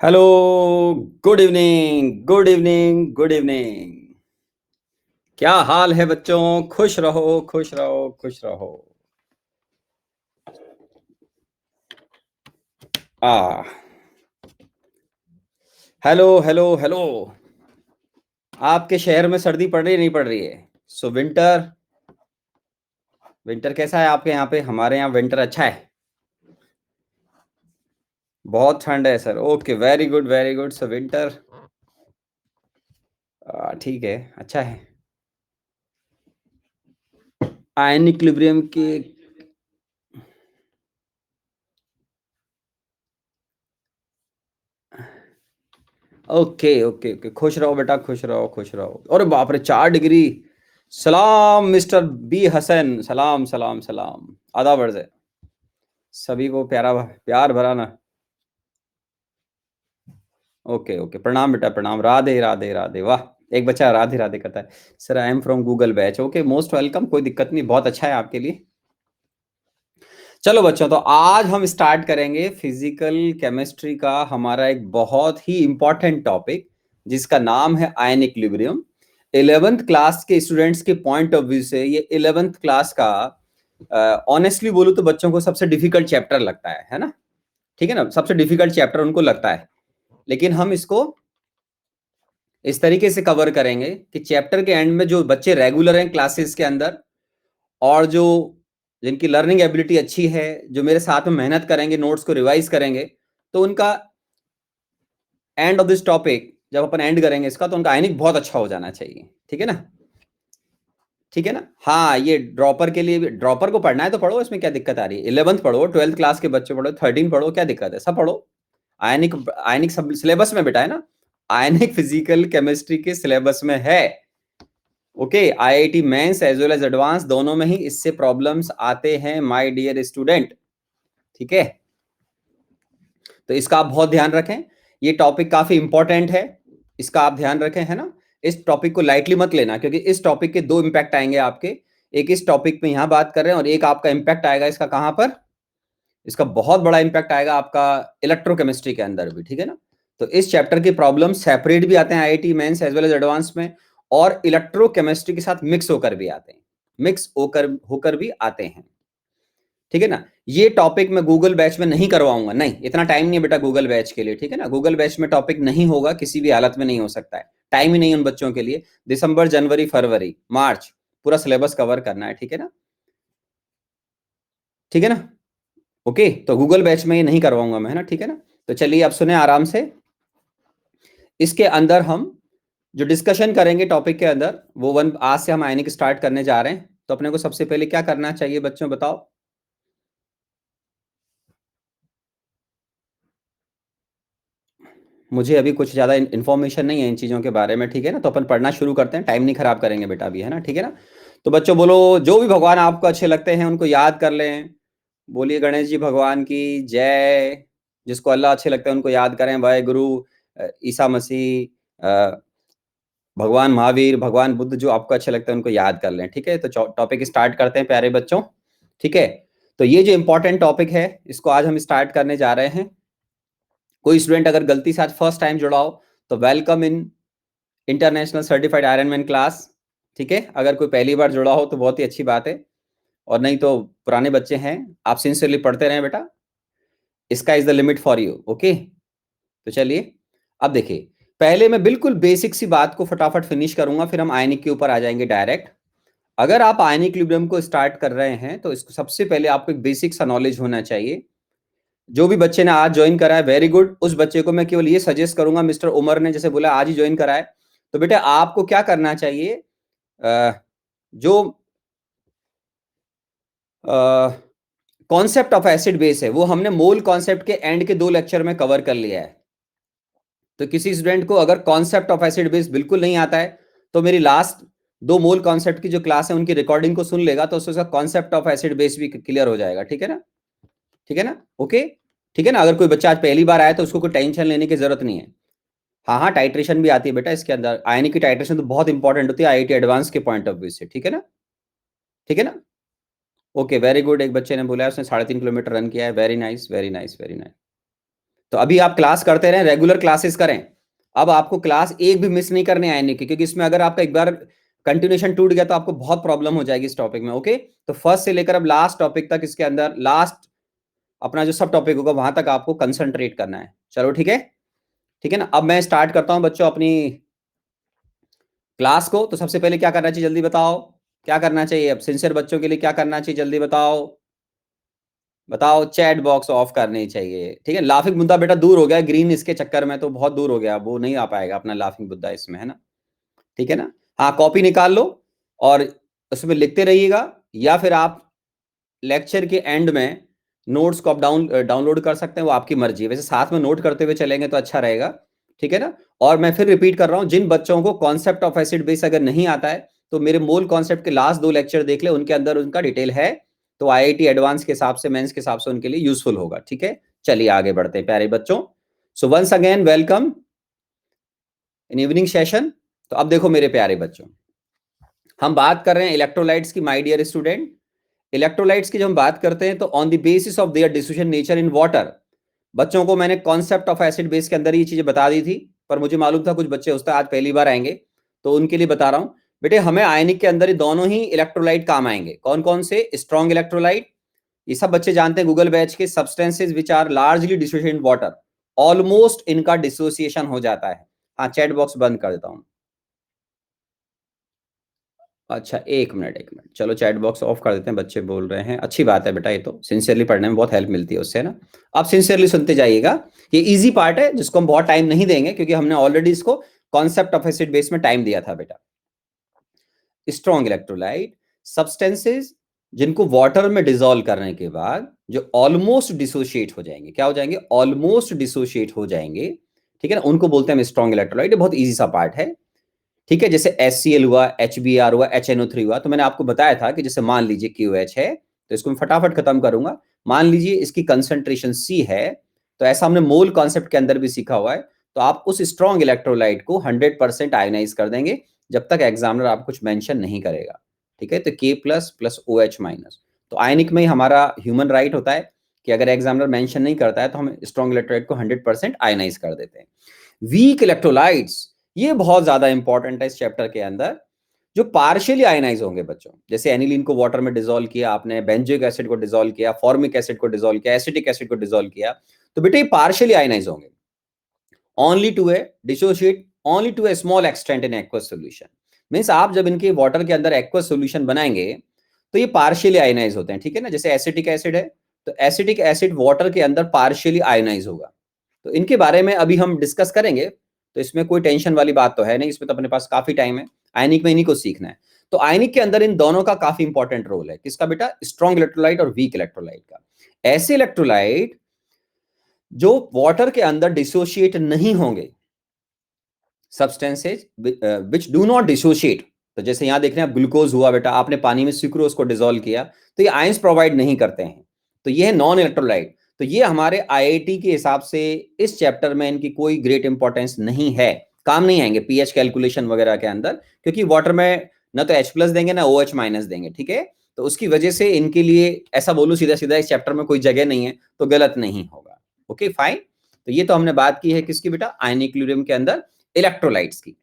Hello. Good evening, good evening, good evening. क्या हाल है बच्चों? खुश रहो, खुश रहो, खुश रहो। आ हेलो, हेलो, हेलो। आपके शहर में सर्दी पड़ रही है, नहीं पड़ रही है? सो विंटर, विंटर कैसा है आपके यहाँ पे? हमारे यहाँ विंटर अच्छा है। बहुत ठंड है sir. Okay, very good, very good. So winter ठीक है, अच्छा है। आयन इक्विलिब्रियम की। Okay, okay, okay. खुश रहो बेटा, खुश रहो, खुश रहो। अरे बाप रे, 4 डिग्री! सलाम मिस्टर बी हसन, सलाम, सलाम, सलाम। आदाब अर्ज़ है। सभी को प्यार भरा ना। Okay, okay. प्रणाम बेटा, प्रणाम। राधे, राधे, राधे। वाह! एक बच्चा राधे, राधे करता है। Sir I am from Google batch. Okay, most welcome. कोई दिक्कत नहीं, बहुत अच्छा है आपके लिए। चलो बच्चों, तो आज हम स्टार्ट करेंगे फिजिकल केमिस्ट्री का हमारा एक बहुत ही इंपॉर्टेंट टॉपिक, जिसका नाम है आयन इक्विलिब्रियम। 11th क्लास के स्टूडेंट्स के पॉइंट ऑफ व्यू से ये 11th क्लास का ऑनेस्टली बोलूं तो बच्चों को सबसे डिफिकल्ट चैप्टर लगता है ना? ठीक है ना, सबसे डिफिकल्ट चैप्टर उनको लगता है। लेकिन हम इसको इस तरीके से कवर करेंगे कि चैप्टर के एंड में जो बच्चे रेगुलर हैं क्लासेस के अंदर, और जो जिनकी लर्निंग एबिलिटी अच्छी है, जो मेरे साथ में मेहनत करेंगे, नोट्स को रिवाइज करेंगे, तो उनका एंड ऑफ दिस टॉपिक जब अपन एंड करेंगे इसका, तो उनका आयनिक बहुत अच्छा हो जाना चाहिए। ठीक है ना? ठीक है ना? हाँ, ये ड्रॉपर के लिए भी, ड्रॉपर को पढ़ना है तो पढ़ो, इसमें क्या दिक्कत आ रही है? 11th पढ़ो, 12th क्लास के बच्चे पढ़ो, 13 पढ़ो, क्या दिक्कत है? सब पढ़ो। आयनिक, आयनिक सब सिलेबस में बेटा है ना। आयनिक फिजिकल केमिस्ट्री के सिलेबस में है। Okay, IIT mains as well as advance दोनों में ही इससे प्रॉब्लम्स आते हैं माय डियर स्टूडेंट। ठीक है, तो इसका आप बहुत ध्यान रखें। ये टॉपिक काफी इंपॉर्टेंट है, इसका आप ध्यान रखें, है ना? इस टॉपिक को लाइटली मत लेना, क्योंकि इस टॉपिक के दो इंपैक्ट आएंगे आपके। एक इस टॉपिक पे यहां बात कर रहे हैं, और एक आपका इंपैक्ट आएगा इसका कहां पर? इसका बहुत बड़ा इंपैक्ट आएगा आपका इलेक्ट्रोकेमिस्ट्री के अंदर भी। ठीक है ना? तो इस चैप्टर के प्रॉब्लम सेपरेट भी आते हैं IIT mains as well as advance में, और इलेक्ट्रोकेमिस्ट्री के साथ मिक्स होकर भी आते हैं, मिक्स होकर होकर भी आते हैं। ठीक है ना? ये टॉपिक मैं गूगल बैच में नहीं करवाऊंगा, नहीं, इतना टाइम नहीं है बेटा गूगल बैच के लिए। ठीक है ना? गूगल बैच में टॉपिक नहीं होगा, किसी भी हालत में नहीं हो सकता है, टाइम ही नहीं है उन बच्चों के लिए। दिसंबर, जनवरी, फरवरी, मार्च पूरा सिलेबस कवर करना है। ठीक है ना? ठीक है ना? ओके, तो गूगल बैच में ये नहीं करवाऊंगा मैं, है ना? ठीक है ना? तो चलिए अब सुने आराम से। इसके अंदर हम जो डिस्कशन करेंगे टॉपिक के अंदर, वो वन आज से हम आयनिक स्टार्ट करने जा रहे हैं। तो अपने को सबसे पहले क्या करना चाहिए बच्चों, बताओ? मुझे अभी कुछ ज़्यादा इन्फॉर्मेशन नहीं है इन चीज़ों के बारे में। ठीक है ना? तो अपन पढ़ना शुरू करते हैं, टाइम नहीं खराब करेंगे बेटा अभी, है ना? ठीक है ना? तो बच्चों बोलो, जो भी भगवान आपको अच्छे लगते हैं उनको याद कर लें। बोलिए गणेश जी भगवान की जय। जिसको अल्लाह अच्छे लगते हैं उनको याद करें, वाहे गुरु, ईसा मसीह, भगवान महावीर, भगवान बुद्ध, जो आपको अच्छे लगते हैं उनको याद कर लें। ठीक है, तो टॉपिक स्टार्ट करते हैं प्यारे बच्चों। ठीक है, तो ये जो इंपॉर्टेंट टॉपिक है, इसको आज हम स्टार्ट करने जा रहे हैं। कोई स्टूडेंट अगर गलती से आज फर्स्ट टाइम जुड़ा हो, तो welcome in international certified Ironman class. ठीक है, अगर कोई पहली बार जुड़ा हो तो बहुत ही अच्छी बात है, और नहीं तो पुराने बच्चे हैं, आप सिंसियरली पढ़ते रहें बेटा। इसका is the limit for you. Okay, तो चलिए अब देखिए, पहले मैं बिल्कुल बेसिक सी बात को फटाफट फिनिश करूंगा, फिर हम आयनिक के ऊपर आ जाएंगे डायरेक्ट। अगर आप आयनिक इक्विलिब्रियम को स्टार्ट कर रहे हैं, तो इसको सबसे पहले आपको एक बेसिक सा नॉलेज होना चाहिए। जो भी बच्चे ने आज ज्वाइन करा है, वेरी गुड। उस बच्चे को मैं केवल ये सजेस्ट करूंगा, मिस्टर उमर ने जैसे बोला आज ही ज्वाइन करा है, तो बेटा आपको क्या करना चाहिए? जो कॉन्सेप्ट ऑफ एसिड बेस है, वो हमने मोल कॉन्सेप्ट के एंड के 2 लेक्चर में कवर कर लिया है। तो किसी स्टूडेंट को अगर कॉन्सेप्ट ऑफ एसिड बेस बिल्कुल नहीं आता है, तो मेरी लास्ट 2 मोल कॉन्सेप्ट की जो क्लास है उनकी रिकॉर्डिंग को सुन लेगा, तो उसका कॉन्सेप्ट ऑफ एसिड बेस भी क्लियर हो जाएगा। ठीक है ना? ठीक है ना? ओके, ठीक है ना? अगर कोई बच्चा आज पहली बार आया तो उसको कोई टेंशन लेने की जरूरत नहीं है। हाँ हाँ, टाइट्रेशन भी आती है बेटा इसके अंदर। आयनिक की टाइट्रेशन तो बहुत इंपॉर्टेंट होती है आईआईटी एडवांस के पॉइंट ऑफ व्यू से। ठीक है ना? ठीक है ना? Okay, very good. एक बच्चे ने बोला है उसने 3.5 किलोमीटर रन किया है। Very nice, very nice, very nice. तो अभी आप क्लास करते रहें, रेगुलर क्लासेस करें। अब आपको क्लास एक भी मिस नहीं करने आने की, क्योंकि इसमें अगर आपका एक बार कंटिन्यूएशन टूट गया तो आपको बहुत प्रॉब्लम हो जाएगी इस टॉपिक में। ओके, तो फर्स्ट से लेकर अब लास्ट टॉपिक तक, इसके अंदर लास्ट अपना जो सब टॉपिक होगा वहां तक आपको कंसंट्रेट करना है। चलो ठीक है, ठीक है ना। अब मैं स्टार्ट करता हूं बच्चों अपनी क्लास को। तो सबसे पहले क्या करना चाहिए जल्दी बताओ, क्या करना चाहिए अब सिंसियर बच्चों के लिए, क्या करना चाहिए जल्दी बताओ, बताओ। चैट बॉक्स ऑफ करनी चाहिए, ठीक है। लाफिंग बुद्धा बेटा दूर हो गया, ग्रीन इसके चक्कर में तो बहुत दूर हो गया, वो नहीं आ पाएगा अपना लाफिंग बुद्धा इसमें, है ना, ठीक है ना। हाँ, कॉपी निकाल लो और उसमें लिखते रहिएगा, या फिर आप लेक्चर के एंड में नोट्स को आप डाउनलोड कर सकते हैं, वो आपकी मर्जी है। वैसे साथ में नोट करते हुए चलेंगे तो अच्छा रहेगा, ठीक है ना। और मैं फिर रिपीट कर रहा हूं, जिन बच्चों को कॉन्सेप्ट ऑफ एसिड बेस अगर नहीं आता है तो मेरे मोल कॉन्सेप्ट के लास्ट 2 लेक्चर देख ले, उनके अंदर उनका डिटेल है, तो आईआईटी एडवांस के हिसाब से, मेंस के हिसाब से उनके लिए यूजफुल होगा, ठीक है। चलिए आगे बढ़ते हैं प्यारे बच्चों। So once again welcome in evening session. तो अब देखो मेरे प्यारे बच्चों, हम बात कर रहे हैं इलेक्ट्रोलाइट्स की, माय डियर स्टूडेंट। इलेक्ट्रोलाइट्स की जब हम बात करते हैं तो on the basis of their dissociation nature in water, बच्चों को मैंने कॉन्सेप्ट ऑफ एसिड बेस के अंदर ये चीजें बता दी थी, पर मुझे मालूम था कुछ बच्चे उस आज पहली बार आएंगे, तो उनके लिए बता रहा हूं। बेटे हमें आयनिक के अंदर ही दोनों ही इलेक्ट्रोलाइट काम आएंगे। कौन कौन से? स्ट्रॉन्ग इलेक्ट्रोलाइट, ये सब बच्चे जानते हैं गूगल बैच के, substances which are largely dissociated in water, almost इनका डिसोसिएशन हो जाता है। हाँ, चैट बॉक्स बंद कर देता हूं। अच्छा, एक मिनट, चलो चैट बॉक्स ऑफ कर देते हैं, बच्चे बोल रहे हैं, अच्छी बात है बेटा, ये तो सिंसियरली पढ़ने में बहुत हेल्प मिलती है उससे ना। आप सिंसियरली सुनते जाइएगा, ये इजी पार्ट है जिसको हम बहुत टाइम नहीं देंगे, क्योंकि हमने ऑलरेडी इसको कॉन्सेप्ट ऑफ एसिड बेस में टाइम दिया था बेटा। स्ट्रॉन्ग इलेक्ट्रोलाइट, सब्सटेंसेज जिनको वाटर में डिसॉल्व करने के बाद जो ऑलमोस्ट डिसोशिएट हो जाएंगे, क्या हो जाएंगे? ऑलमोस्ट डिसोशिएट हो जाएंगे, ठीक है ना, उनको बोलते हैं स्ट्रॉन्ग इलेक्ट्रोलाइट। बहुत इजी सा पार्ट है, ठीक है। जैसे HCl हुआ, HBr हुआ, HNO3 हुआ, तो मैंने आपको बताया था कि जैसे मान लीजिए QH है, तो इसको मैं फटाफट खत्म करूंगा। मान लीजिए इसकी कंसंट्रेशन C है, तो ऐसा हमने मोल कॉन्सेप्ट के अंदर भी सीखा हुआ है। तो आप उस स्ट्रॉन्ग इलेक्ट्रोलाइट को 100% आयनाइज कर देंगे, जब तक एग्जामिनर आप कुछ मेंशन नहीं करेगा, ठीक है। तो K plus plus OH minus, तो आयनिक में ही हमारा ह्यूमन राइट होता है कि अगर एग्जामिनर मेंशन नहीं करता है तो हम स्ट्रॉन्ग इलेक्ट्रोलाइट को 100% आयनाइज कर देते हैं। वीक इलेक्ट्रोलाइट्स, ये बहुत ज्यादा इंपॉर्टेंट है इस चैप्टर के अंदर, जो पार्शियली आयनाइज होंगे बच्चों। जैसे एनिलीन को वाटर में डिसॉल्व किया आपने, बेंजोइक एसिड को डिसॉल्व किया, फॉर्मिक एसिड को डिसॉल्व किया, एसिटिक एसिड को डिसॉल्व किया, तो बेटे ये पार्शियली आयनाइज होंगे। Only to a dissociate only to a small extent in aqueous solution, means आप जब इनके वाटर के अंदर एक्वस सॉल्यूशन बनाएंगे तो ये पार्शियली आयनाइज होते हैं, ठीक है ना। जैसे एसिटिक एसिड है, तो एसिटिक एसिड वाटर के अंदर पार्शियली आयनाइज होगा। तो इनके बारे में अभी हम डिस्कस करेंगे, तो इसमें कोई टेंशन वाली बात तो है नहीं, इसमें तो अपने पास काफी टाइम है। आयनिक में इन्हीं को सीखना है। तो आयनिक के अंदर इन दोनों का काफी इंपॉर्टेंट रोल है, किसका बेटा? स्ट्रॉन्ग इलेक्ट्रोलाइट और वीक इलेक्ट्रोलाइट का। ऐसे इलेक्ट्रोलाइट जो वाटर के अंदर डिसोशिएट नहीं होंगे, substances which do not dissociate, तो जैसे यहां देख रहे हैं ग्लूकोज हुआ बेटा, आपने पानी में सुक्रोज को डिसॉल्व किया, तो ये आयंस प्रोवाइड नहीं करते हैं, तो ये है नॉन इलेक्ट्रोलाइट। तो ये हमारे आईआईटी के हिसाब से इस चैप्टर में इनकी कोई ग्रेट इंपॉर्टेंस नहीं है, काम नहीं आएंगे पीएच कैलकुलेशन वगैरह के अंदर, क्योंकि वाटर में ना तो H प्लस देंगे ना OH माइनस देंगे, ठीक है। तो उसकी वजह से इनके लिए ऐसा बोलूं सीधा सीधा, इस चैप्टर में कोई जगह नहीं है, तो गलत नहीं होगा। Okay fine. तो ये तो हमने बात की है किसकी बेटा? आयनिक्यूरियम के अंदर इलेक्ट्रोलाइट्स की।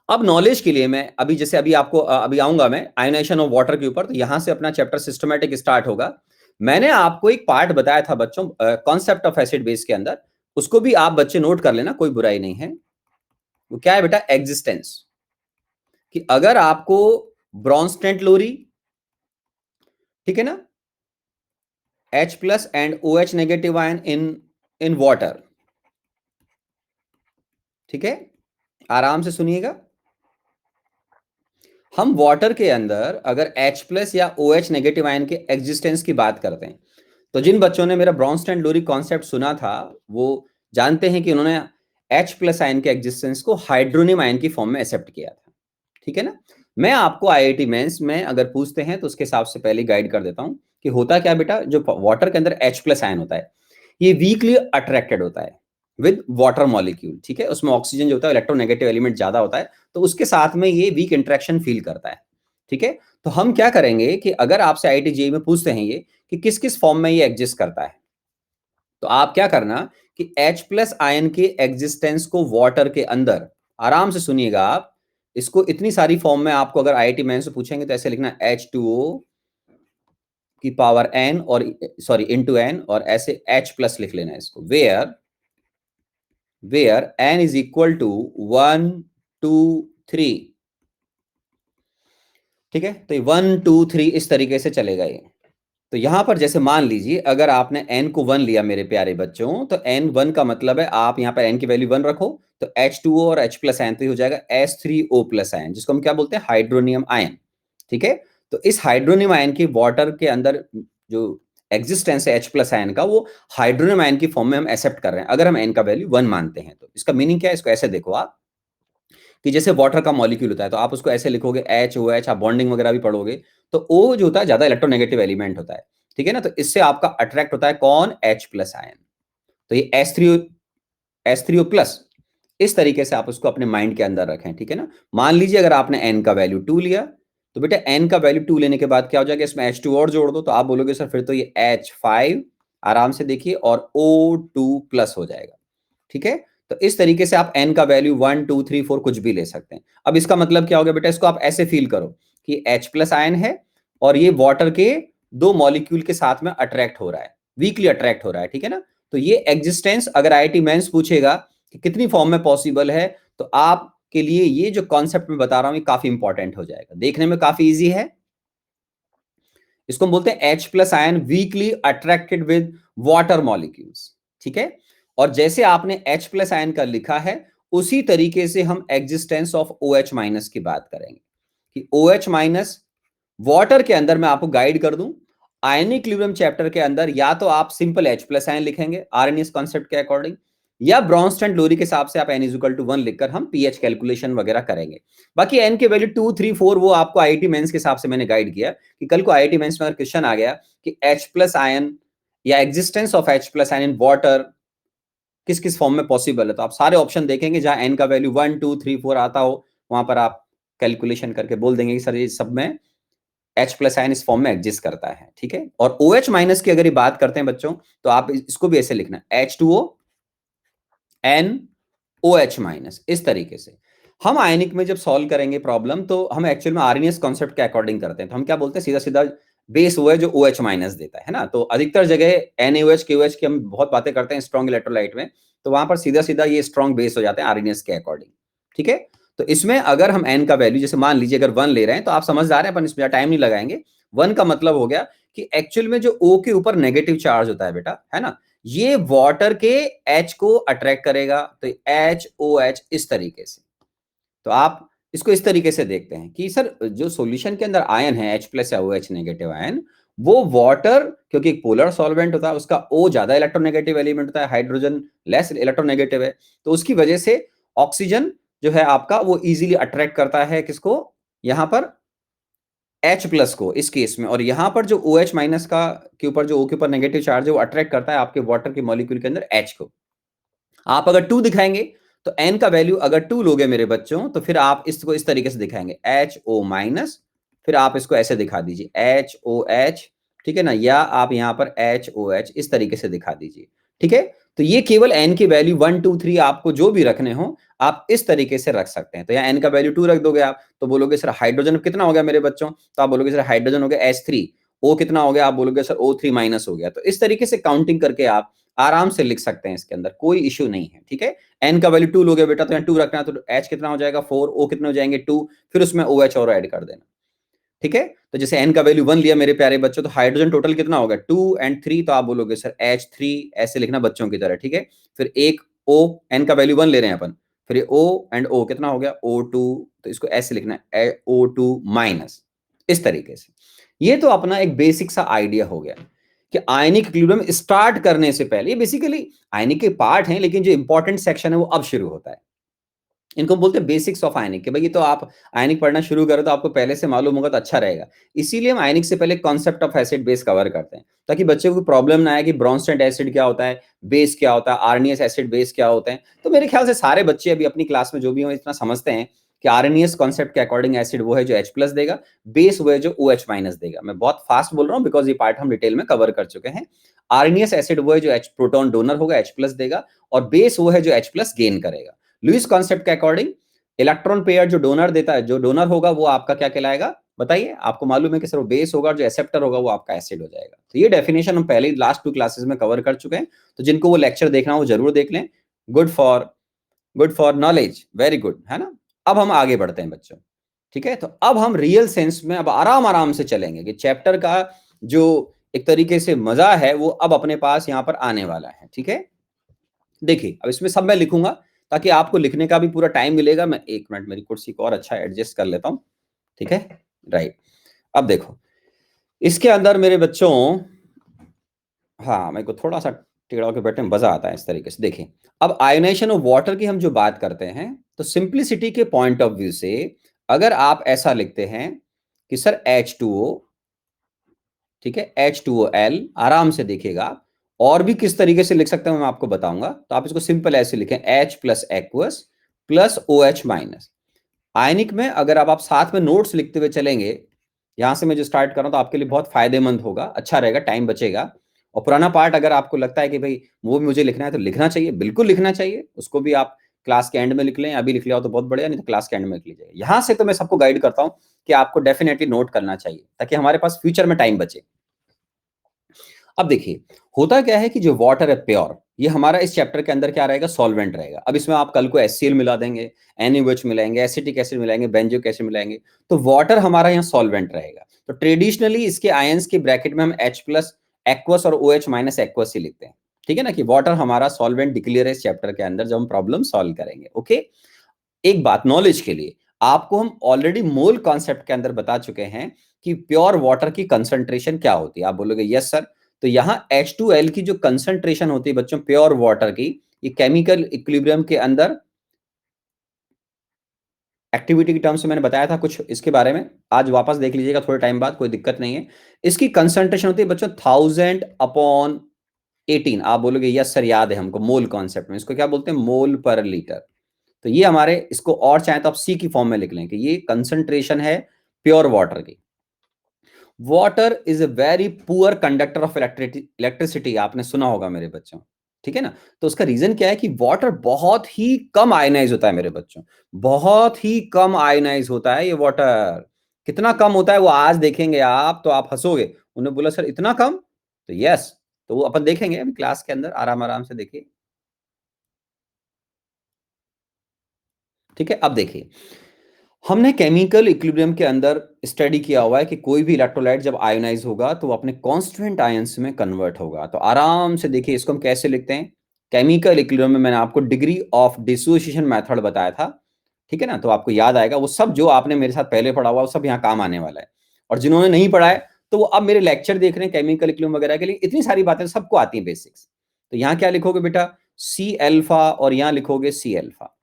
अब नॉलेज के लिए मैं अभी, जैसे अभी आपको अभी आऊंगा मैं आयोनाइजेशन ऑफ वाटर के ऊपर, तो यहां से अपना चैप्टर सिस्टमैटिक स्टार्ट होगा। मैंने आपको एक पार्ट बताया था बच्चों कॉन्सेप्ट ऑफ एसिड बेस के अंदर, उसको भी आप बच्चे नोट कर लेना, कोई बुराई नहीं है। वो क्या है बेटा? एग्जिस्टेंस, कि अगर आपको ब्रॉन्स्टेंट लोरी, ठीक है ना, H plus and OH negative ion in in water, ठीक है, आराम से सुनिएगा। हम वाटर के अंदर अगर H प्लस या OH नेगेटिव आयन के एग्जिस्टेंस की बात करते हैं, तो जिन बच्चों ने मेरा ब्रॉन्स्टेंट लोरी कॉन्सेप्ट सुना था वो जानते हैं कि उन्होंने H प्लस आयन के एग्जिस्टेंस को हाइड्रोनियम आयन की फॉर्म में एक्सेप्ट किया था, ठीक है ना। मैं आपको आईआईटी मेंस में अगर पूछते हैं तो उसके हिसाब से पहले गाइड कर देता हूं कि होता क्या बेटा, जो वाटर के अंदर H प्लस आयन होता है ये वीकली अट्रैक्टेड होता है विद वाटर मॉलिक्यूल, ठीक है। उसमें ऑक्सीजन जो होता है इलेक्ट्रोनेगेटिव एलिमेंट ज्यादा होता है, तो उसके साथ में ये वीक इंटरेक्शन फील करता है, ठीक है। तो हम क्या करेंगे कि अगर आपसे आईआईटी जेईई में पूछते हैं ये कि किस किस फॉर्म में ये एग्जिस्ट करता है, तो आप क्या करना कि H प्लस आयन के एग्जिस्टेंस को वाटर के अंदर, आराम से सुनिएगा आप, इसको इतनी सारी फॉर्म में आपको अगर आईआईटी मेंस से पूछेंगे तो ऐसे लिखना H2O की पावर n और सॉरी इनटू n और ऐसे H प्लस लिख लेना इसको, where n is equal to 1 2 3। ठीक है, तो 1 2 3 इस तरीके से चलेगा ये। तो यहां पर जैसे मान लीजिए अगर आपने n को 1 लिया मेरे प्यारे बच्चों, तो n 1 का मतलब है आप यहां पर n की वैल्यू 1 रखो, तो H2O और H प्लस आयन तो हो जाएगा H3O प्लस आयन, जिसको हम क्या बोलते हैं, हाइड्रोनियम आयन। ठीक है, तो इस हाइड्रोनियम आयन की वाटर के अंदर जो एग्जिस्टेंस है H प्लस आयन का, वो हाइड्रोनियम आयन की फॉर्म में हम एक्सेप्ट कर रहे हैं अगर हम n का वैल्यू 1 मानते हैं। तो इसका मीनिंग क्या है, इसको ऐसे देखो आप कि जैसे वाटर का मॉलिक्यूल होता है तो आप उसको ऐसे लिखोगे HOH, आप बॉन्डिंग वगैरह भी पढ़ोगे, तो O जो होता है ज्यादा इलेक्ट्रोनेगेटिव एलिमेंट होता है। ठीक है ना, तो इससे आपका अट्रैक्ट होता है कौन, H प्लस आयन। तो ये H3O प्लस, इस तरीके से आप उसको अपने माइंड के अंदर रखें। ठीक है ना, मान लीजिए अगर आपने n का वैल्यू 2 लिया, तो बेटा n का वैल्यू 2 लेने के बाद क्या हो जाएगा, इसमें H2 और जोड़ दो, तो आप बोलोगे सर फिर तो ये H5, आराम से देखिए, और O2 प्लस हो जाएगा। ठीक है, तो इस तरीके से आप n का वैल्यू 1 2 3 4 कुछ भी ले सकते हैं। अब इसका मतलब क्या हो गया बेटा, इसको आप ऐसे फील करो कि H प्लस आयन है और ये वाटर के दो मॉलिक्यूल के साथ में अट्रैक्ट हो रहा है, वीकली अट्रैक्ट हो रहा है। ठीक है ना, तो ये एग्जिस्टेंस अगर आईआईटी मेंस पूछेगा कि कितनी फॉर्म में पॉसिबल है, तो आपके लिए ये जो कॉन्सेप्ट मैं बता रहा हूं ये काफी इंपॉर्टेंट हो जाएगा, देखने में काफी इजी है। इसको हम बोलते हैं H plus ion weekly attracted with water molecules. ठीक है, और जैसे आपने H प्लस आयन का लिखा है, उसी तरीके से हम एग्जिस्टेंस ऑफ OH माइनस की बात करेंगे कि OH माइनस वाटर के अंदर, मैं आपको गाइड कर दूं, आयनिक इक्विलिब्रियम चैप्टर के अंदर या तो आप सिंपल H प्लस आयन लिखेंगे आरएनएस कॉन्सेप्ट के अकॉर्डिंग, या ब्रॉन्स्टन लोरी के हिसाब से आप n इज इक्वल टू 1 लिखकर हम पीएच कैलकुलेशन वगैरह करेंगे। बाकी n के वैल्यू 2 3 4 वो आपको आईआईटी मेंस के हिसाब से मैंने गाइड किया कि कल को आईआईटी मेंस में अगर क्वेश्चन आ गया कि H प्लस आयन या existence of H plus ion in water किस किस फॉर्म में पॉसिबल है, तो आप सारे ऑप्शन देखेंगे जहां n का वैल्यू 1 2 3 4 आता हो, वहां पर आप कैलकुलेशन करके बोल देंगे कि सर ये सब में H प्लस आयन इस फॉर्म में एग्जिस्ट करता है। ठीक है, और OH माइनस की अगर ये बात करते हैं बच्चों, तो आप इसको भी ऐसे लिखना H2O NOH माइनस, इस तरीके से। हम आयनिक में जब सॉल्व करेंगे प्रॉब्लम, तो हम एक्चुअल में आरएनएस कॉन्सेप्ट के अकॉर्डिंग करते हैं, तो हम क्या बोलते हैं, सीधा सीधा बेस वो है जो OH माइनस देता है ना। तो अधिकतर जगह NaOH KOH की हम बहुत बातें करते हैं स्ट्रॉन्ग इलेक्ट्रोलाइट में, तो वहां पर सीधा सीधा ये स्ट्रॉन्ग बेस हो जाते हैं आरएनएस के अकॉर्डिंग। ठीक है, तो इसमें अगर हम n का वैल्यू जैसे मान लीजिए अगर 1 ले रहे हैं, तो आप समझदार हैं, अपन इसमें टाइम नहीं लगाएंगे। 1 का मतलब हो गया कि एक्चुअल में जो O के ऊपर नेगेटिव चार्ज होता है बेटा, है ना, ये वाटर के H को अट्रैक्ट करेगा, तो HOH इस तरीके से। तो आप इसको इस तरीके से देखते हैं कि सर जो सॉल्यूशन के अंदर आयन है H प्लस या OH नेगेटिव आयन, वो वाटर, क्योंकि एक पोलर सॉल्वेंट होता है, उसका O ज्यादा इलेक्ट्रोनेगेटिव एलिमेंट होता है, हाइड्रोजन लेस इलेक्ट्रोनेगेटिव है, तो उसकी वजह से ऑक्सीजन जो है आपका वो इजीली अट्रैक्ट करता है किसको, यहां पर H प्लस को इस केस में, और यहां पर जो OH माइनस का के ऊपर जो O के ऊपर नेगेटिव चार्ज है वो अट्रैक्ट करता है आपके वाटर के मॉलिक्यूल के अंदर H को। आप अगर 2 दिखाएंगे तो n का वैल्यू अगर 2 लोगे मेरे बच्चों, तो फिर आप इसको इस तरीके से दिखाएंगे HO माइनस, फिर आप इसको ऐसे दिखा दीजिए HOH। ठीक है ना, या आप यहां पर HOH इस तरीके से दिखा दीजिए। ठीक है, तो ये केवल n की वैल्यू 1 2 3 आपको जो भी रखने हो आप इस तरीके से रख सकते हैं। तो यहाँ n का वैल्यू 2 रख दोगे आप, तो बोलोगे सर हाइड्रोजन कितना हो गया मेरे बच्चों, तो आप बोलोगे सर हाइड्रोजन हो गया H3। O कितना हो गया, आप बोलोगे सर O3 माइनस हो गया। तो इस तरीके से काउंटिंग करके आप आराम से लिख सकते हैं, इसके अंदर कोई इश्यू नहीं है। ठीक है, n का वैल्यू 2 लोगे बेटा, तो यहाँ 2 रखना है, तो H कितना हो जाएगा 4, O कितने हो जाएंगे 2, फिर उसमें OH और ऐड कर देना। ठीक है, तो जैसे n का वैल्यू 1 लिया मेरे प्यारे बच्चों, तो हाइड्रोजन टोटल कितना होगा 2 and 3, तो आप बोलोगे सर H3 ऐसे लिखना बच्चों की तरह। ठीक है, फिर एक O, n का वैल्यू 1 ले रहे हैं अपन, फिर ये O and O कितना हो गया O2, तो इसको ऐसे लिखना है O2 माइनस, इस तरीके से। ये तो अपना एक बेसिक सा आइडिया हो गया कि आयनिक इक्विलिब्रियम स्टार्ट करने से पहले, ये बेसिकली आयनिक के पार्ट हैं, लेकिन जो इंपॉर्टेंट सेक्शन है वो अब शुरू होता है। इनको बोलते हैं बेसिक्स ऑफ आयनिक, कि भाई ये तो आप आयनिक पढ़ना शुरू करें तो आपको पहले से मालूम होगा तो अच्छा रहेगा। इसीलिए हम आयनिक से पहले concept of acid base cover करते हैं, ताकि बच्चे को प्रॉब्लम ना आए कि ब्रॉन्स्टेड एसिड क्या होता है, बेस क्या होता है, आर्नियस एसिड बेस क्या होते हैं। तो मेरे ख्याल से सारे बच्चे अभी अपनी क्लास में जो भी हो इतना समझते हैं कि आरएनएस कॉन्सेप्ट के अकॉर्डिंग एसिड वो है जो H+ देगा, बेस वो है जो OH- देगा। मैं बहुत फास्ट बोल रहा हूँ बिकॉज ये पार्ट हम डिटेल में कवर कर चुके हैं। आरएनएस एसिड वो है जो प्रोटॉन डोनर होगा, H+ देगा, और बेस वो है जो H+ गेन करेगा। लुईस कॉन्सेप्ट के अकॉर्डिंग इलेक्ट्रॉन पेयर जो डोनर देता है, जो डोनर होगा वो आपका क्या कहलाएगा बताइए? आपको मालूम है कि सर वो बेस होगा और जो एक्सेप्टर होगा वो आपका एसिड हो जाएगा। तो ये डेफिनेशन हम पहले ही लास्ट 2 क्लासेस में कवर कर चुके हैं, तो जिनको वो लेक्चर देखना वो जरूर देख लें। Good for knowledge, very good, है ना। अब हम आगे बढ़ते हैं बच्चों, ठीक है। तो अब हम रियल सेंस में अब आराम आराम से चलेंगे कि चैप्टर का जो एक तरीके से मजा है वो अब अपने पास यहाँ पर आने वाला है, ठीक है। देखिए अब इसमें सब मैं लिखूंगा ताकि आपको लिखने का भी पूरा टाइम मिलेगा। मैं 1 मिनट मेरी कुर्सी को और अच्छा एडजस्ट कर लेता हूं, ठीक है, राइट। अब देखो इसके अंदर मेरे बच्चों, हाँ मेरे को थोड़ा सा टेढ़ा होकर बैठने में मजा आता है इस तरीके से। देखिए अब आयोनाइजेशन ऑफ वाटर की हम जो बात करते हैं, तो सिंप्लिसिटी के पॉइंट ऑफ व्यू से अगर आप ऐसा लिखते हैं कि सर H2O, ठीक है, H2OL, आराम से देखिएगा। और भी किस तरीके से लिख सकते हैं मैं आपको बताऊंगा। तो आप इसको सिंपल ऐसे लिखें, H+ एक्वस प्लस OH-। आयनिक में अगर आप साथ में नोट्स लिखते हुए चलेंगे, यहां से मैं जो स्टार्ट कर रहा हूं तो आपके लिए बहुत फायदेमंद होगा, अच्छा रहेगा, टाइम बचेगा। और पुराना पार्ट अगर आपको लगता है कि भाई वो भी मुझे लिखना है तो लिखना चाहिए, बिल्कुल लिखना चाहिए। उसको भी आप क्लास के एंड में लिख लें, अभी लिख लिया हो तो बहुत बढ़िया, नहीं तो क्लास के एंड में लिख लीजिए। यहां से तो मैं सबको गाइड करता हूं कि आपको डेफिनेटली नोट करना चाहिए ताकि हमारे पास फ्यूचर में टाइम बचे। अब देखिए होता क्या है कि जो वाटर है प्योर, ये हमारा इस चैप्टर के अंदर क्या रहेगा? सॉल्वेंट रहेगा। अब इसमें आप कल को HCl मिला देंगे, NaOH मिलाएंगे, एसिटिक एसिड मिलाएंगे, बेंजोइक एसिड मिलाएंगे, तो वाटर हमारा यहाँ सॉल्वेंट रहेगा। तो ट्रेडिशनली इसके आयंस के ब्रैकेट में हम H+ एक्वस और OH- एक्वस ही लिखते हैं, ठीक है ना, कि वाटर हमारा सॉल्वेंट डिक्लेयर है इस चैप्टर के अंदर जब हम प्रॉब्लम सॉल्व करेंगे। ओके, एक बात नॉलेज के लिए, आपको हम ऑलरेडी मोल कॉन्सेप्ट के अंदर बता चुके हैं कि प्योर वाटर की कंसंट्रेशन क्या होती है। आप बोलोगे यस सर, तो यहां H2L की जो कंसंट्रेशन होती है बच्चों प्योर वाटर की, ये केमिकल इक्विलिब्रियम के अंदर एक्टिविटी की टर्म्स में मैंने बताया था कुछ इसके बारे में, आज वापस देख लीजिएगा थोड़े टाइम बाद, कोई दिक्कत नहीं है। इसकी कंसंट्रेशन होती है बच्चों 1000/18। आप बोलोगे यस सर याद है हमको, मोल कॉन्सेप्ट में इसको क्या बोलते हैं? मोल पर लीटर। तो ये हमारे, इसको और चाहे तो आप सी की फॉर्म में लिख लें कि ये कंसंट्रेशन है प्योर वाटर की। Water is a very poor conductor of electricity, आपने सुना होगा मेरे बच्चों, ठीक है ना। तो उसका रीजन क्या है कि वाटर बहुत ही कम आयनाइज होता है मेरे बच्चों, बहुत ही कम आयनाइज होता है ये वाटर। कितना कम होता है वो आज देखेंगे आप, तो आप हंसोगे। उन्होंने बोला सर इतना कम, तो यस, तो वो अपन देखेंगे अभी क्लास के अंदर, आराम आराम से देखिए, ठीक है। अब देखिए हमने केमिकल इक्विलिब्रियम के अंदर स्टडी किया हुआ है कि कोई भी इलेक्ट्रोलाइट जब आयोनाइज होगा तो वो अपने कांस्टेंट आयंस में कन्वर्ट होगा। तो आराम से देखिए इसको हम कैसे लिखते हैं। केमिकल इक्विलिब्रियम में मैंने आपको डिग्री ऑफ डिसोसिएशन मेथड बताया था, ठीक है ना। तो आपको याद आएगा वो सब जो आपने मेरे साथ पहले पढ़ा हुआ वो सब यहाँ काम आने वाला है। और जिन्होंने नहीं पढ़ा है तो वो अब मेरे लेक्चर देख रहे हैं केमिकल इक्विलिब्रियम वगैरह के लिए, इतनी सारी बातें सबको आती हैं बेसिक्स। तो यहाँ क्या लिखोगे बेटा? C अल्फा, और यहाँ लिखोगे C अल्फा।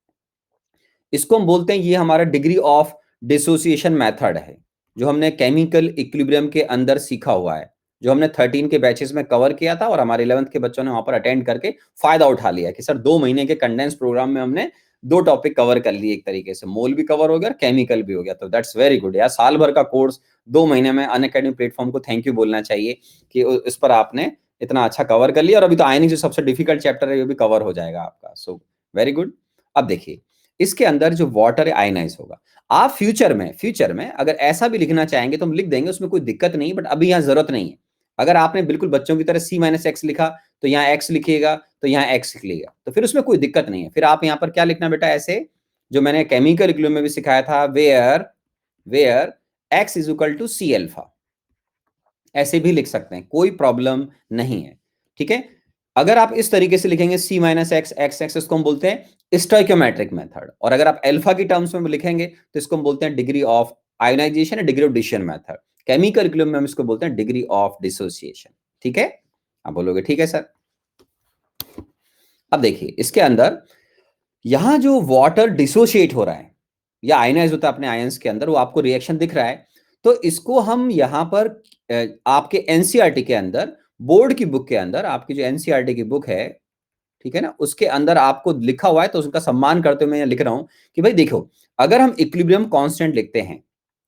इसको हम बोलते हैं, ये हमारा डिग्री ऑफ डिसोसिएशन मेथड है जो हमने केमिकल इक्विलिब्रियम के अंदर सीखा हुआ है, जो हमने 13 के बैचेस में कवर किया था और हमारे 11th के बच्चों ने वहां पर अटेंड करके फायदा उठा लिया कि सर 2 महीने के कंडेंस प्रोग्राम में हमने 2 टॉपिक कवर कर लिए, एक तरीके से मोल भी कवर हो गया और केमिकल भी हो गया। तो दैट्स वेरी गुड यार, साल भर का कोर्स 2 महीने में अनअकैडमी प्लेटफॉर्म को थैंक यू बोलना चाहिए कि इस पर आपने इतना अच्छा कवर कर लिया। और अभी तो आयनिक जो सबसे डिफिकल्ट चैप्टर है वो भी कवर हो जाएगा आपका। So very good. अब देखिए इसके अंदर जो वाटर है आयनाइज होगा। आप फ्यूचर में अगर ऐसा भी लिखना चाहेंगे तो हम लिख देंगे, उसमें कोई दिक्कत नहीं, बट अभी यहाँ जरूरत नहीं है। अगर आपने बिल्कुल बच्चों की तरह C-X लिखा तो यहाँ X लिखिएगा, तो यहाँ X लिख लिएगा, तो फिर उसमें कोई दिक्कत नहीं है। फिर आप यहाँ पर क्या लिखना बेटा? ऐसे जो मैंने केमिकल इक्विलिब्रियम में भी सिखाया था, where where X is equal to C alpha, ऐसे भी लिख सकते हैं, कोई प्रॉब्लम नहीं है, ठीक है। अगर आप इस तरीके से लिखेंगे C-X इसको हम बोलते हैं स्टोइकोमेट्रिक मेथड। और अगर आप अल्फा की टर्म्स में लिखेंगे तो इसको हम बोलते हैं डिग्री ऑफ आयोनाइजेशन या डिग्री ऑफ डिशन मेथड। केमिकल इक्विलिब्रियम में हम इसको बोलते हैं डिग्री ऑफ डिसोसिएशन, ठीक है। आप बोलोगे ठीक है सर। अब देखिए इसके अंदर यहां जो वाटर डिसोशिएट हो रहा है या आयनाइज होता है अपने आयंस के अंदर, वो आपको रिएक्शन दिख रहा है। तो इसको हम यहां पर आपके एनसीईआरटी के अंदर, बोर्ड की बुक के अंदर, आपकी जो एनसीईआरटी की बुक है ठीक है ना, उसके अंदर आपको लिखा हुआ है, तो उसका सम्मान करते हुए मैं लिख रहा हूं कि भाई देखो, अगर हम इक्विलिब्रियम कांस्टेंट लिखते हैं,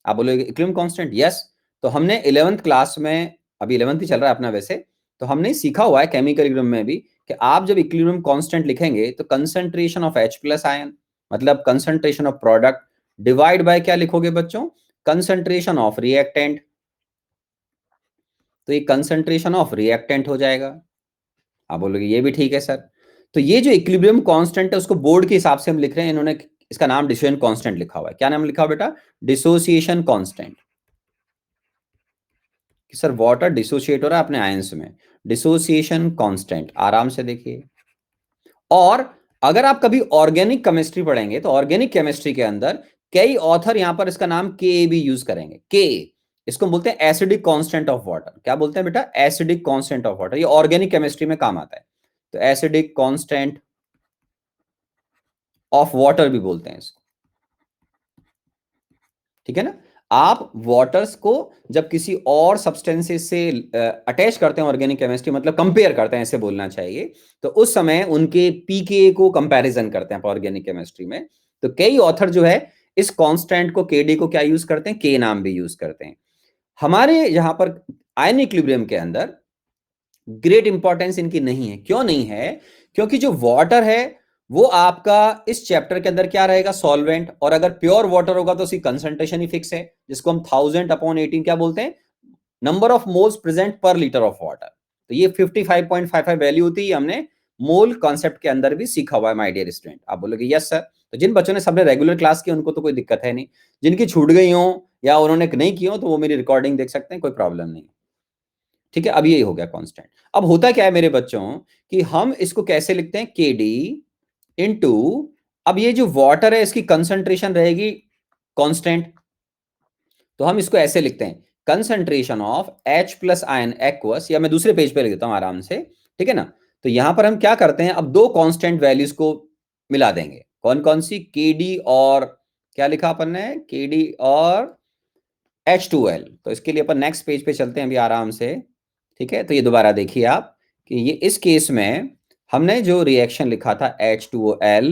आप बोलोगे इक्विलिब्रियम कांस्टेंट, यस, तो हमने 11th क्लास में, अभी 11th ही चल रहा है अपना वैसे, तो हमने सीखा हुआ है केमिकल इक्विलिब्रियम में भी कि आप जब इक्विलिब्रियम कांस्टेंट लिखेंगे तो concentration of H plus ion, मतलब concentration of product, divide by क्या लिखोगे बच्चों, कंसंट्रेशन ऑफ रिएक्टेंट, तो ये कंसंट्रेशन ऑफ रिएक्टेंट हो जाएगा। आप बोलोगे ये भी ठीक है सर। तो ये जो इक्विलिब्रियम कांस्टेंट है उसको बोर्ड के हिसाब से हम लिख रहे हैं, इन्होंने इसका नाम डिसोसिएशन कांस्टेंट लिखा हुआ है। क्या नाम लिखा हुआ बेटा, dissociation constant. Sir water dissociate हो रहा है अपने आयंस में, डिसोसिएशन कांस्टेंट, आराम से देखिए। और अगर आप कभी ऑर्गेनिक केमिस्ट्री पढ़ेंगे तो ऑर्गेनिक केमिस्ट्री के अंदर कई ऑथर यहां पर इसका नाम के भी यूज करेंगे, के, इसको बोलते हैं एसिडिक कांस्टेंट ऑफ वाटर। क्या बोलते हैं बेटा, एसिडिक कांस्टेंट ऑफ वाटर, ये ऑर्गेनिक केमिस्ट्री में काम आता है। तो एसिडिक कांस्टेंट ऑफ वाटर भी बोलते हैं इसको, ठीक है ना। आप वाटर्स को जब किसी और सब्सटेंसेस से अटैच करते हैं ऑर्गेनिक केमिस्ट्री, मतलब कंपेयर करते हैं ऐसे बोलना चाहिए, तो उस समय उनके पीके को कंपैरिजन करते हैं ऑर्गेनिक केमिस्ट्री में। तो कई ऑथर जो है इस कांस्टेंट को, केडी को क्या यूज करते हैं, के नाम भी यूज करते हैं। हमारे यहां पर आयन इक्विलिब्रियम के अंदर ग्रेट इंपॉर्टेंस इनकी नहीं है। क्यों नहीं है, क्योंकि जो वाटर है वो आपका इस चैप्टर के अंदर क्या रहेगा, सॉल्वेंट, और अगर प्योर वाटर होगा तो उसकी कंसंट्रेशन ही फिक्स है, जिसको हम 1000/18 क्या बोलते हैं, नंबर ऑफ मोल्स प्रेजेंट पर लीटर ऑफ वाटर। तो ये 55.55 वैल्यू होती है, हमने मोल कॉन्सेप्ट के अंदर भी सीखा हुआ है माय डियर स्टूडेंट। आप बोलोगे यस सर। तो जिन बच्चों ने सबने रेगुलर क्लास की उनको तो कोई दिक्कत है नहीं, जिनकी छूट गई हो या उन्होंने नहीं की हो तो वो मेरी रिकॉर्डिंग देख सकते हैं, कोई प्रॉब्लम नहीं। ठीक है, अब ये हो गया कांस्टेंट। अब होता क्या है मेरे बच्चों कि हम इसको कैसे लिखते हैं, के डी इंटू, अब ये जो वाटर है इसकी कंसंट्रेशन रहेगी कांस्टेंट, तो हम इसको ऐसे लिखते हैं, concentration of H plus ion aqueous, या मैं दूसरे पेज पे लिख देता हूं आराम से, ठीक है ना। तो यहां पर हम क्या करते हैं, अब दो कांस्टेंट वैल्यूज को मिला देंगे, कौन कौन सी, के डी और क्या लिखा अपन ने, के डी और H2L। तो इसके लिए अपन नेक्स्ट पेज पे चलते हैं अभी आराम से, ठीक है। तो ये दोबारा देखिए आप कि ये इस केस में हमने जो रिएक्शन लिखा था H2OL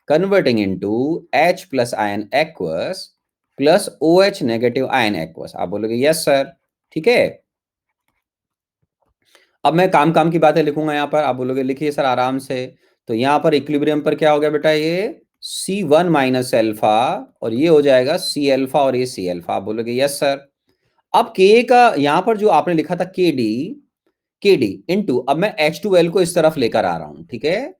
converting into H plus ion aqueous plus OH negative ion aqueous. आप बोलोगे यस सर, ठीक है। अब मैं काम काम की बातें लिखूंगा यहाँ पर, आप बोलोगे लिखिए सर आराम से। तो यहाँ पर इक्विलिब्रियम पर क्या हो गया बेटा, ये C1 माइनस एल्फा, और ये हो जाएगा C अल्फा और ये C अल्फा। आप बोलोगे यस सर। अब के का यहां पर जो आपने लिखा था के डी इंटू, अब मैं H2L को इस तरफ लेकर आ रहा हूं, ठीक है।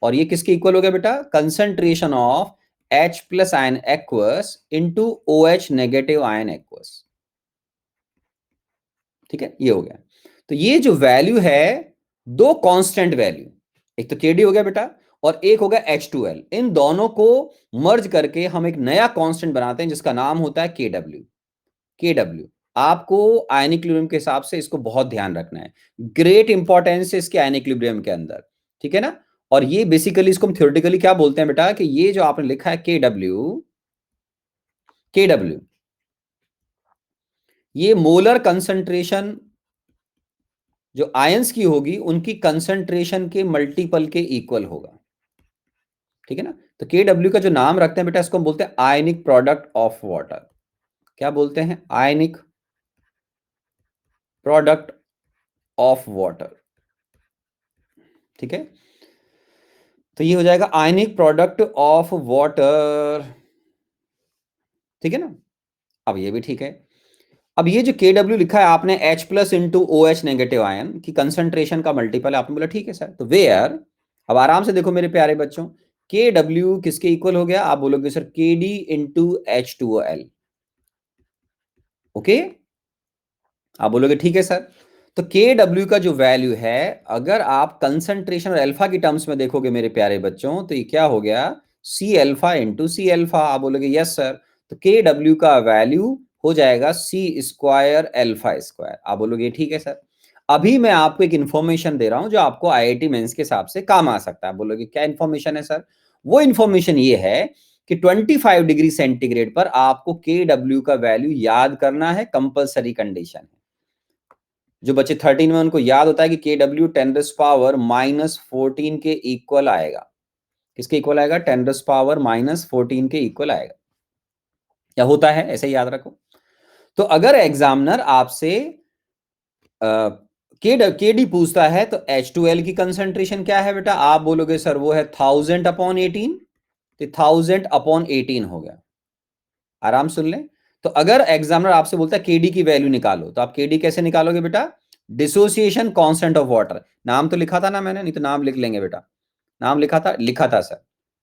और ये किसके इक्वल हो गया बेटा, concentration of H plus ion aqueous into OH negative ion aqueous, ठीक है, ये हो गया। तो ये जो वैल्यू है, दो कांस्टेंट वैल्यू, एक तो के डी हो गया बेटा और एक हो गया H2L, इन दोनों को मर्ज करके हम एक नया कांस्टेंट बनाते हैं जिसका नाम होता है KW। KW आपको आयनिक इक्विलिब्रियम के हिसाब से इसको बहुत ध्यान रखना है, ग्रेट इंपॉर्टेंस है इसके आयनिक इक्विलिब्रियम के अंदर, ठीक है ना। और ये बेसिकली इसको हम थ्योरेटिकली क्या बोलते हैं बेटा, कि ये जो आपने लिखा है KW, ये मोलर कंसंट्रेशन जो आयंस की होगी उनकी कंसंट्रेशन के मल्टीपल के इक्वल होगा, ठीक है ना। तो KW का जो नाम रखते हैं बेटा, इसको हम बोलते हैं आयनिक प्रोडक्ट ऑफ वाटर। क्या बोलते हैं, आयनिक प्रोडक्ट ऑफ वाटर, ठीक है। तो ये हो जाएगा आयनिक प्रोडक्ट ऑफ वाटर, ठीक है ना। अब ये भी ठीक है। अब ये जो KW लिखा है आपने H plus into OH negative ion की कंसंट्रेशन का मल्टीपल, आपने बोला ठीक है सर। तो वेयर, अब आराम से देखो मेरे प्यारे बच्चों, KW किसके इक्वल हो गया, आप बोलोगे sir KD into H2OL, okay. आप बोलोगे ठीक है सर। तो KW का जो वैल्यू है, अगर आप कंसंट्रेशन और अल्फा की टर्म्स में देखोगे मेरे प्यारे बच्चों, तो ये क्या हो गया, C alpha into C alpha. आप बोलोगे यस सर। तो KW का वैल्यू हो जाएगा C स्क्वायर अल्फा स्क्वायर। आप बोलोगे ठीक है सर। अभी मैं आपको एक इंफॉर्मेशन दे रहा हूं जो आपको IIT मेंस के हिसाब से काम आ सकता है। आप बोलोगे क्या इंफॉर्मेशन है सर, वो इंफॉर्मेशन ये है कि 25 डिग्री सेंटीग्रेड पर आपको KW का वैल्यू याद करना है, कंपलसरी कंडीशन है। जो बच्चे 13 में उनको याद होता है कि KW 10⁻⁻14 के इक्वल आएगा। किसके इक्वल आएगा? 10⁻⁻14 के इक्वल आएगा, या होता है, ऐसे ही याद रखो। तो अगर एग्जामिनर आपसे केडी पूछता है तो H2L की कंसंट्रेशन क्या है बेटा? आप बोलोगे सर वो है 1000/18, तो 1000/18 हो गया। आराम सुन लें। तो अगर एग्जामिनर आपसे बोलता है केडी की वैल्यू निकालो, तो आप केडी कैसे निकालोगे बेटा? Dissociation constant of water. नाम तो लिखा था ना मैंने, नहीं तो नाम लिख लेंगे बेटा। नाम लिखा था सर,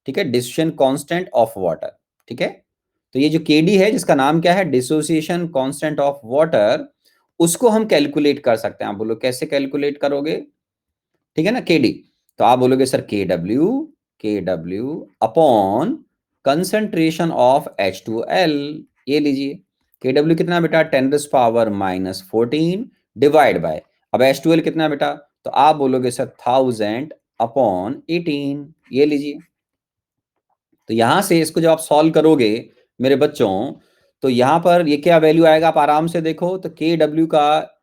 ठीक है, डिसोसिएशन कांस्टेंट ऑफ वाटर, ठीक है। तो ये जो केडी है, जिसका नाम क्या है? डिसोसिएशन कांस्टेंट ऑफ वाटर, उसको हम कैलकुलेट कर सकते हैं। आप बोलो कैसे कैलकुलेट करोगे? ठीक है ना, केडी। तो आप बोलोगे सर के W upon concentration of H2L। ये लीजिए, के डब्ल्यू कितना बेटा? 10⁻⁻14 डिवाइड बाय, अब H2L कितना बेटा? तो आप बोलोगे सर 1000/18। ये लीजिए। तो यहां से इसको जब आप सॉल्व करोगे मेरे बच्चों, तो यहां पर ये क्या वैल्यू आएगा? आप आराम से देखो। तो के डब्ल्यू का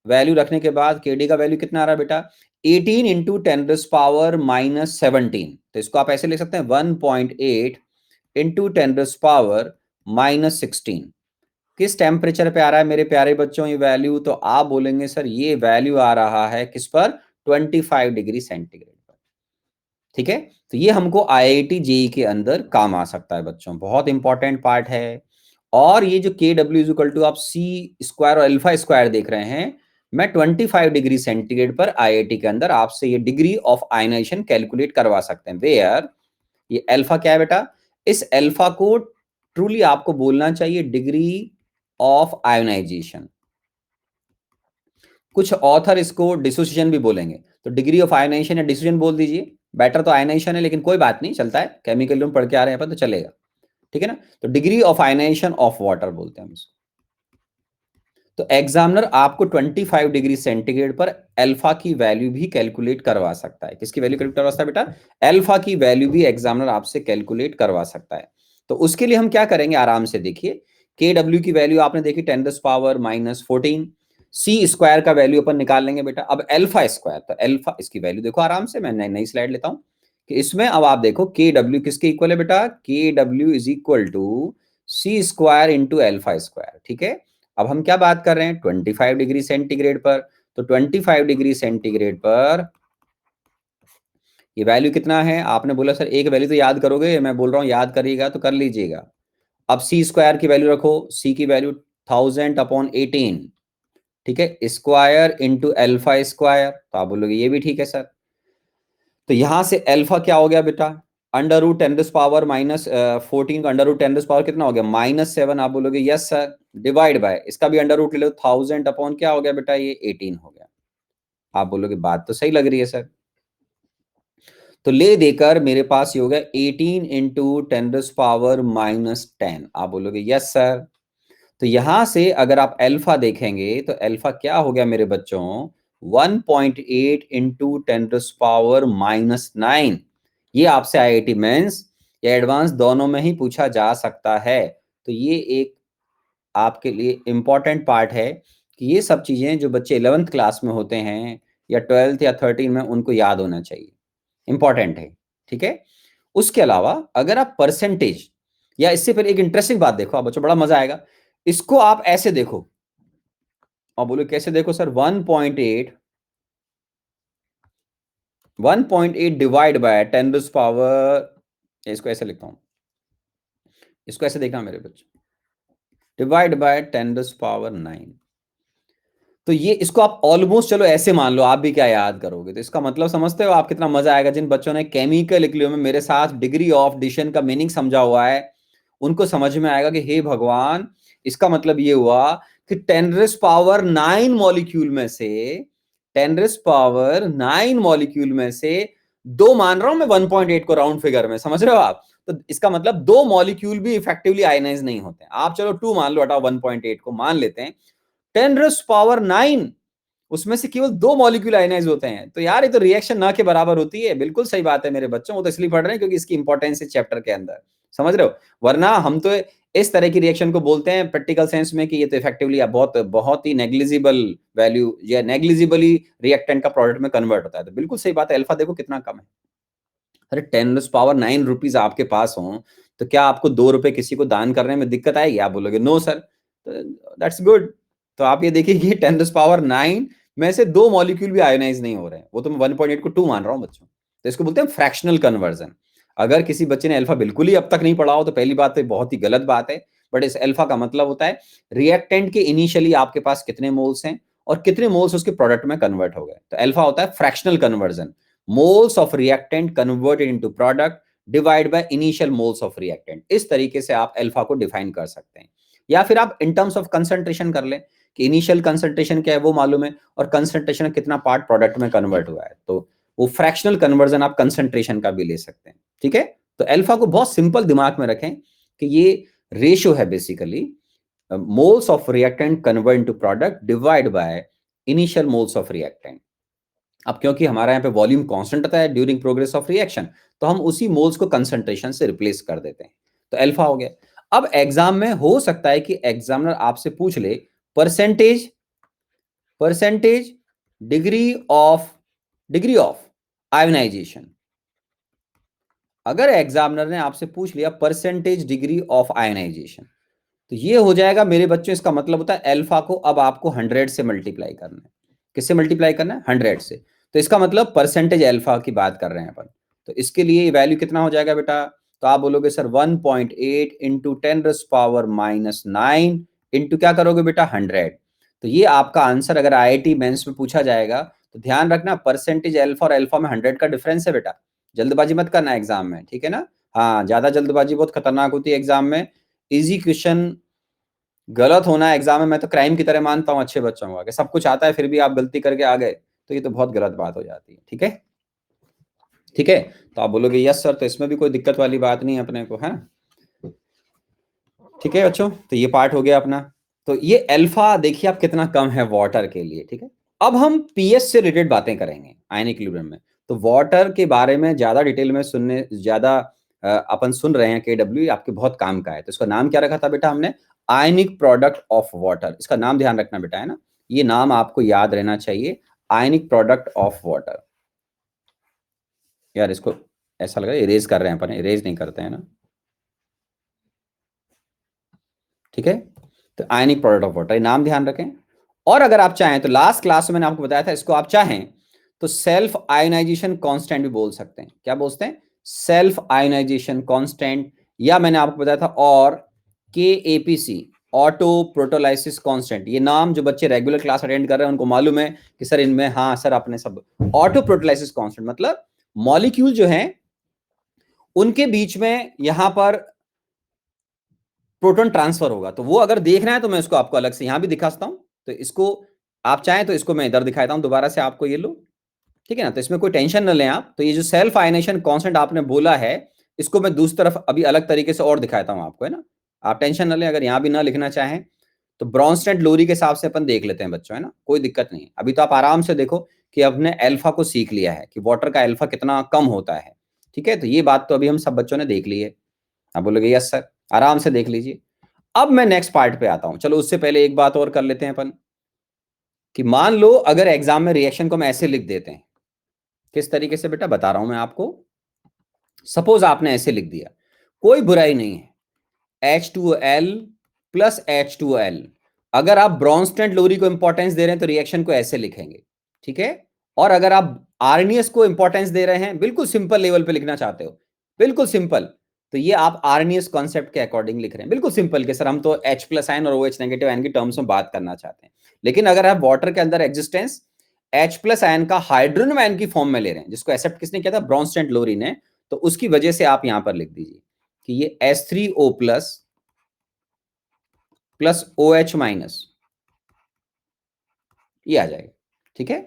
वैल्यू रखने के बाद केडी का वैल्यू कितना आ रहा है बेटा? 18 इंटू 10⁻⁻17। तो इसको आप ऐसे लिख सकते हैं 1.8 इंटू 10⁻⁻16। किस टेम्परेचर पे आ रहा है मेरे प्यारे बच्चों ये वैल्यू? तो आप बोलेंगे सर ये वैल्यू आ रहा है किस पर? 25 डिग्री सेंटीग्रेड पर। ठीक है, तो ये हमको IIT JEE के अंदर काम आ सकता है बच्चों, बहुत इंपॉर्टेंट पार्ट है। और ये जो के डब्ल्यू इज इक्वल टू आप सी स्क्वायर और अल्फा स्क्वायर देख रहे हैं, मैं 25 डिग्री सेंटीग्रेड पर IIT के अंदर आपसे ये डिग्री ऑफ आयनाइजेशन कैलकुलेट करवा सकते हैं। वेयर ये अल्फा क्या है बेटा? इस अल्फा को ट्रूली आपको बोलना चाहिए डिग्री ऑफ आयोनाइजेशन। कुछ ऑथर इसको डिसोसिएशन भी बोलेंगे, तो डिग्री ऑफ आयोनाइजेशन या डिसोसिएशन बोल दीजिए। बेटर तो आयोनाइजेशन है, लेकिन कोई बात नहीं, चलता है, केमिकल रूम पढ़ के आ रहे हैं अपन तो चलेगा। ठीक है ना, तो degree of ionization of water बोलते हैं हम इसको। तो एग्जामिनर आपको 25 डिग्री सेंटीग्रेड पर अल्फा की वैल्यू भी कैलकुलेट करवा सकता है। किसकी वैल्यू कैलकुलेट करवा सकता है बेटा? अल्फा की वैल्यू भी एग्जामिनर आपसे कैलकुलेट करवा सकता है। तो उसके लिए हम क्या करेंगे, आराम से देखिए। के डब्ल्यू की वैल्यू आपने देखी 10⁻⁻14। सी स्क्वायर का वैल्यू अपन निकाल लेंगे बेटा। अब अल्फा स्क्वायर, तो अल्फा इसकी वैल्यू देखो आराम से, मैं नई स्लाइड लेता हूं कि इसमें अब आप देखो के डब्ल्यू किसके इक्वल है बेटा? K W is equal to C square into alpha square. ठीक है, अब हम क्या बात कर रहे हैं? 25 डिग्री सेंटीग्रेड पर। तो 25 डिग्री सेंटीग्रेड पर ये वैल्यू कितना है? आपने बोला सर एक वैल्यू तो याद करोगे, मैं बोल रहा हूं याद करिएगा तो कर लीजिएगा। अब सी स्क्वायर की वैल्यू रखो, सी की वैल्यू 1000/18, ठीक है, स्क्वायर इंटू अल्फा स्क्वायर। तो आप बोलोगे ये भी ठीक है सर। तो यहां से अल्फा क्या हो गया बेटा? √10⁻⁻14 का √10 कितना हो गया? -7। आप बोलोगे यस सर। डिवाइड बाय, इसका भी अंडर रूट ले लो, 1000 अपॉन क्या हो गया बेटा? ये 18 हो गया। आप बोलोगे बात तो सही लग रही है सर। तो ले देकर मेरे पास ये हो गया 18 इंटू 10⁻⁻10। आप बोलोगे यस सर। तो यहां से अगर आप अल्फा देखेंगे तो अल्फा क्या हो गया मेरे बच्चों? 1.8 इंटू 10⁻⁻9। ये आपसे IIT मेंस या एडवांस दोनों में ही पूछा जा सकता है। तो ये एक आपके लिए इंपॉर्टेंट पार्ट है कि ये सब चीजें जो बच्चे 11th क्लास में होते हैं या 12th या 13 में, उनको याद होना चाहिए, इंपॉर्टेंट है। ठीक है, उसके अलावा अगर आप परसेंटेज, या इससे पहले एक इंटरेस्टिंग बात देखो आप बच्चों, बड़ा मजा आएगा। इसको आप ऐसे देखो और बोलो कैसे देखो सर? 1.8 डिवाइड बाय 10⁻, इसको ऐसे लिखता हूं, इसको ऐसे देखना मेरे बच्चे, डिवाइड बाय 10⁻9। तो ये इसको आप ऑलमोस्ट चलो ऐसे मान लो, आप भी क्या याद करोगे? तो इसका मतलब समझते हो आप कितना मजा आएगा? जिन बच्चों ने केमिकल इक्विलिब्रियम में मेरे साथ डिग्री ऑफ डिशन का मीनिंग समझा हुआ है, उनको समझ में आएगा कि हे भगवान, इसका मतलब ये हुआ कि 10⁻9 मॉलिक्यूल में से 10⁻9 मॉलिक्यूल में से दो मान रहा हूं मैं 1.8 को राउंड फिगर में, समझ रहे हो आप? तो इसका मतलब दो मॉलिक्यूल भी इफेक्टिवली आयनाइज नहीं होते। आप चलो 2 मान लो, हटाओ 1.8 को, मान लेते हैं 10⁻9 उसमें से केवल दो मॉलिक्यूल आयनाइज होते हैं। तो यार ये तो रिएक्शन ना के बराबर होती है। बिल्कुल सही बात है मेरे बच्चों, वो तो इसलिए पढ़ रहे हैं क्योंकि इसकी इंपॉर्टेंस है चैप्टर के अंदर। समझ रहे हो? वरना हम तो इस तरह की रिएक्शन को बोलते हैं प्रैक्टिकल सेंस में कि ये तो इफेक्टिवली बहुत बहुत ही नेग्लिजिबल वैल्यू या नेग्लिजिबली रिएक्टेंट का प्रोडक्ट में कन्वर्ट होता है। तो बिल्कुल सही बात है, अल्फा देखो कितना कम है। अरे 10⁻9 रुपीज आपके पास हो, तो क्या आपको 2 रुपए किसी को दान करने में दिक्कत आएगी? आप बोलोगे नो सर, दैट्स गुड। तो आप ये देखिए कि 10⁹ में से 2 मॉलिक्यूल भी आयोनाइज नहीं हो रहे हैं। वो तो मैं 1.8 को 2 मान रहा हूं बच्चों। तो इसको बोलते हैं फ्रैक्शनल कन्वर्जन। अगर किसी बच्चे ने अल्फा बिल्कुल ही अब तक नहीं पढ़ा हो तो पहली बात तो बहुत ही गलत बात है। बट इस अल्फा का मतलब होता है रिएक्टेंट के इनिशियली आपके पास कितने मोल्स हैं और कितने मोल्स उसके प्रोडक्ट में कन्वर्ट हो गए। तो अल्फा होता है fractional conversion, moles of reactant converted into product divide by initial moles of reactant. इस तरीके से आप अल्फा को डिफाइन कर सकते हैं। या फिर आप इन टर्म्स ऑफ कंसंट्रेशन कर लें कि इनिशियल कंसंट्रेशन क्या है वो मालूम है और कंसंट्रेशन कितना पार्ट प्रोडक्ट में कन्वर्ट हुआ है, तो वो फ्रैक्शनल कन्वर्जन आप कंसंट्रेशन का भी ले सकते हैं। ठीक है, तो अल्फा को बहुत सिंपल दिमाग में रखें कि ये रेशियो है basically moles of reactant convert into product divide by initial moles of reactant. अब क्योंकि हमारा यहाँ पे वॉल्यूम कांस्टेंट आता है ड्यूरिंग प्रोग्रेस ऑफ रिएक्शन, तो हम उसी मोल्स को कंसंट्रेशन से रिप्लेस कर देते हैं। तो अल्फा हो गया। अब एग्जाम में हो सकता है कि एग्जामिनर आपसे पूछ ले percentage percentage degree of ionization. अगर एग्जामिनर ने आपसे पूछ लिया परसेंटेज डिग्री ऑफ आयोनाइजेशन, तो ये हो जाएगा मेरे बच्चों, इसका मतलब होता है अल्फा को अब आपको 100 से मल्टीप्लाई करना है। किससे मल्टीप्लाई करना है? 100 से। तो इसका मतलब परसेंटेज अल्फा की बात कर रहे हैं अपन। तो इसके लिए वैल्यू कितना हो जाएगा बेटा? तो आप बोलोगे सर 1.8 इंटू 10⁻⁹ इंटू क्या करोगे बेटा? 100। तो ये आपका आंसर अगर IIT मेंस में पूछा जाएगा तो ध्यान रखना परसेंटेज अल्फा और अल्फा में 100 का डिफरेंस है बेटा। जल्दबाजी मत करना एग्जाम में, ठीक है ना? हाँ, ज्यादा जल्दबाजी बहुत खतरनाक होती है एग्जाम में। इजी क्वेश्चन गलत होना एग्जाम में मैं तो क्राइम की तरह मानता हूं अच्छे बच्चों का, कि सब कुछ आता है फिर भी आप गलती करके आ गए, तो ये तो बहुत गलत बात हो जाती है। ठीक है, ठीक है। तो आप बोलोगे यस सर, तो इसमें भी कोई दिक्कत वाली बात नहीं है अपने को, है। ठीक है बच्चों, तो ये पार्ट हो गया अपना। तो ये अल्फा देखिए आप कितना कम है वाटर के लिए। ठीक है, अब हम पीएच से रिलेटेड बातें करेंगे आयनिक इक्विलिब्रियम में। तो वाटर के बारे में ज्यादा डिटेल में सुनने ज्यादा अपन सुन रहे हैं KW, आपके बहुत काम का है। तो इसका नाम क्या रखा था बेटा हमने? Ionic product of water. इसका नाम ध्यान रखना बेटा, है ना, ये नाम आपको याद रहना चाहिए, आयनिक प्रोडक्ट ऑफ वाटर। यार इसको ऐसा लग रहा है इरेज कर रहे हैं अपन, इरेज नहीं करते हैं ना। ठीक है, तो आयनिक प्रोडक्ट ऑफ वाटर, नाम ध्यान रखें। और अगर आप चाहें तो लास्ट क्लास में मैंने आपको बताया था, इसको आप चाहें तो सेल्फ आयोनाइजेशन कांस्टेंट भी बोल सकते हैं। क्या बोलते हैं? सेल्फ आयोनाइजेशन कांस्टेंट, या मैंने आपको बताया था और KAPC, ऑटो प्रोटोलाइसिस कांस्टेंट। ये नाम जो बच्चे रेगुलर क्लास अटेंड कर रहे हैं उनको मालूम है कि सर इनमें, हाँ सर आपने सब, ऑटो प्रोटोलाइसिस कांस्टेंट मतलब मॉलिक्यूल जो है उनके बीच में यहां पर प्रोटॉन ट्रांसफर होगा। तो वो अगर देखना है तो मैं इसको आपको अलग से यहां भी दिखा सकता हूं। तो इसको आप चाहें तो इसको मैं इधर दिखाता हूं दोबारा से आपको, ये लो। ठीक है ना, तो इसमें कोई टेंशन न लें आप। तो ये जो सेल्फ आयनेशन कांस्टेंट आपने बोला है, इसको मैं दूसरी तरफ अभी अलग तरीके से और दिखाता हूं आपको, है ना। आप टेंशन न लें, अगर यहां भी ना लिखना चाहें तो ब्रॉन्स्टेड लोरी के हिसाब से अपन देख लेते हैं बच्चों, है ना, कोई दिक्कत नहीं। अभी तो आप आराम से देखो कि अपने अल्फा को सीख लिया है कि वाटर का अल्फा कितना कम होता है। ठीक है, तो ये बात तो अभी हम सब बच्चों ने देख ली है। आप बोलोगे यस सर, आराम से देख लीजिए। अब मैं नेक्स्ट पार्ट पे आता हूं। चलो उससे पहले एक बात और कर लेते हैं अपन, कि मान लो अगर एग्जाम में रिएक्शन को हम ऐसे लिख देते हैं। किस तरीके से बेटा बता रहा हूं मैं आपको। सपोज आपने ऐसे लिख दिया, कोई बुराई नहीं है, H2L प्लस H2L। अगर आप ब्रॉन्स्टेड लोरी को इंपॉर्टेंस दे रहे हैं तो रिएक्शन को ऐसे लिखेंगे। ठीक है, और अगर आप आर्नियस को इंपॉर्टेंस दे रहे हैं, बिल्कुल सिंपल लेवल पे लिखना चाहते हो, बिल्कुल सिंपल, तो ये आप आर्नियस कॉन्सेप्ट के अकॉर्डिंग लिख रहे हैं, बिल्कुल सिंपल के सर हम तो H प्लस आयन और OH नेगेटिव आयन की टर्म्स में बात करना चाहते हैं। लेकिन अगर आप वाटर के अंदर एग्जिस्टेंस H प्लस आयन का हाइड्रोजन आयन की फॉर्म में ले रहे हैं, जिसको एक्सेप्ट किसने किया था? ब्रॉन्स्टेड लोरी ने। तो उसकी वजह से आप यहां पर लिख दीजिए कि ये H3O plus plus OH minus, ये आ जाएगा। ठीक है,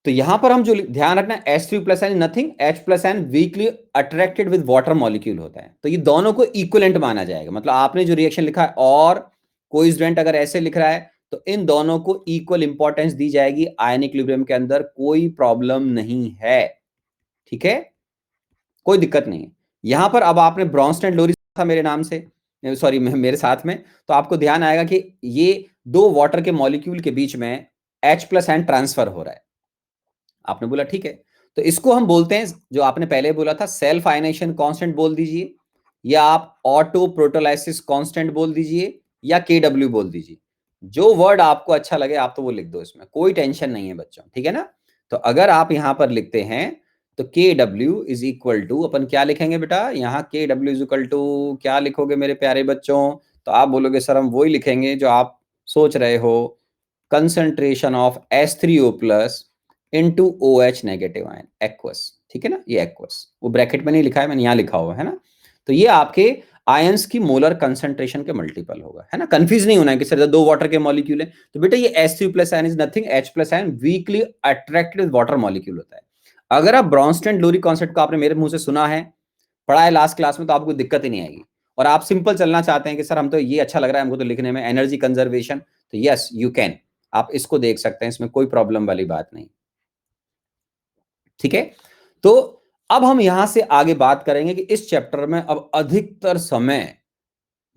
तो यहां पर हम जो ध्यान रखना, H3 plus ion nothing, H plus ion weakly attracted with water molecule होता है। तो ये दोनों को इक्विवेलेंट माना जाएगा। मतलब आपने जो रिएक्शन लिखा है और कोई स्टूडेंट अगर ऐसे लिख रहा है तो इन दोनों को इक्वल इंपॉर्टेंस दी जाएगी आयनिक इक्विलिब्रियम के अंदर, कोई प्रॉब्लम नहीं है। ठीक है, कोई दिक्कत नहीं है। यहां पर अब आपने ब्रॉन्स्टन लोरी था मेरे नाम से, सॉरी मेरे साथ में, तो आपको ध्यान आएगा कि ये दो वाटर के मॉलिक्यूल के बीच में H+N ट्रांसफर हो रहा है। आपने बोला ठीक है, तो इसको हम बोलते हैं, जो आपने पहले बोला था, सेल्फ आयनेशन कांस्टेंट बोल दीजिए, या आप ऑटो प्रोटोलाइसिस कांस्टेंट बोल दीजिए, या KW बोल दीजिए। जो वर्ड आपको अच्छा लगे आप तो वो लिख दो, इसमें कोई टेंशन नहीं है बच्चों, ठीक है ना। तो अगर आप यहां पर लिखते हैं तो KW इज इक्वल टू, अपन क्या लिखेंगे बेटा, यहाँ KW इज इक्वल टू क्या लिखोगे मेरे प्यारे बच्चों, तो आप बोलोगे सर हम वही लिखेंगे जो आप सोच रहे हो, concentration of H3O plus into OH negative ion, aqueous, ठीक है ना, ये एक्वस, वो ब्रैकेट में नहीं लिखा है, मैंने यहाँ लिखा हुआ है ना। तो ये आपके आयंस की मोलर कंसंट्रेशन के मल्टीपल होगा, है ना। कंफ्यूज नहीं होना है कि सर दो वाटर के मॉलिक्यूल है, तो बेटा ये H3 plus ion is nothing, H plus ion weekly attracted water molecule होता है। अगर आप ब्रॉन्स्टन लोरी कॉन्सेप्ट को आपने मेरे मुंह से सुना है, पढ़ा है लास्ट क्लास में, तो आपको दिक्कत ही नहीं आएगी। और आप सिंपल चलना चाहते हैं कि सर हम तो ये अच्छा लग रहा है हमको तो लिखने में, एनर्जी कंजर्वेशन, तो यस यू कैन, आप इसको देख सकते हैं, इसमें कोई प्रॉब्लम वाली बात नहीं, ठीक है। तो अब हम यहां से आगे बात करेंगे कि इस चैप्टर में अब अधिकतर समय,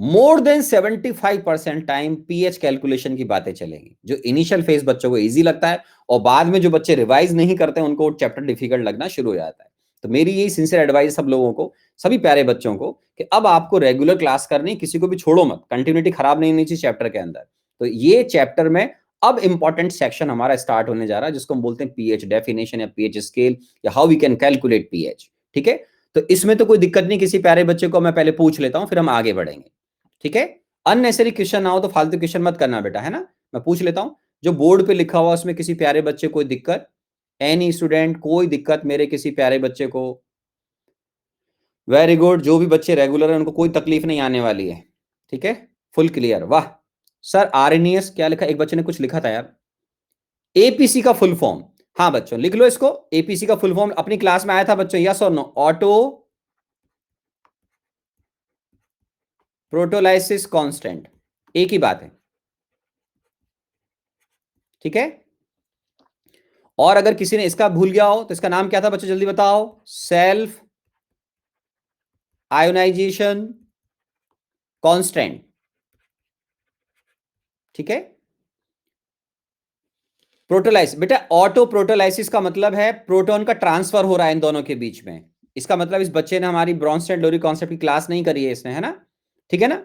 more than 75% time pH calculation की बातें चलेंगी, जो इनिशियल फेज बच्चों को इजी लगता है, और बाद में जो बच्चे रिवाइज नहीं करते हैं उनको चैप्टर डिफिकल्ट लगना शुरू हो जाता है। तो मेरी यही सिंसियर एडवाइस सब लोगों को, सभी प्यारे बच्चों को, कि अब आपको रेगुलर क्लास करनी, किसी को भी छोड़ो मत, कंटिन्यूटी खराब नहीं होनी चाहिए चैप्टर के अंदर। तो ये चैप्टर में अब इंपॉर्टेंट सेक्शन हमारा स्टार्ट होने जा रहा है, जिसको हम बोलते हैं पीएच डेफिनेशन या पीएच स्केल, या how we can calculate pH, ठीक है। तो इसमें तो कोई दिक्कत नहीं, किसी प्यारे बच्चे को मैं पहले पूछ लेता हूं, फिर हम आगे बढ़ेंगे, ठीक है। अननेसेसरी क्वेश्चन ना हो तो फालतू क्वेश्चन मत करना बेटा, है ना। मैं पूछ लेता हूं, जो बोर्ड पे लिखा हुआ उसमें किसी प्यारे बच्चे कोई दिक्कत, एनी स्टूडेंट कोई दिक्कत मेरे किसी प्यारे बच्चे को, वेरी गुड, जो भी बच्चे रेगुलर है उनको कोई तकलीफ नहीं आने वाली है, ठीक है, फुल क्लियर, वाह। सर आरएनएस क्या लिखा, एक बच्चे ने कुछ लिखा था यार, एपीसी का फुल फॉर्म, हाँ बच्चों लिख लो इसको, एपीसी का फुल फॉर्म अपनी क्लास में आया था बच्चों, यस और नो, ऑटो प्रोटोलाइसिस कांस्टेंट, एक ही बात है, ठीक है। और अगर किसी ने इसका भूल गया हो तो इसका नाम क्या था बच्चों, जल्दी बताओ, सेल्फ आयोनाइजेशन कांस्टेंट, ठीक है। प्रोटोलाइसिस बेटा, ऑटो प्रोटोलाइसिस का मतलब है प्रोटॉन का ट्रांसफर हो रहा है इन दोनों के बीच में, इसका मतलब इस बच्चे ने हमारी ब्रॉन्स्टन लोरी कॉन्सेप्ट की क्लास नहीं करी है इसने, है ना, ठीक है ना।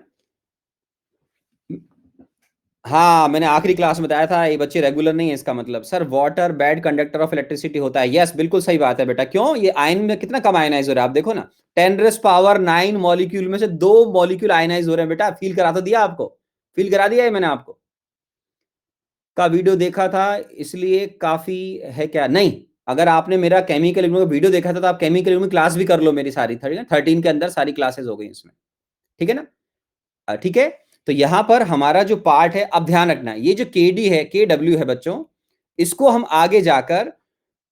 हाँ मैंने आखिरी क्लास में बताया था, ये बच्चे रेगुलर नहीं है, इसका मतलब sir water bad conductor of electricity होता है, यस बिल्कुल सही बात है बेटा, क्यों, ये आयन में कितना कम आयनाइज हो रहा है, आप देखो ना, 10⁻⁹ मॉलिक्यूल में से 2 मॉलिक्यूल आयनाइज हो रहे हैं बेटा, फील करा तो दिया आपको, फील करा दिया है मैंने आपको, का वीडियो देखा था इसलिए काफी है क्या, नहीं, अगर आपने मेरा केमिकल का वीडियो देखा था तो आप केमिकल में क्लास भी कर लो मेरी सारी, 13 के अंदर सारी क्लासेस हो गई इसमें, ठीक है ना, ठीक है। तो यहां पर हमारा जो पार्ट है, अब ध्यान रखना, ये जो केडी है, KW है बच्चों, इसको हम आगे जाकर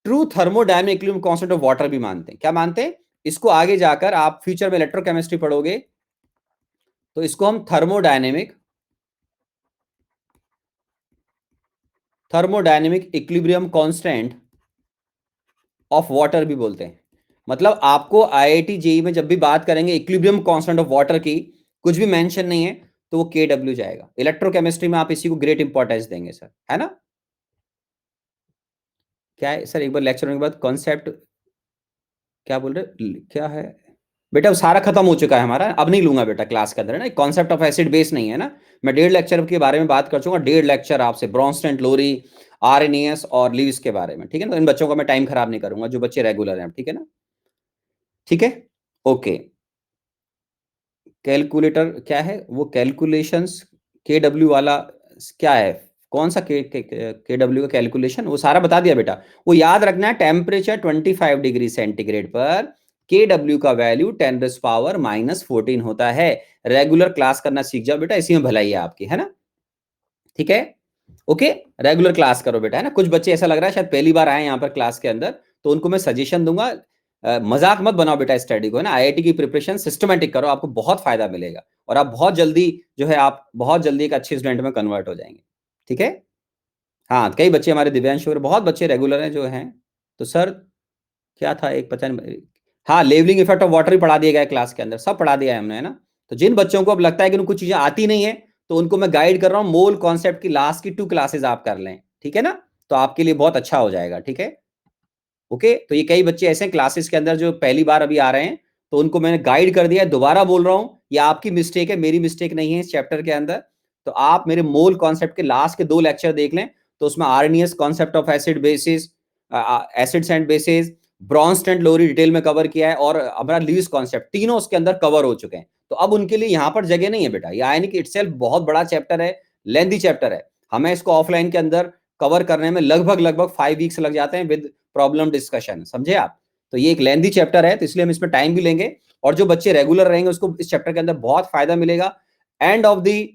true thermodynamic equilibrium constant of water भी मानते हैं, क्या मानते हैं, इसको आगे जाकर आप फ्यूचर में इलेक्ट्रोकेमिस्ट्री पढ़ोगे तो इसको हम thermodynamic equilibrium constant of water भी बोलते हैं। मतलब आपको IIT जेई में जब भी बात करेंगे इक्विलिब्रियम कांस्टेंट ऑफ वाटर की, कुछ भी मेंशन नहीं है तो वो KW जाएगा, इलेक्ट्रोकेमिस्ट्री में आप इसी को ग्रेट इंपॉर्टेंस देंगे सर, है ना। क्या है सर, एक बार लेक्चर के बाद कॉन्सेप्ट क्या बोल रहे, क्या है बेटा, वो सारा खत्म हो चुका है हमारा, अब नहीं लूंगा बेटा क्लास के अंदर, है ना, कॉन्सेप्ट ऑफ एसिड बेस नहीं है ना, मैं 1.5 लेक्चर के बारे में बात कर चुका, 1.5 लेक्चर आपसे ब्रॉन्स्टन लोरी आरएनएस और लीव्स के बारे में, ठीक है ना, तो इन बच्चों का मैं टाइम खराब नहीं करूंगा जो बच्चे रेगुलर हैं, ठीक है ना, ठीक है, ओके। कैलकुलेटर क्या है, वो कैलकुलेशंस KW वाला क्या है, कौन सा KW का कैलकुलेशन, वो सारा बता दिया बेटा, वो याद रखना है, टेम्परेचर 25 डिग्री सेंटीग्रेड पर KW का वैल्यू 10⁻⁻14 होता है, रेगुलर क्लास करना सीख जाओ बेटा, इसी में भलाई है आपकी, है ना, ठीक है, ओके, रेगुलर क्लास करो बेटा, है ना। कुछ बच्चे ऐसा लग रहा है शायद पहली बार आए यहाँ पर क्लास के अंदर, तो उनको मैं सजेशन दूंगा, मजाक मत बनाओ बेटा स्टडी को, है ना, IIT की प्रिपरेशन सिस्टमेटिक करो, आपको बहुत फायदा मिलेगा, और आप बहुत जल्दी जो है, आप बहुत जल्दी एक अच्छे स्टूडेंट में कन्वर्ट हो जाएंगे, ठीक है। हाँ कई बच्चे हमारे दिव्यांश और बहुत बच्चे रेगुलर हैं जो हैं, तो सर क्या था एक पता नहीं, हाँ, लेवलिंग इफेक्ट ऑफ वाटर भी पढ़ा दिया गया है क्लास के अंदर, सब पढ़ा दिया है हमने, है ना। तो जिन बच्चों को अब लगता है कि उनको चीजें आती नहीं है, तो उनको मैं गाइड कर रहा हूँ, मोल कॉन्सेप्ट की लास्ट की 2 क्लासेस आप कर लें, ठीक है ना। तो आपके लिए बहुत अच्छा हो जाएगा, ठीक है। ओके, तो ये कई बच्चे ऐसे क्लासेस के अंदर जो पहली बार अभी आ रहे हैं, तो उनको मैंने गाइड कर दिया है। दोबारा बोल रहा हूँ, ये आपकी मिस्टेक है, मेरी मिस्टेक नहीं है इस चैप्टर के अंदर। तो आप मेरे मोल कॉन्सेप्ट के लास्ट के 2 लेक्चर देख लें, तो उसमें Arrhenius concept of acid bases, acids and bases, Bronsted and Lowry detail में कवर किया है, और हमारा लीविस कॉन्सेप्ट, तीनों उसके अंदर कवर हो चुके हैं। तो अब उनके लिए यहाँ पर जगह नहीं है बेटा। ये आयनिक इटसेल्फ बहुत बड़ा चैप्टर है, लेंथी चैप्टर है, हमें इसको ऑफलाइन के अंदर कवर करने में लगभग 5 वीक्स लग जाते हैं विद प्रॉब्लम डिस्कशन, समझे आप। तो ये एक लेंथी चैप्टर है, तो इसलिए हम इसमें टाइम भी लेंगे, और जो बच्चे रेगुलर रहेंगे उसको इस चैप्टर के अंदर बहुत फायदा मिलेगा। एंड ऑफ द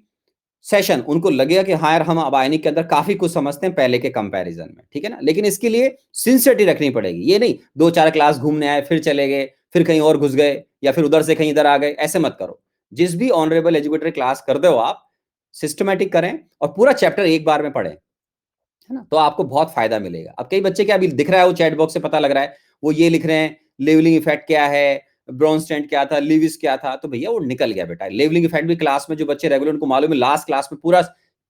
सेशन उनको लगेगा कि हाँ यार, हम अब आयनिक के अंदर काफी कुछ समझते हैं पहले के कंपैरिजन में, ठीक है ना। लेकिन इसके लिए सिंसियरिटी रखनी पड़ेगी। ये नहीं 2-4 क्लास घूमने आए फिर चले गए, फिर कहीं और घुस गए, या फिर उधर से कहीं इधर आ गए, ऐसे मत करो। जिस भी ऑनरेबल एजुकेटर क्लास कर दो आप, सिस्टमेटिक करें और पूरा चैप्टर एक बार में पढ़ें, है ना। तो आपको बहुत फायदा मिलेगा। अब कई बच्चे क्या अभी दिख रहा है, वो चैट बॉक्स से पता लग रहा है, वो ये लिख रहे हैं लेवलिंग इफेक्ट क्या है, ब्रॉन्स्टेंट क्या था, लिविस क्या था। तो भैया वो निकल गया बेटा। लेवलिंग इफेक्ट भी क्लास में जो बच्चे रेगुलर, उनको मालूम है, लास्ट क्लास में पूरा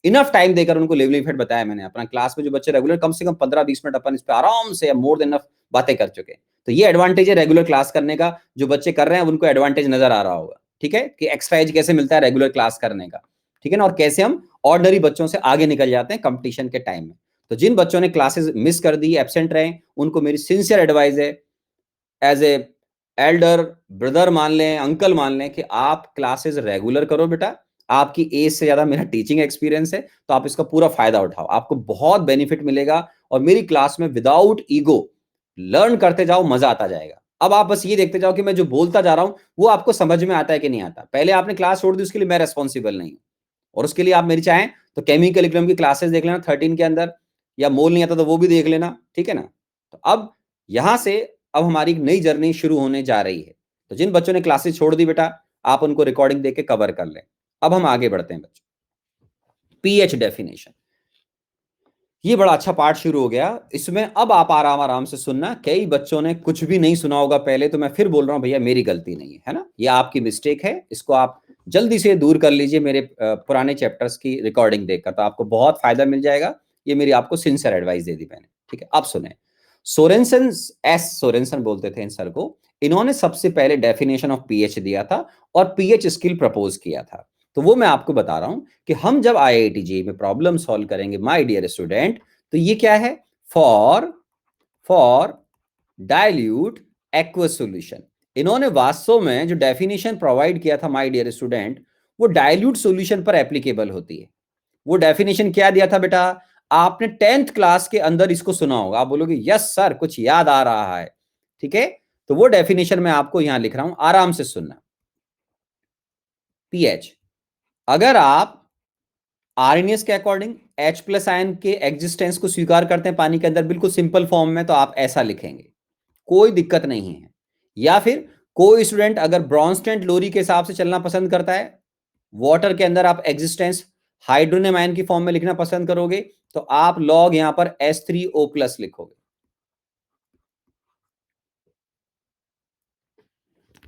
इनफ टाइम देकर उनको लेवलिंग इफेक्ट बताया मैंने। अपना क्लास में जो बच्चे रेगुलर, कम से कम 15-20 मिनट अपन इस पर आराम से मोर देन इनफ बातें कर चुके हैं। तो ये एडवांटेज है रेगुलर क्लास करने का। जो बच्चे कर रहे हैं उनको एडवांटेज नजर आ रहा होगा, ठीक है, कि एक्स्ट्रा एज कैसे मिलता है रेगुलर क्लास करने का, ठीक है ना, और कैसे हम ऑर्डिनरी बच्चों से आगे निकल जाते हैं कंपटीशन के टाइम में। तो जिन बच्चों ने क्लासेस मिस कर दी, एब्सेंट रहे, उनको मेरी सिंसियर एडवाइस है, एज ए एल्डर ब्रदर मान लें, अंकल मान लें, कि आप क्लासेस रेगुलर करो बेटा। आपकी एज से ज्यादा मेरा टीचिंग एक्सपीरियंस है, तो आप इसका पूरा फायदा उठाओ, आपको बहुत बेनिफिट मिलेगा। और मेरी क्लास में विदाउट ईगो लर्न करते जाओ, मजा आता जाएगा। अब आप बस ये देखते जाओ कि मैं जो बोलता जा रहा हूं वो आपको समझ में आता है कि नहीं आता। पहले आपने क्लास छोड़ दी, उसके लिए मैं रेस्पॉन्सिबल नहीं हूं। और उसके लिए आप मेरी चाहें तो केमिकल इकोनॉमी की क्लासेस देख लेना 13 के अंदर, या मोल नहीं आता तो वो भी देख लेना, ठीक है ना। तो अब यहां से अब हमारी नई जर्नी शुरू होने जा रही है। तो जिन बच्चों ने क्लासेस छोड़ दी बेटा, आप उनको रिकॉर्डिंग देके कवर कर लें। अब हम आगे बढ़ते हैं बच्चों। पीएच डेफिनेशन, ये बड़ा अच्छा पार्ट शुरू हो गया। इसमें अब आप आराम आराम से सुनना। कई बच्चों ने कुछ भी नहीं सुना होगा पहले, तो मैं फिर बोल रहा हूं भैया, मेरी गलती नहीं है ना, ये आपकी मिस्टेक है। इसको आप जल्दी से दूर कर लीजिए मेरे पुराने चैप्टर्स की रिकॉर्डिंग देखकर, तो आपको बहुत फायदा मिल जाएगा। ये मेरी आपको सिंसियर एडवाइस दे दी मैंने, ठीक है। अब सुने, सोरेनसन, एस सोरेनसन बोलते थे इन सर को, इन्होंने सबसे पहले डेफिनेशन ऑफ पीएच दिया था और पीएच स्किल प्रपोज किया था। तो वो मैं आपको बता रहा हूं कि हम जब आईआईटी जेईई में प्रॉब्लम सॉल्व करेंगे माय डियर स्टूडेंट, तो ये क्या है, फॉर डाइल्यूट एक्वस सॉल्यूशन। इन्होंने वास्तव में जो डेफिनेशन प्रोवाइड किया था माय डियर स्टूडेंट, वो डाइल्यूट सॉल्यूशन पर एप्लीकेबल होती है। वो डेफिनेशन क्या दिया था बेटा, आपने 10th क्लास के अंदर इसको सुना होगा। आप बोलोगे यस सर, कुछ याद आ रहा है, ठीक है। तो वो डेफिनेशन मैं आपको यहां लिख रहा हूं, आराम से सुनना। पीएच, अगर आप आरएनएस के अकॉर्डिंग H प्लस आयन के एग्जिस्टेंस को स्वीकार करते हैं पानी के अंदर बिल्कुल सिंपल फॉर्म में, तो आप ऐसा लिखेंगे, कोई दिक्कत नहीं है। या फिर कोई स्टूडेंट अगर ब्रॉन्स्टेंट लोरी के हिसाब से चलना पसंद करता है, वाटर के अंदर आप एग्जिस्टेंस हाइड्रोनियम आयन की फॉर्म में लिखना पसंद करोगे, तो आप लॉग यहां पर H3O+ लिखोगे,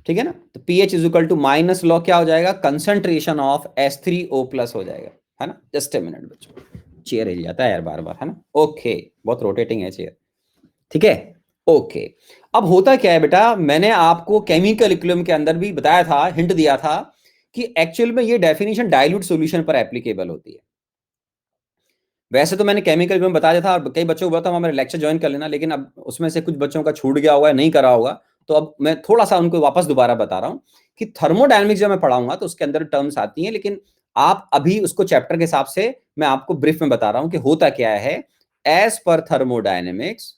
ठीक है ना। तो pH is equal to minus log क्या हो जाएगा, कंसंट्रेशन ऑफ H3O+ हो जाएगा, है ना। जस्ट ए मिनट बच्चों, चेयर हिल जाता है यार बार बार, है ना। ओके, बहुत रोटेटिंग है चेयर, ठीक है। ओके, अब होता क्या है बेटा, मैंने आपको केमिकल इक्विलिब्रियम के अंदर भी बताया था, हिंट दिया था कि एक्चुअल में ये डेफिनेशन डाइल्यूट सॉल्यूशन पर एप्लीकेबल होती है। वैसे तो मैंने केमिकल इक्विलिब्रियम बता दिया था, और कई बच्चों को बोला था हमारे लेक्चर ज्वाइन कर लेना, लेकिन अब उसमें से कुछ बच्चों का छूट गया होगा, नहीं करा होगा, तो अब मैं थोड़ा सा उनको वापस दोबारा बता रहा हूं कि थर्मोडायनेमिक्स जब मैं पढ़ाऊंगा तो उसके अंदर टर्म्स आती हैं, लेकिन आप अभी उसको चैप्टर के हिसाब से मैं आपको ब्रीफ में बता रहा हूं कि होता क्या है। As per thermodynamics,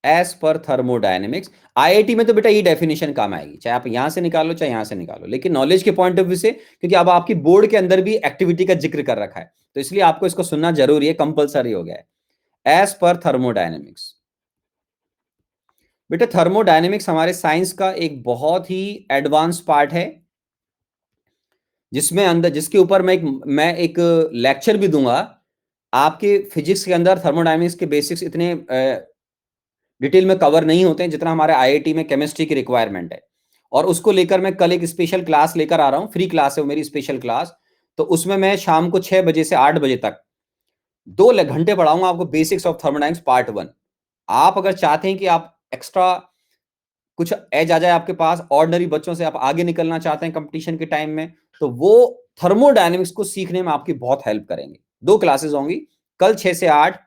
as per thermodynamics, IIT में तो बेटा ये डेफिनेशन काम आएगी, चाहे आप यहां से निकालो चाहे यहां से निकालो, लेकिन नॉलेज के पॉइंट ऑफ व्यू से, क्योंकि अब आपकी बोर्ड के अंदर भी एक्टिविटी का जिक्र कर रखा है, तो इसलिए आपको इसको सुनना जरूरी है, कंपलसरी हो गया है। एज पर थर्मोडायनेमिक्स, बेटा थर्मोडायनेमिक्स हमारे साइंस का एक बहुत ही एडवांस पार्ट है, जिसमें अंदर, जिसके ऊपर मैं एक लेक्चर भी दूंगा। आपके फिजिक्स के अंदर थर्मोडायनेमिक्स के बेसिक्स इतने डिटेल में कवर नहीं होते हैं जितना हमारे आईआईटी में केमिस्ट्री की रिक्वायरमेंट है। और उसको लेकर मैं कल एक स्पेशल क्लास लेकर आ रहा हूँ, फ्री क्लास है वो मेरी स्पेशल क्लास। तो उसमें मैं शाम को 6 बजे से 8 बजे तक 2 घंटे पढ़ाऊंगा आपको बेसिक्स ऑफ थर्मोडायनेमिक्स पार्ट 1। आप अगर चाहते हैं कि आप एक्स्ट्रा कुछ एज आ जाए आपके पास, ऑर्डिनरी बच्चों से आप आगे निकलना चाहते हैं कंपटीशन के टाइम में, तो वो थर्मोडायनेमिक्स को सीखने में आपकी बहुत हेल्प करेंगे। 2 क्लासेस होंगी, कल 6 से 8,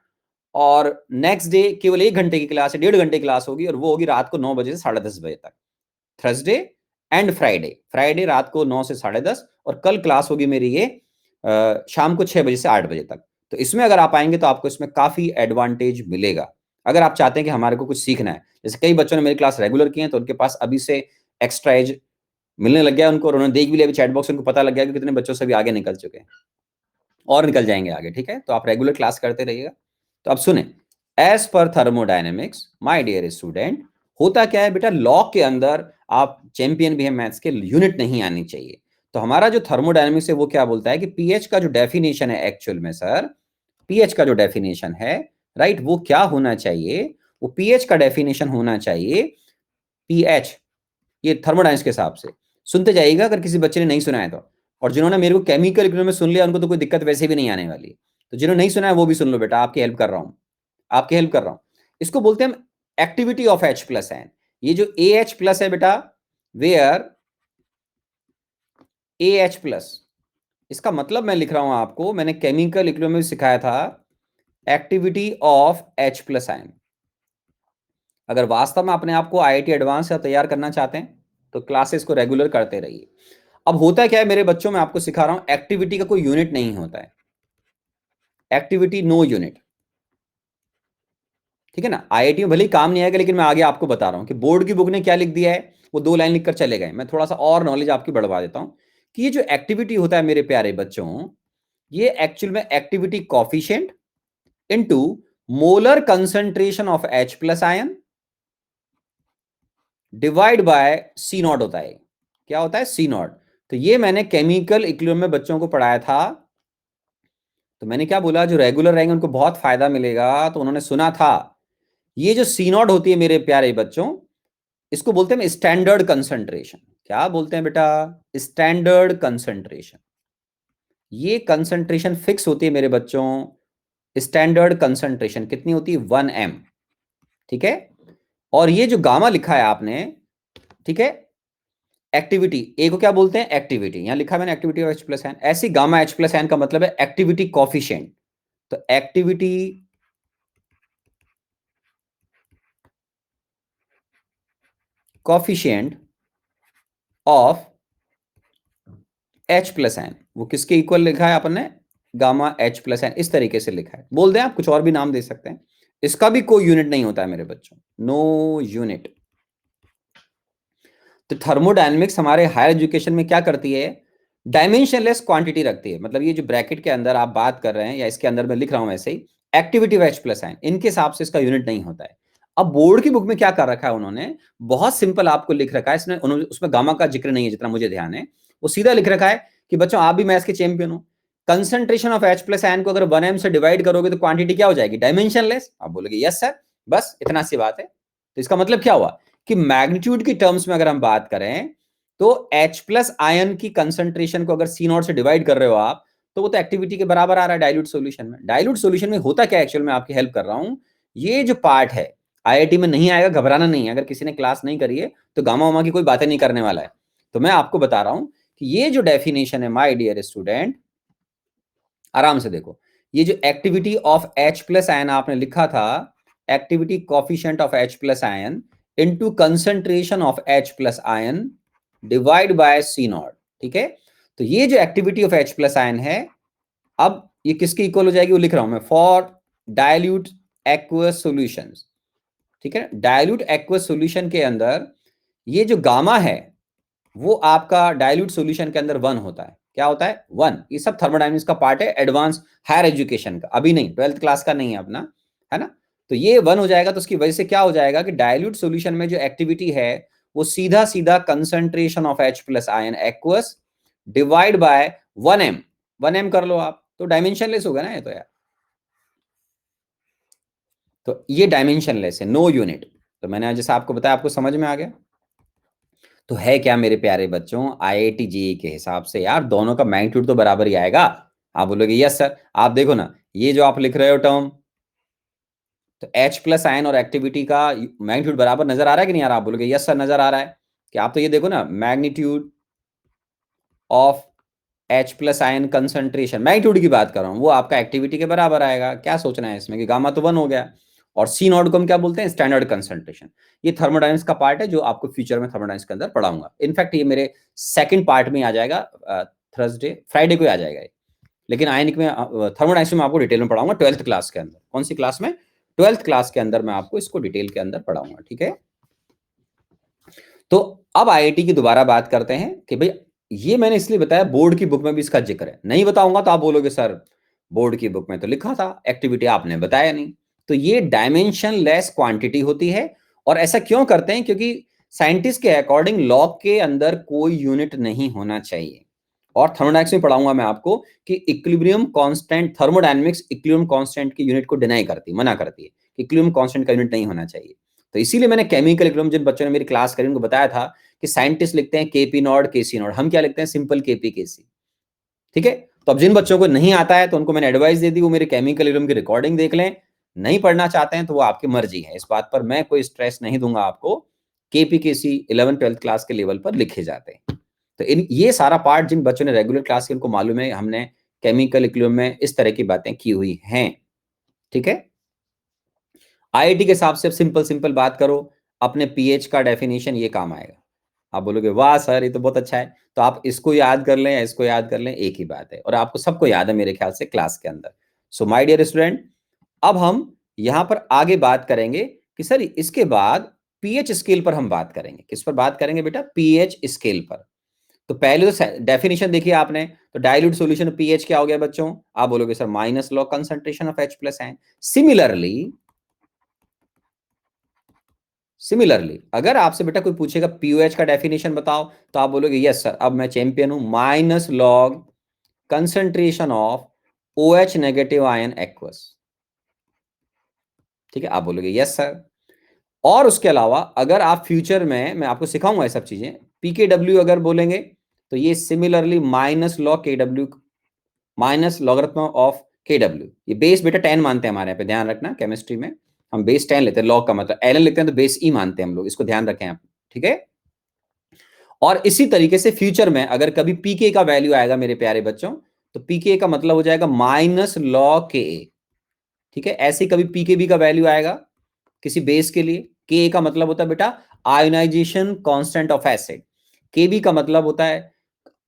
और नेक्स्ट डे केवल 1 घंटे की क्लास है, 1.5 घंटे क्लास होगी, और वो होगी रात को 9 बजे से 10:30 बजे तक, थर्सडे एंड फ्राइडे। फ्राइडे रात को 9 से 10:30, और कल क्लास होगी मेरी ये शाम को 6 बजे से 8 बजे तक। तो इसमें अगर आप आएंगे तो आपको इसमें काफी एडवांटेज मिलेगा, अगर आप चाहते हैं कि हमारे को कुछ सीखना है। जैसे कई बच्चों ने मेरी क्लास रेगुलर की है, तो उनके पास अभी से एक्स्ट्रा एज मिलने लग गया उनको, और उन्होंने देख भी लिया अभी चैट बॉक्स, उनको पता लग गया कि कितने बच्चों से भी आगे निकल चुके हैं और निकल जाएंगे आगे। ठीक है, तो आप रेगुलर क्लास करते रहिएगा। तो अब सुने, as per thermodynamics my dear student, होता क्या है बेटा, लॉ के अंदर आप चैंपियन भी है मैथ्स के, यूनिट नहीं आनी चाहिए। तो हमारा जो थर्मोडायनेमिक्स है वो क्या बोलता है कि पीएच का जो डेफिनेशन है एक्चुअल में सर, पीएच का जो डेफिनेशन है, राइट, वो क्या होना चाहिए, वो पीएच का डेफिनेशन होना चाहिए पीएच, ये थर्मोडायनेमिक्स के हिसाब से। सुनते जाइएगा अगर किसी बच्चे ने नहीं सुना है तो, और जिन्होंने मेरे को केमिकल इकोनॉमी में सुन लिया उनको तो कोई दिक्कत वैसे भी नहीं आने वाली। तो जिन्होंने नहीं सुना है वो भी सुन लो बेटा, आपकी हेल्प कर रहा हूं, आपकी हेल्प कर रहा हूं। इसको बोलते हैं activity of H plus ion. ये जो AH प्लस है बेटा, वेयर AH प्लस, इसका मतलब मैं लिख रहा हूं आपको, मैंने केमिकल इकोनॉमी में सिखाया था, activity of H plus ion. अगर वास्तव में अपने आप को IIT एडवांस से तैयार करना चाहते हैं तो क्लासेस को रेगुलर करते रहिए। अब होता क्या है मेरे बच्चों, में आपको सिखा रहा हूं, एक्टिविटी का कोई यूनिट नहीं होता है, एक्टिविटी नो यूनिट। ठीक है ना, आईआईटी में भले ही काम नहीं आएगा, लेकिन मैं आगे आपको बता रहा हूं कि बोर्ड की बुक ने क्या लिख दिया है, वो 2 लाइन लिखकर चले गए। मैं थोड़ा सा और नॉलेज आपकी बढ़वा देता हूं कि ये जो एक्टिविटी होता है मेरे प्यारे बच्चों, ये एक्चुअल में activity coefficient into molar concentration of H plus ion divide by C not होता है। क्या होता है? C not. तो ये मैंने केमिकल इक्विलिब्रियम में बच्चों को पढ़ाया था। तो मैंने क्या बोला, जो रेगुलर रहेंगे उनको बहुत फायदा मिलेगा, तो उन्होंने सुना था। ये जो C नॉट होती है मेरे प्यारे बच्चों, इसको बोलते हैं स्टैंडर्ड कंसंट्रेशन। क्या बोलते हैं बेटा? Standard concentration. ये कंसंट्रेशन फिक्स होती है मेरे बच्चों। स्टैंडर्ड कंसंट्रेशन कितनी होती है? 1 m। ठीक है, और ये जो गामा लिखा है आपने, ठीक है, एक्टिविटी ए को क्या बोलते हैं? एक्टिविटी। यहां लिखा मैंने activity of H plus ion, ऐसी गामा H प्लस एन का मतलब है एक्टिविटी कॉफिशिएंट। तो activity coefficient of H plus ion, वो किसके इक्वल लिखा है आपने? गामा H प्लस एन, इस तरीके से लिखा है। बोल दें, आप कुछ और भी नाम दे सकते हैं। इसका भी कोई यूनिट नहीं होता है मेरे बच्चों, नो यूनिट। तो थर्मोडायनेमिक्स हमारे हायर एजुकेशन में क्या करती है? डायमेंशनलेस क्वांटिटी रखती है। मतलब ये जो ब्रैकेट के अंदर आप बात कर रहे हैं, या इसके अंदर मैं लिख रहा हूं ऐसे ही, activity of H plus ion, इनके हिसाब से इसका यूनिट नहीं होता है। अब बोर्ड की बुक में क्या कर रखा है उन्होंने, बहुत सिंपल आपको लिख रखा है, इसमें उन्होंने, उसमें गामा का जिक्र नहीं है जितना मुझे ध्यान है। वो सीधा लिख रखा है कि बच्चों आप भी मैथ्स के चैंपियन हो, concentration of H plus ion को अगर 1 m से डिवाइड करोगे तो क्वांटिटी क्या हो जाएगी? डायमेंशनलेस। आप बोलोगे यस सर, बस इतना सी बात है। तो इसका मतलब क्या हुआ कि मैग्नीट्यूड की टर्म्स में अगर हम बात करें, तो H प्लस आयन की कंसंट्रेशन को अगर C नॉट से डिवाइड कर रहे हो आप, तो वो तो एक्टिविटी के बराबर आ रहा है डाइल्यूट सॉल्यूशन में। डाइल्यूट सॉल्यूशन में होता क्या है एक्चुअल में, आपकी हेल्प कर रहा हूं, ये जो पार्ट है आईआईटी में नहीं आएगा, घबराना नहीं है। अगर किसी ने क्लास नहीं करी है तो गामा वामा की कोई बातें नहीं करने वाला है। तो मैं आपको बता रहा हूं कि ये जो डेफिनेशन है माय डियर स्टूडेंट, आराम से देखो, ये जो activity of H plus ion आपने लिखा था, activity coefficient of H plus ion into concentration of H plus ion divide by C not. ठीक है, तो ये जो activity of H plus ion है, अब ये किसके इक्वल हो जाएगी वो लिख रहा हूं मैं, फॉर डायल्यूट एक्वस सॉल्यूशंस। ठीक है, डायल्यूट एक्वस सॉल्यूशन के अंदर ये जो गामा है वो आपका डायल्यूट सॉल्यूशन के अंदर 1 होता है। क्या होता है? 1। ये सब थर्मोडायनेमिक्स का पार्ट है, एडवांस हायर एजुकेशन का, अभी नहीं, 12th क्लास का नहीं है अपना, है ना। तो ये 1 हो जाएगा, तो उसकी वजह से क्या हो जाएगा कि डायल्यूट सॉल्यूशन में जो एक्टिविटी है वो सीधा सीधा concentration of H plus ion aqueous divide by 1 m। 1 m कर लो आप, तो डायमेंशनलेस होगा ना ये तो यार। तो ये डायमेंशनलेस है, नो यूनिट। तो मैंने जैसा आपको बताया, आपको समझ में आ गया। तो है क्या मेरे प्यारे बच्चों, आईआईटी जेईई के हिसाब से यार दोनों का मैग्नीट्यूड तो बराबर ही आएगा। आप बोलोगे यस सर। आप देखो ना, ये जो आप लिख रहे हो टर्म, तो H प्लस आयन और एक्टिविटी का मैग्नीट्यूड बराबर नजर आ रहा है कि नहीं आ रहा? आप बोलोगे यस सर नजर आ रहा है। कि आप तो ये देखो ना, magnitude of H plus ion concentration, magnitude की बात कर रहा हूं, वो आपका एक्टिविटी के बराबर आएगा। क्या सोचना है इसमें कि गामा तो 1 हो गया। और सी नॉट को हम क्या बोलते हैं? Standard concentration. ये थर्मोडायनेमिक्स का पार्ट है जो आपको फ्यूचर में थर्मोडायनेमिक्स के अंदर पढ़ाऊंगा। इनफैक्ट ये मेरे सेकंड पार्ट में आ जाएगा, थर्सडे फ्राइडे को आ जाएगा। लेकिन आयनिक में थर्मोडायनेमिक्स में आपको डिटेल में पढ़ाऊंगा 12th क्लास के अंदर। कौन सी क्लास में? 12th क्लास के अंदर मैं आपको इसको डिटेल के अंदर पढ़ाऊंगा, ठीक है। तो अब आईआईटी की दोबारा बात करते हैं कि भाई ये मैंने इसलिए बताया, बोर्ड की बुक में भी इसका जिक्र है। नहीं बताऊंगा तो आप बोलोगे सर बोर्ड की बुक में तो लिखा था, एक्टिविटी आपने बताया नहीं। तो ये डायमेंशन लेस क्वांटिटी होती है। और ऐसा क्यों करते हैं? क्योंकि साइंटिस्ट के अकॉर्डिंग लॉग के अंदर कोई यूनिट नहीं होना चाहिए। और थर्मोडायनेमिक्स में पढ़ाऊंगा मैं आपको कि equilibrium constant, thermodynamics equilibrium constant की यूनिट को डिनाई करती है, मना करती है कि इक्विलिब्रियम कांस्टेंट का यूनिट नहीं होना चाहिए। तो इसीलिए मैंने केमिकल इक्विलिब्रियम, जिन बच्चों ने मेरी क्लास करी उनको बताया था कि साइंटिस्ट लिखते हैं केपी नॉट केसी नॉट, हम क्या लिखते हैं? सिंपल केपी केसी, ठीक है। तो अब जिन बच्चों को नहीं आता है तो उनको मैंने एडवाइस दे दी, वो मेरे केमिकल इक्विलिब्रियम की रिकॉर्डिंग देख लें। नहीं पढ़ना चाहते हैं तो वो आपकी मर्जी है, इस बात पर मैं कोई स्ट्रेस नहीं दूंगा आपको। केपी केसी 11th-12th क्लास के लेवल पर लिखे जाते हैं। तो ये सारा पार्ट जिन बच्चों ने रेगुलर क्लास की उनको मालूम है, हमने केमिकल इक्विलिब्रियम में इस तरह की बातें की हुई हैं, ठीक है। आईआईटी के हिसाब से सिंपल सिंपल बात करो, अपने पीएच का डेफिनेशन ये काम आएगा। आप बोलोगे वाह सर ये तो बहुत अच्छा है, तो आप इसको याद कर लें या इसको याद कर लें, एक ही बात है। और आपको सबको याद है मेरे ख्याल से क्लास के अंदर। सो माय डियर स्टूडेंट, अब हम यहां पर आगे बात करेंगे कि सर इसके बाद पीएच स्केल पर हम बात करेंगे। किस पर बात करेंगे बेटा? पीएच स्केल पर। तो पहले तो डेफिनेशन देखिए आपने, तो डाइल्यूट सॉल्यूशन पीएच क्या हो गया बच्चों? आप बोलोगे sir minus log concentration of H plus ion. Similarly अगर आपसे बेटा कोई पूछेगा पीओएच का डेफिनेशन बताओ, तो आप बोलोगे यस सर, अब मैं चैंपियन हूं, minus log concentration of OH negative ion aqueous, ठीक है। आप बोलोगे यस सर। और उसके अलावा अगर आप फ्यूचर में, मैं आपको सिखाऊंगा ये सब चीजें, पीकेडब्ल्यू अगर बोलेंगे तो ये similarly minus log केडब्ल्यू, minus logarithm of केडब्ल्यू। ये बेस बेटा 10 मानते हैं हमारे यहाँ पे, ध्यान रखना केमिस्ट्री में हम बेस 10 लेते हैं, लॉग का मतलब एलन लिखते हैं तो बेस ई मानते हैं हम लोग, इसको ध्यान रखें आप, ठीक है। और इसी तरीके से फ्यूचर में अगर कभी पीके का वैल्यू आएगा मेरे प्यारे बच्चों, तो पीके का मतलब हो जाएगा माइनस लॉग के ए, ठीक है। ऐसे कभी पीकेबी का वैल्यू आएगा किसी बेस के लिए, के का मतलब होता है बेटा आयोनाइजेशन कांस्टेंट ऑफ एसिड, केबी का मतलब होता है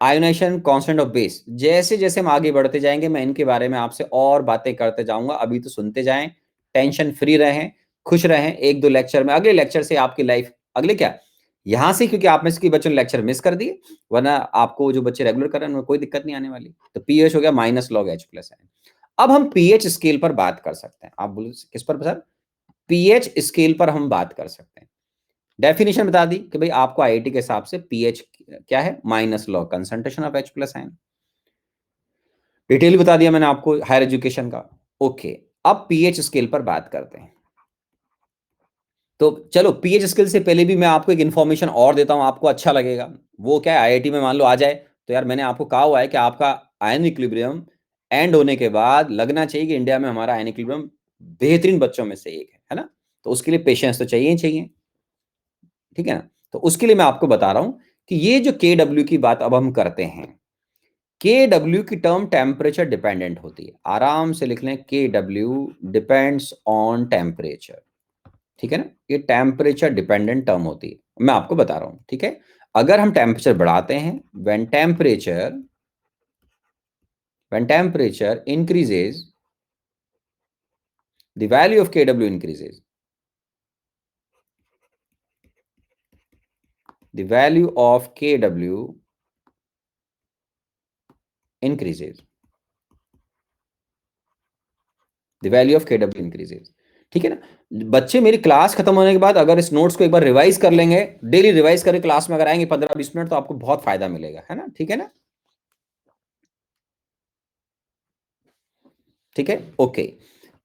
आयोनाइजेशन कांस्टेंट ऑफ बेस। जैसे जैसे हम आगे बढ़ते जाएंगे मैं इनके बारे में आपसे और बातें करते जाऊंगा, अभी तो सुनते जाएं, टेंशन फ्री रहें, खुश रहें। एक दो लेक्चर में, अगले लेक्चर से आपकी लाइफ, अगले क्या, यहां से, क्योंकि आप में से बच्चों ने लेक्चर मिस कर दिए, वरना आपको जो बच्चे रेगुलर कर रहे हैं उनको कोई दिक्कत नहीं आने वाली। तो पीएच हो गया minus log H plus ion. अब हम पीएच स्केल पर बात कर सकते हैं। आप बोलो किस पर सर? पीएच स्केल पर हम बात कर सकते हैं। डेफिनेशन बता दी कि भाई आपको आईआईटी के हिसाब से पीएच क्या है? Minus log concentration of H plus ion. Detail बता दिया मैंने आपको हायर एजुकेशन का। ओके, अब पीएच स्केल पर बात करते हैं। तो चलो पीएच स्केल से पहले भी मैं आपको एक इन्फॉर्मेशन और देता हूं, आपको अच्छा लगेगा। वो क्या है, आईआईटी में मान लो आ जाए, तो यार मैंने आपको कहा हुआ है कि आपका आयन इक्विलिब्रियम एंड होने के बाद लगना चाहिए कि इंडिया में हमारा आयन इक्विलिब्रियम बेहतरीन बच्चों में से एक है ना। तो उसके लिए पेशेंस तो चाहिए ही चाहिए, ठीक है ना। तो उसके लिए मैं आपको बता रहा हूं कि ये जो के डब्ल्यू की बात अब हम करते हैं, के डब्ल्यू की टर्म टेम्परेचर डिपेंडेंट होती है। आराम से लिख लें, के डब्ल्यू डिपेंड्स ऑन टेम्परेचर, ठीक है ना। ये टेम्परेचर डिपेंडेंट टर्म होती है, मैं आपको बता रहा हूं, ठीक है। अगर हम टेम्परेचर बढ़ाते हैं, when temperature increases the value of kW increases, the value of kW increases, the value of kW increases, ठीक है ना। बच्चे मेरी क्लास खत्म होने के बाद अगर इस नोट्स को एक बार रिवाइज कर लेंगे, डेली रिवाइज करके क्लास में अगर आएंगे 15-20 मिनट, तो आपको बहुत फायदा मिलेगा, है ना, ठीक है ना, ठीक है। ओके,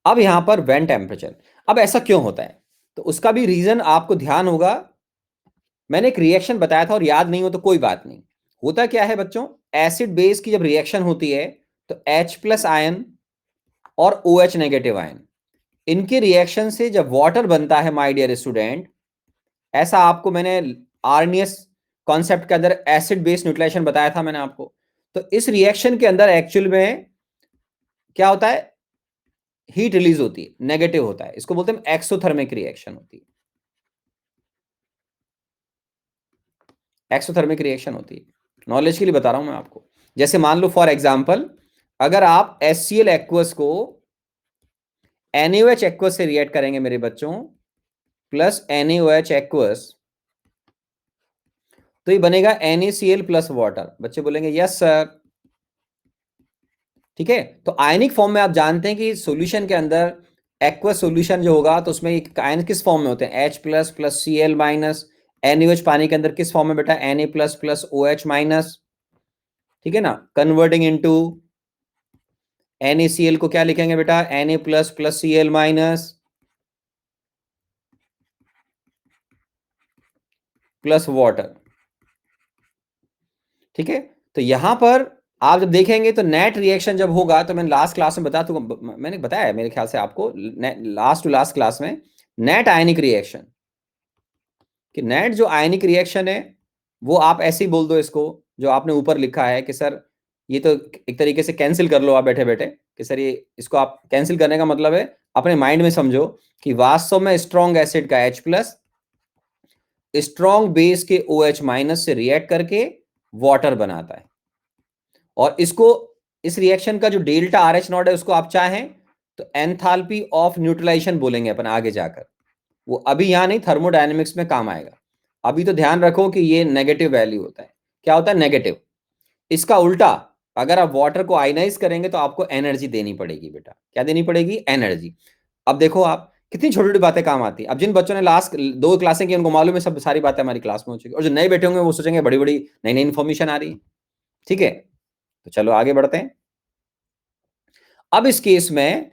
अब यहां पर वेन टेम्परेचर, अब ऐसा क्यों होता है, तो उसका भी रीजन आपको ध्यान होगा। मैंने एक रिएक्शन बताया था और याद नहीं हो तो कोई बात नहीं। होता क्या है बच्चों, एसिड बेस की जब रिएक्शन होती है तो H प्लस आयन और OH नेगेटिव आयन, इनके रिएक्शन से जब वाटर बनता है माय डियर स्टूडेंट, ऐसा आपको मैंने आर्नियस कॉन्सेप्ट के अंदर एसिड बेस न्यूट्रलाइजेशन बताया था मैंने आपको। तो इस रिएक्शन के अंदर एक्चुअल में क्या होता है, हीट रिलीज होती है, नेगेटिव होता है, इसको बोलते हैं एक्सोथर्मिक रिएक्शन होती है, एक्सोथर्मिक रिएक्शन होती है। नॉलेज के लिए बता रहा हूं मैं आपको। जैसे मान लो फॉर एग्जांपल, अगर आप HCl एक्वस को NaOH एक्वस से रिएक्ट करेंगे मेरे बच्चों, प्लस NaOH एक्वस, तो ये बनेगा NaCl प्लस वाटर। बच्चे बोलेंगे यस सर, ठीक है। तो आयनिक फॉर्म में आप जानते हैं कि सॉल्यूशन के अंदर एक्वस सॉल्यूशन जो होगा तो उसमें आयन किस फॉर्म में होते हैं, H plus plus Cl minus, NaOH पानी के अंदर किस फॉर्म में बेटा, Na plus plus OH minus, ठीक है ना। कन्वर्टिंग इनटू NaCl को क्या लिखेंगे बेटा, Na plus plus Cl minus plus water, ठीक है। तो यहां पर आप जब देखेंगे तो नेट रिएक्शन जब होगा, तो मैंने लास्ट क्लास में मैंने बताया मेरे ख्याल से आपको, लास्ट टू लास्ट क्लास में, नेट आयनिक रिएक्शन, कि नेट जो आयनिक रिएक्शन है वो आप ऐसे ही बोल दो इसको, जो आपने ऊपर लिखा है कि सर ये तो एक तरीके से कैंसिल कर लो आप बैठे बैठे, कि सर ये इसको आप कैंसिल करने का मतलब है, अपने माइंड में समझो कि वास्तव में स्ट्रॉन्ग एसिड का H प्लस स्ट्रॉन्ग बेस के OH माइनस से रिएक्ट करके वाटर बनाता है। और इसको, इस रिएक्शन का जो डेल्टा RH नॉट है उसको आप चाहें तो एंथैल्पी ऑफ न्यूट्रलाइजेशन बोलेंगे अपन आगे जाकर, वो अभी यहां नहीं, थर्मोडायनेमिक्स में काम आएगा। अभी तो ध्यान रखो कि ये नेगेटिव वैल्यू होता है। क्या होता है, नेगेटिव। इसका उल्टा, अगर आप वाटर को आयनाइज करेंगे तो आपको एनर्जी देनी पड़ेगी बेटा। क्या देनी पड़ेगी, एनर्जी। अब देखो आप कितनी छोटी छोटी बातें काम आती है। अब जिन बच्चों ने लास्ट 2 क्लासें की उनको मालूम है सब सारी बातें हमारी क्लास में हो चुकी है, और जो नए बैठे होंगे वो सोचेंगे बड़ी बड़ी नई नई इन्फॉर्मेशन आ रही है, ठीक है। तो चलो आगे बढ़ते हैं। अब इस केस में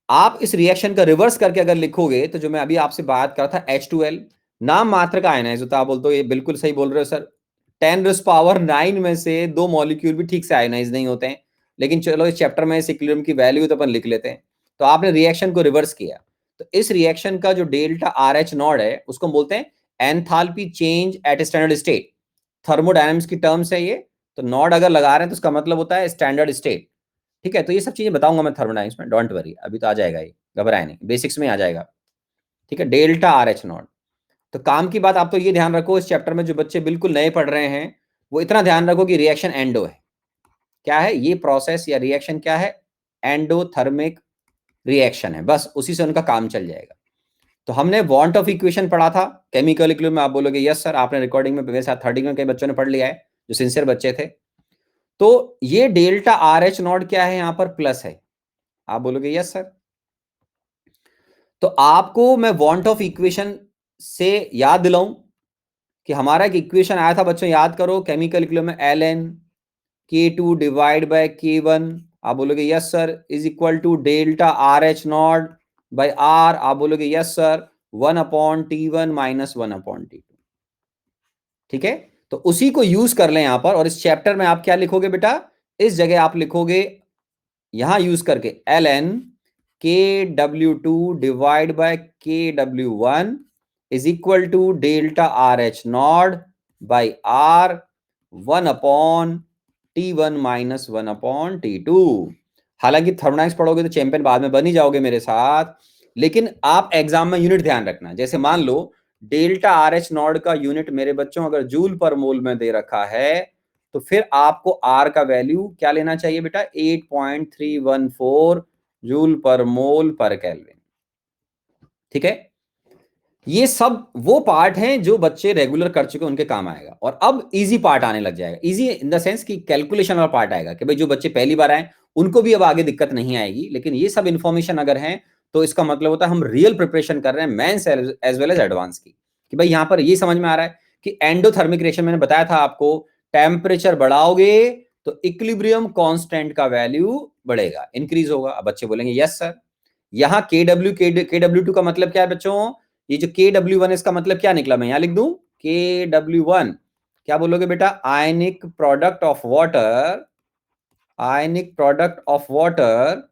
आप इस रिएक्शन का रिवर्स करके अगर लिखोगे तो जो मैं अभी आपसे बात कर रहा था H2L, नाम मात्र का आयनाइज होता है। आप बोलते हो ये बिल्कुल सही बोल रहे हो सर, 10⁻⁹ में से 2 मॉलिक्यूल भी ठीक से आयनाइज नहीं होते हैं, लेकिन चलो इस चैप्टर में इस इक्विलिब्रियम की वैल्यू तो अपन लिख लेते हैं। तो आपने रिएक्शन को रिवर्स किया, तो इस रिएक्शन का जो डेल्टा RH नॉट है उसको हम बोलते हैं enthalpy change at standard state. Thermodynamics की टर्म्स है ये, तो नॉट अगर लगा रहे हैं तो उसका मतलब होता है स्टैंडर्ड स्टेट, ठीक है। तो ये सब चीजें बताऊंगा मैं थर्मोडायनामिक्स में, डोंट वरी, अभी तो आ जाएगा ये, घबराए नहीं, बेसिक्स में आ जाएगा, ठीक है। डेल्टा RH नॉट, तो काम की बात आप तो ये ध्यान रखो, इस चैप्टर में जो बच्चे बिल्कुल नए पढ़ रहे हैं वो इतना ध्यान रखो कि रिएक्शन एंडो है। क्या है ये प्रोसेस या रिएक्शन, क्या है, एंडोथर्मिक रिएक्शन है, बस उसी से उनका काम चल जाएगा। तो हमने वांट ऑफ इक्वेशन पढ़ा था केमिकल इक्विलिब्रियम में। आप बोलोगे यस सर, आपने रिकॉर्डिंग में मेरे साथ 30 में कई बच्चों ने पढ़ लिया है जो सिंसियर बच्चे थे। तो ये डेल्टा RH नॉट क्या है, यहां पर प्लस है। आप बोलोगे यस सर, तो आपको मैं वांट ऑफ इक्वेशन से याद दिलाऊं कि हमारा एक इक्वेशन आया था बच्चों, याद करो केमिकल इक्विलिब्रियम में, ln K2 divide by K1। आप बोलोगे yes sir, is equal to delta RH naught by R। आप बोलोगे yes sir, 1/T1 minus 1/T2, ठीक है। तो उसी को यूज कर लें यहां पर, और इस चैप्टर में आप क्या लिखोगे बेटा, इस जगह आप लिखोगे यहां यूज करके ln KW2 divide by KW1 is equal to delta RH naught by R 1/T1 minus 1/T2। हालांकि थर्मोडायनामिक्स पढ़ोगे तो चैंपियन बाद में बन ही जाओगे मेरे साथ, लेकिन आप एग्जाम में यूनिट ध्यान रखना। जैसे मान लो डेल्टा RH नॉट का यूनिट मेरे बच्चों अगर जूल पर मोल में दे रखा है, तो फिर आपको R का वैल्यू क्या लेना चाहिए बेटा, 8.314 जूल पर मोल पर केल्विन, ठीक है। ये सब वो पार्ट हैं जो बच्चे रेगुलर कर चुके उनके काम आएगा। और अब इजी पार्ट आने लग जाएगा, इजी इन द सेंस कि कैलकुलेशन वाला पार्ट आएगा, कि भाई जो बच्चे पहली बार आए उनको भी अब आगे दिक्कत नहीं आएगी। लेकिन ये सब इंफॉर्मेशन अगर है तो इसका मतलब होता है हम रियल प्रिपरेशन कर रहे हैं, mains as well as advance की। कि भाई यहाँ पर ये समझ में आ रहा है कि एंडोथर्मिक रिएक्शन, मैंने बताया था आपको, टेम्परेचर बढ़ाओगे तो इक्विलिब्रियम कांस्टेंट का वैल्यू बढ़ेगा, इंक्रीज होगा। अब बच्चे बोलेंगे यस सर, यहाँ KW2 का मतलब क्या है बच्चों? ये जो KW1 इसका मतलब क्या निकला? मैं यहाँ लिख दूं KW1, क्या बोलोगे बेटा? Ionic product of water, ionic product of water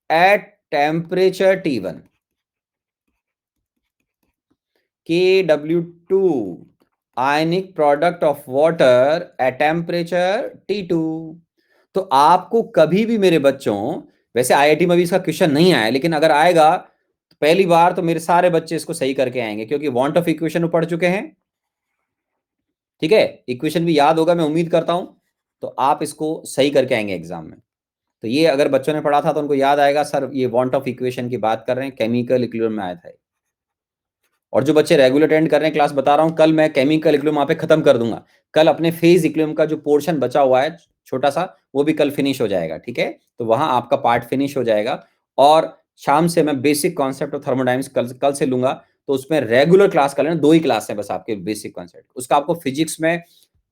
at temperature T1। KW2 ionic product of water at temperature T2। तो आपको कभी भी मेरे बच्चों, वैसे आईआईटी में भी इसका क्वेश्चन नहीं आया, लेकिन अगर आएगा तो पहली बार तो मेरे सारे बच्चे इसको सही करके आएंगे, क्योंकि वांट ऑफ इक्वेशन पढ़ चुके हैं। ठीक है, इक्वेशन भी याद होगा मैं उम्मीद करता हूं, तो आप इसको सही करके आएंगे एग्जाम में। तो ये अगर बच्चों ने पढ़ा था तो उनको याद आएगा, सर ये वांट ऑफ इक्वेशन की बात कर रहे हैं, केमिकल इक्विलिब्रियम में आया था। और जो बच्चे रेगुलर अटेंड कर रहे हैं क्लास, बता रहा हूं कल मैं केमिकल इक्विलिब्रियम वहां पे खत्म कर दूंगा। कल अपने फेज इक्विलिब्रियम का जो पोर्शन बचा हुआ है छोटा सा, वो भी कल फिनिश हो जाएगा। ठीक है, तो वहां आपका पार्ट फिनिश हो जाएगा। और शाम से मैं बेसिक कॉन्सेप्ट ऑफ थर्मोडाइनमिक्स कल से लूंगा। तो उसमें रेगुलर क्लास कर लेना, 2 ही क्लास है बस आपके बेसिक कॉन्सेप्ट। उसका आपको फिजिक्स में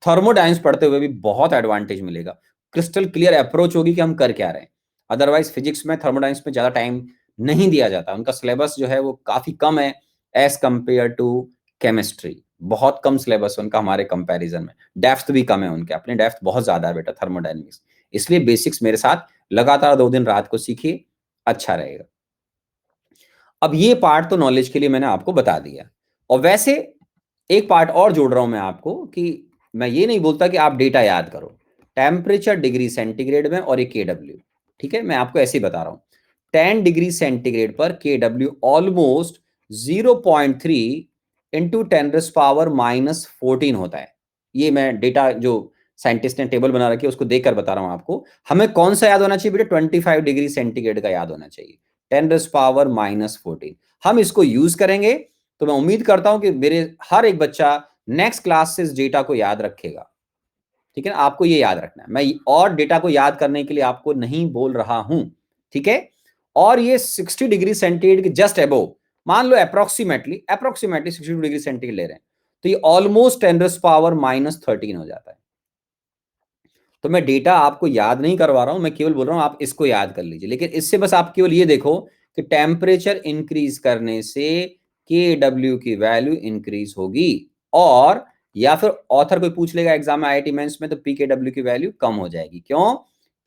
थर्मोडाइनमिक्स पढ़ते हुए भी बहुत एडवांटेज मिलेगा। क्रिस्टल क्लियर अप्रोच होगी कि हम कर क्या रहे हैं। अदरवाइज फिजिक्स में थर्मोडाइनमिक्स में ज्यादा टाइम नहीं दिया जाता, उनका सिलेबस जो है वो काफी कम है एज कंपेयर टू केमिस्ट्री। बहुत कम सिलेबस है उनका हमारे कंपैरिजन में। डेप्थ भी कम है उनके, अपने डेप्थ बहुत ज्यादा है बेटा थर्मोडायनेमिक्स। इसलिए बेसिक्स मेरे साथ लगातार 2 दिन रात को सीखिए, अच्छा रहेगा। अब ये पार्ट तो नॉलेज के लिए मैंने आपको बता दिया। और वैसे एक पार्ट और जोड़ रहा हूं मैं आपको, कि मैं ये नहीं बोलता कि आप डेटा याद करो, टेम्परेचर डिग्री सेंटीग्रेड में और ये KW। ठीक है, मैं आपको ऐसे ही बता रहा हूं। 10 डिग्री सेंटीग्रेड पर KW ऑलमोस्ट 0.3 इंटू 10⁻⁻14 होता है। ये मैं डेटा जो साइंटिस्ट ने टेबल बना रखी है उसको देखकर बता रहा हूं आपको। हमें कौन सा याद होना चाहिए बेटा? 25 डिग्री सेंटीग्रेड का याद होना चाहिए, 10⁻⁻14। हम इसको यूज करेंगे, तो मैं उम्मीद करता हूं कि मेरे हर एक बच्चा नेक्स्ट क्लास से इस डेटा को याद रखेगा। ठीक है ना, आपको ये याद रखना है। मैं और डेटा को याद करने के लिए आपको नहीं बोल रहा हूं। ठीक है, और ये 60 डिग्री सेंटीग्रेड के जस्ट अबोव, मान लो अप्रोक्सीमेटली 60 डिग्री सेंटीग्रेड ले रहे हैं, तो ये ऑलमोस्ट 10⁻⁻13 हो जाता है। तो मैं डेटा आपको याद नहीं करवा रहा हूं, मैं केवल बोल रहा हूं आप इसको याद कर लीजिए। लेकिन इससे बस आप केवल ये देखो कि टेम्परेचर इंक्रीज करने से KW की वैल्यू इंक्रीज होगी, और या फिर ऑथर कोई पूछ लेगा एग्जाम में आईआईटी मेंस में, तो PKW की वैल्यू कम हो जाएगी। क्यों?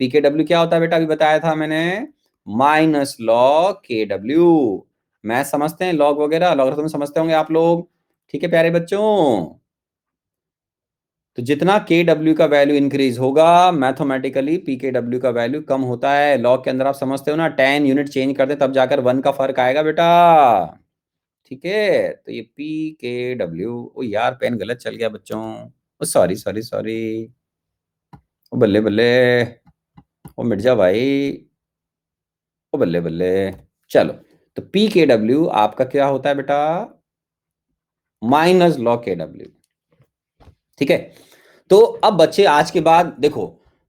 PKW क्या होता है बेटा? अभी बताया था मैंने, माइनस लॉग KW। मैथ समझते हैं, लॉग वगैरह लॉगरिथम समझते होंगे आप लोग। ठीक है प्यारे बच्चों, तो जितना KW का वैल्यू इंक्रीज होगा, मैथमेटिकली PKW का वैल्यू कम होता है। लॉग के अंदर आप समझते हो ना, 10 यूनिट चेंज करते तब जाकर 1 का फर्क आएगा बेटा। ठीक है, तो ये PKW, ओ यार पेन गलत चल गया बच्चों, ओ सॉरी सॉरी सॉरी, ओ बल्ले बल्ले, ओ मिट जा भाई, ओ बल्ले बल्ले। चलो, तो PKW आपका क्या होता है बेटा? Minus log KW। ठीक है, तो अब बच्चे आज के बाद देखो,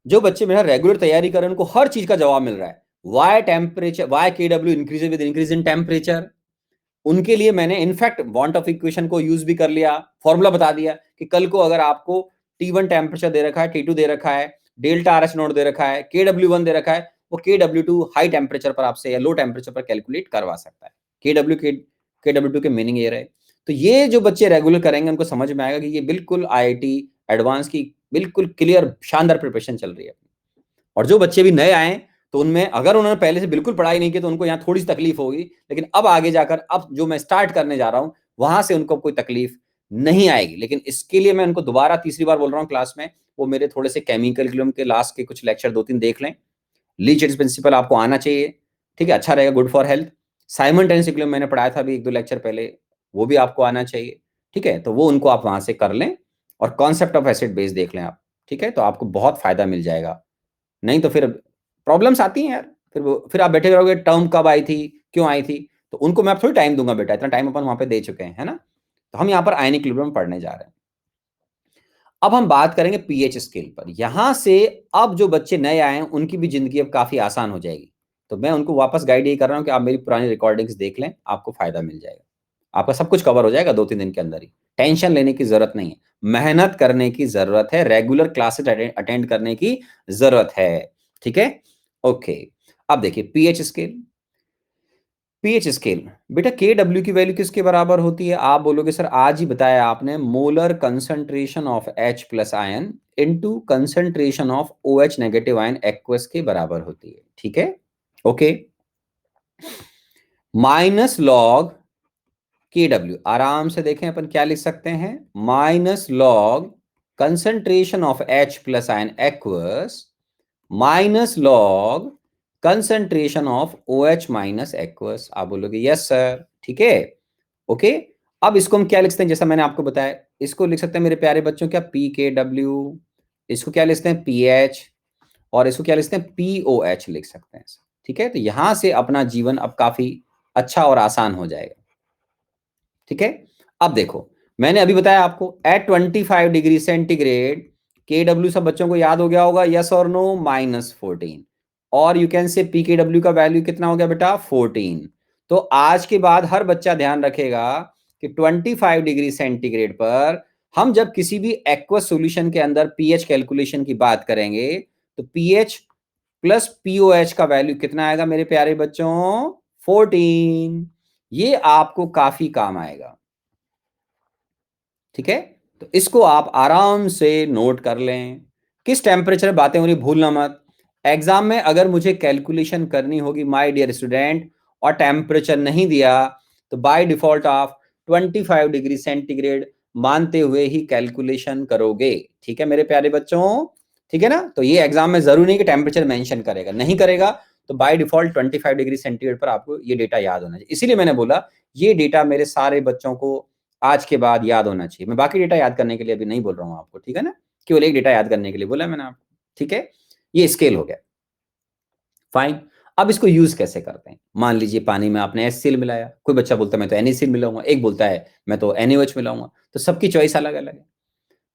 जो बच्चे मेरा रेगुलर तैयारी कर रहे हैं उनको हर चीज का जवाब मिल रहा है। Why KW increase with increase in temperature, उनके लिए मैंने इनफैक्ट वांट ऑफ इक्वेशन को यूज भी कर लिया, फॉर्मूला बता दिया कि कल को अगर आपको T1 टेम्परेचर दे रखा है, T2 दे रखा है, डेल्टा RH नोट दे रखा है, KW1 दे रखा है, वो KW2 हाई टेम्परेचर पर आपसे या लो टेम्परेचर पर कैलकुलेट करवा सकता है। KW2 के मीनिंग ये रहे। तो ये जो बच्चे रेगुलर करेंगे उनको समझ में आएगा कि ये बिल्कुल IIT एडवांस की बिल्कुल क्लियर शानदार प्रिपरेशन चल रही है। और जो बच्चे भी नए आए, तो उनमें अगर उन्होंने पहले से बिल्कुल पढ़ाई नहीं की तो उनको यहाँ थोड़ी सी तकलीफ होगी, लेकिन अब आगे जाकर अब जो मैं स्टार्ट करने जा रहा हूँ वहां से उनको कोई तकलीफ नहीं आएगी। लेकिन इसके लिए मैं उनको दोबारा तीसरी बार बोल रहा हूँ क्लास में, वो मेरे थोड़े से केमिकल के लास्ट के कुछ लेक्चर 2-3 देख लें। लीच प्रिंसिपल आपको आना चाहिए, ठीक है, अच्छा रहेगा, good for health. Simultaneous equilibrium मैंने पढ़ाया था अभी 1-2 लेक्चर पहले, वो भी आपको आना चाहिए। ठीक है, तो वो उनको आप वहां से कर लें, और कॉन्सेप्ट ऑफ एसिड बेस देख लें आप। ठीक है, तो आपको बहुत फायदा मिल जाएगा। नहीं तो फिर प्रॉब्लम्स आती हैं यार, फिर आप बैठे रहोगे टर्म कब आई थी, क्यों आई थी, तो उनको मैं थोड़ी टाइम दूंगा बेटा, इतना टाइम अपन वहां पे दे चुके हैं, है ना। तो हम यहाँ पर आयनिक इक्विलिब्रियम पढ़ने जा रहे हैं। अब हम बात करेंगे पीएच स्केल पर। यहां से अब जो बच्चे नए आए हैं उनकी भी जिंदगी अब काफी आसान हो जाएगी। तो मैं उनको वापस गाइड ये कर रहा हूं कि आप मेरी पुरानी रिकॉर्डिंग्स देख लें, आपको फायदा मिल जाएगा। आपका सब कुछ कवर हो जाएगा 2-3 दिन के अंदर ही। टेंशन लेने की जरूरत नहीं है, मेहनत करने की जरूरत है, रेगुलर क्लासेस अटेंड करने की जरूरत है। ठीक है, ओके। अब देखिए पीएच स्केल, पीएच स्केल बेटा KW की वैल्यू किसके बराबर होती है? आप बोलोगे सर आज ही बताया आपने, molar concentration of H plus ion into concentration of OH negative ion aqueous के बराबर होती है। ठीक है, ओके। माइनस लॉग KW, आराम से देखें अपन क्या लिख सकते हैं, minus log concentration of H plus ion aqueous minus log concentration of OH minus aqueous. आप बोलोगे यस सर, ठीक है, ओके। अब इसको हम क्या लिख सकते हैं, जैसा मैंने आपको बताया, इसको लिख सकते हैं मेरे प्यारे बच्चों क्या, PKW, इसको क्या लिखते हैं PH, और इसको क्या लिखते हैं POH लिख सकते हैं। ठीक है, तो यहां से अपना जीवन अब काफी अच्छा और आसान हो जाएगा। ठीक है, अब देखो मैंने अभी बताया आपको एट 25 डिग्री सेंटीग्रेड KW सब बच्चों को याद हो गया होगा, यस और नो, -14, और यू कैन से PKW का वैल्यू कितना हो गया बेटा 14। तो आज के बाद हर बच्चा ध्यान रखेगा कि 25 डिग्री सेंटीग्रेड पर हम जब किसी भी एक्वस सॉल्यूशन के अंदर पीएच कैलकुलेशन की बात करेंगे तो पीएच प्लस POH का वैल्यू कितना आएगा मेरे प्यारे बच्चों, 14। ये आपको काफी काम आएगा। ठीक है, तो इसको आप आराम से नोट कर लें। किस टेम्परेचर बातें हो रही भूलना मत। एग्जाम में अगर मुझे कैलकुलेशन करनी होगी माय डियर स्टूडेंट और टेम्परेचर नहीं दिया तो बाय डिफॉल्ट आप 25 डिग्री सेंटीग्रेड मानते हुए ही कैलकुलेशन करोगे। ठीक है मेरे प्यारे बच्चों, ठीक है ना। तो ये एग्जाम में जरूरी नहीं कि टेम्परेचर मेंशन करेगा, नहीं करेगा तो बाय डिफॉल्ट 25 डिग्री सेंटीग्रेड पर आपको ये डेटा याद होना चाहिए। इसीलिए मैंने बोला ये डेटा मेरे सारे बच्चों को आज के बाद याद होना चाहिए। मैं बाकी डेटा याद करने के लिए अभी नहीं बोल रहा हूँ आपको, ठीक है ना, केवल एक डेटा याद करने के लिए बोला मैंने आपको। ठीक है, ये स्केल हो गया, फाइन। अब इसको यूज कैसे करते हैं, मान लीजिए पानी में आपने HCl मिलाया, कोई बच्चा बोलता है मैं तो NaCl मिलाऊंगा, एक बोलता है मैं तो NaOH मिलाऊंगा, तो सबकी चॉइस अलग अलग है।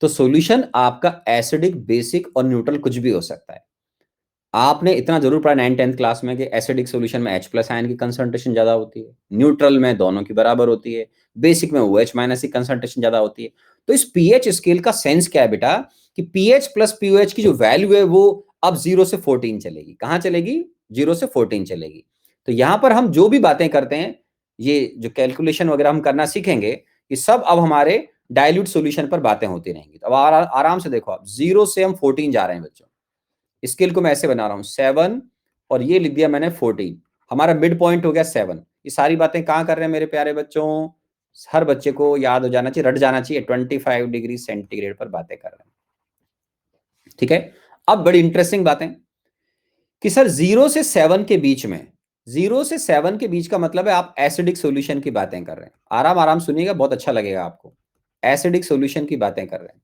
तो सॉल्यूशन आपका एसिडिक, बेसिक और न्यूट्रल कुछ भी हो सकता है। आपने इतना जरूर पढ़ा 9th-10th क्लास में कि एसिडिक सॉल्यूशन में H प्लस आयन की कंसंट्रेशन ज्यादा होती है, न्यूट्रल में दोनों की बराबर होती है, बेसिक में OH माइनस की कंसंट्रेशन ज्यादा होती है। तो इस पीएच स्केल का सेंस क्या है बेटा, कि पीएच प्लस POH की जो वैल्यू है वो अब 0 से 14 चलेगी। कहां चलेगी, 0 से 14 चलेगी। तो यहां पर हम जो भी बातें करते हैं, ये जो कैलकुलेशन वगैरह हम करना सीखेंगे, ये सब अब हमारे डाइल्यूट सोल्यूशन पर बातें होती रहेंगी। तो अब आराम से देखो, आप 0 से हम 14 जा रहे हैं बच्चों। स्केल को मैं ऐसे बना रहा हूं 7 और ये लिख दिया मैंने 14, हमारा मिड पॉइंट हो गया 7। ये सारी बातें कहां कर रहे हैं मेरे प्यारे बच्चों, हर बच्चे को याद हो जाना चाहिए, रट जाना चाहिए, 25 डिग्री सेंटीग्रेड पर बातें कर रहे हैं। ठीक है, अब बड़ी इंटरेस्टिंग बातें कि सर 0 से 7 के बीच में, 0 से 7 के बीच का मतलब है आप एसिडिक सॉल्यूशन की बातें कर रहे हैं। आराम आराम सुनिएगा, बहुत अच्छा लगेगा आपको। एसिडिक सॉल्यूशन की बातें कर रहे हैं।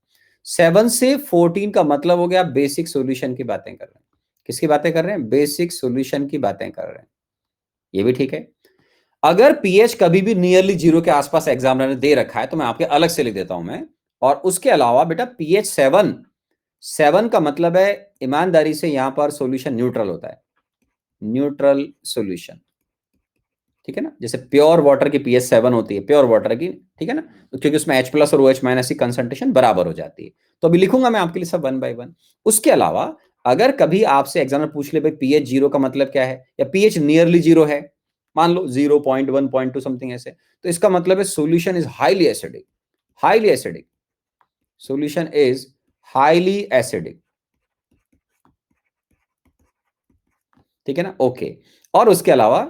7 से 14 का मतलब हो गया बेसिक सॉल्यूशन की बातें कर रहे हैं। किसकी बातें कर रहे हैं, बेसिक सॉल्यूशन की बातें कर रहे हैं। ये भी ठीक है। अगर पीएच कभी भी नियरली 0 के आसपास एग्जामिनर ने दे रखा है तो मैं आपके अलग से लिख देता हूं मैं। और उसके अलावा बेटा पीएच 7 का मतलब है ईमानदारी से यहां पर सॉल्यूशन न्यूट्रल होता है, न्यूट्रल सॉल्यूशन। ठीक है ना, जैसे प्योर वाटर की पीएच 7 होती है, प्योर वाटर की, ठीक है ना, तो क्योंकि उसमें H प्लस और OH माइनस की कंसंट्रेशन बराबर हो जाती है। तो अभी लिखूंगा मैं आपके लिए सब 1 बाय 1। उसके अलावा अगर कभी आपसे एग्जामिनर पूछ ले भाई पीएच 0 का मतलब क्या है, या पीएच नियरली 0 है, मान लो 0.1 0.2 समथिंग ऐसे, तो इसका मतलब है solution is highly acidic, highly acidic, solution is highly acidic. ठीक है ना, ओके। और उसके अलावा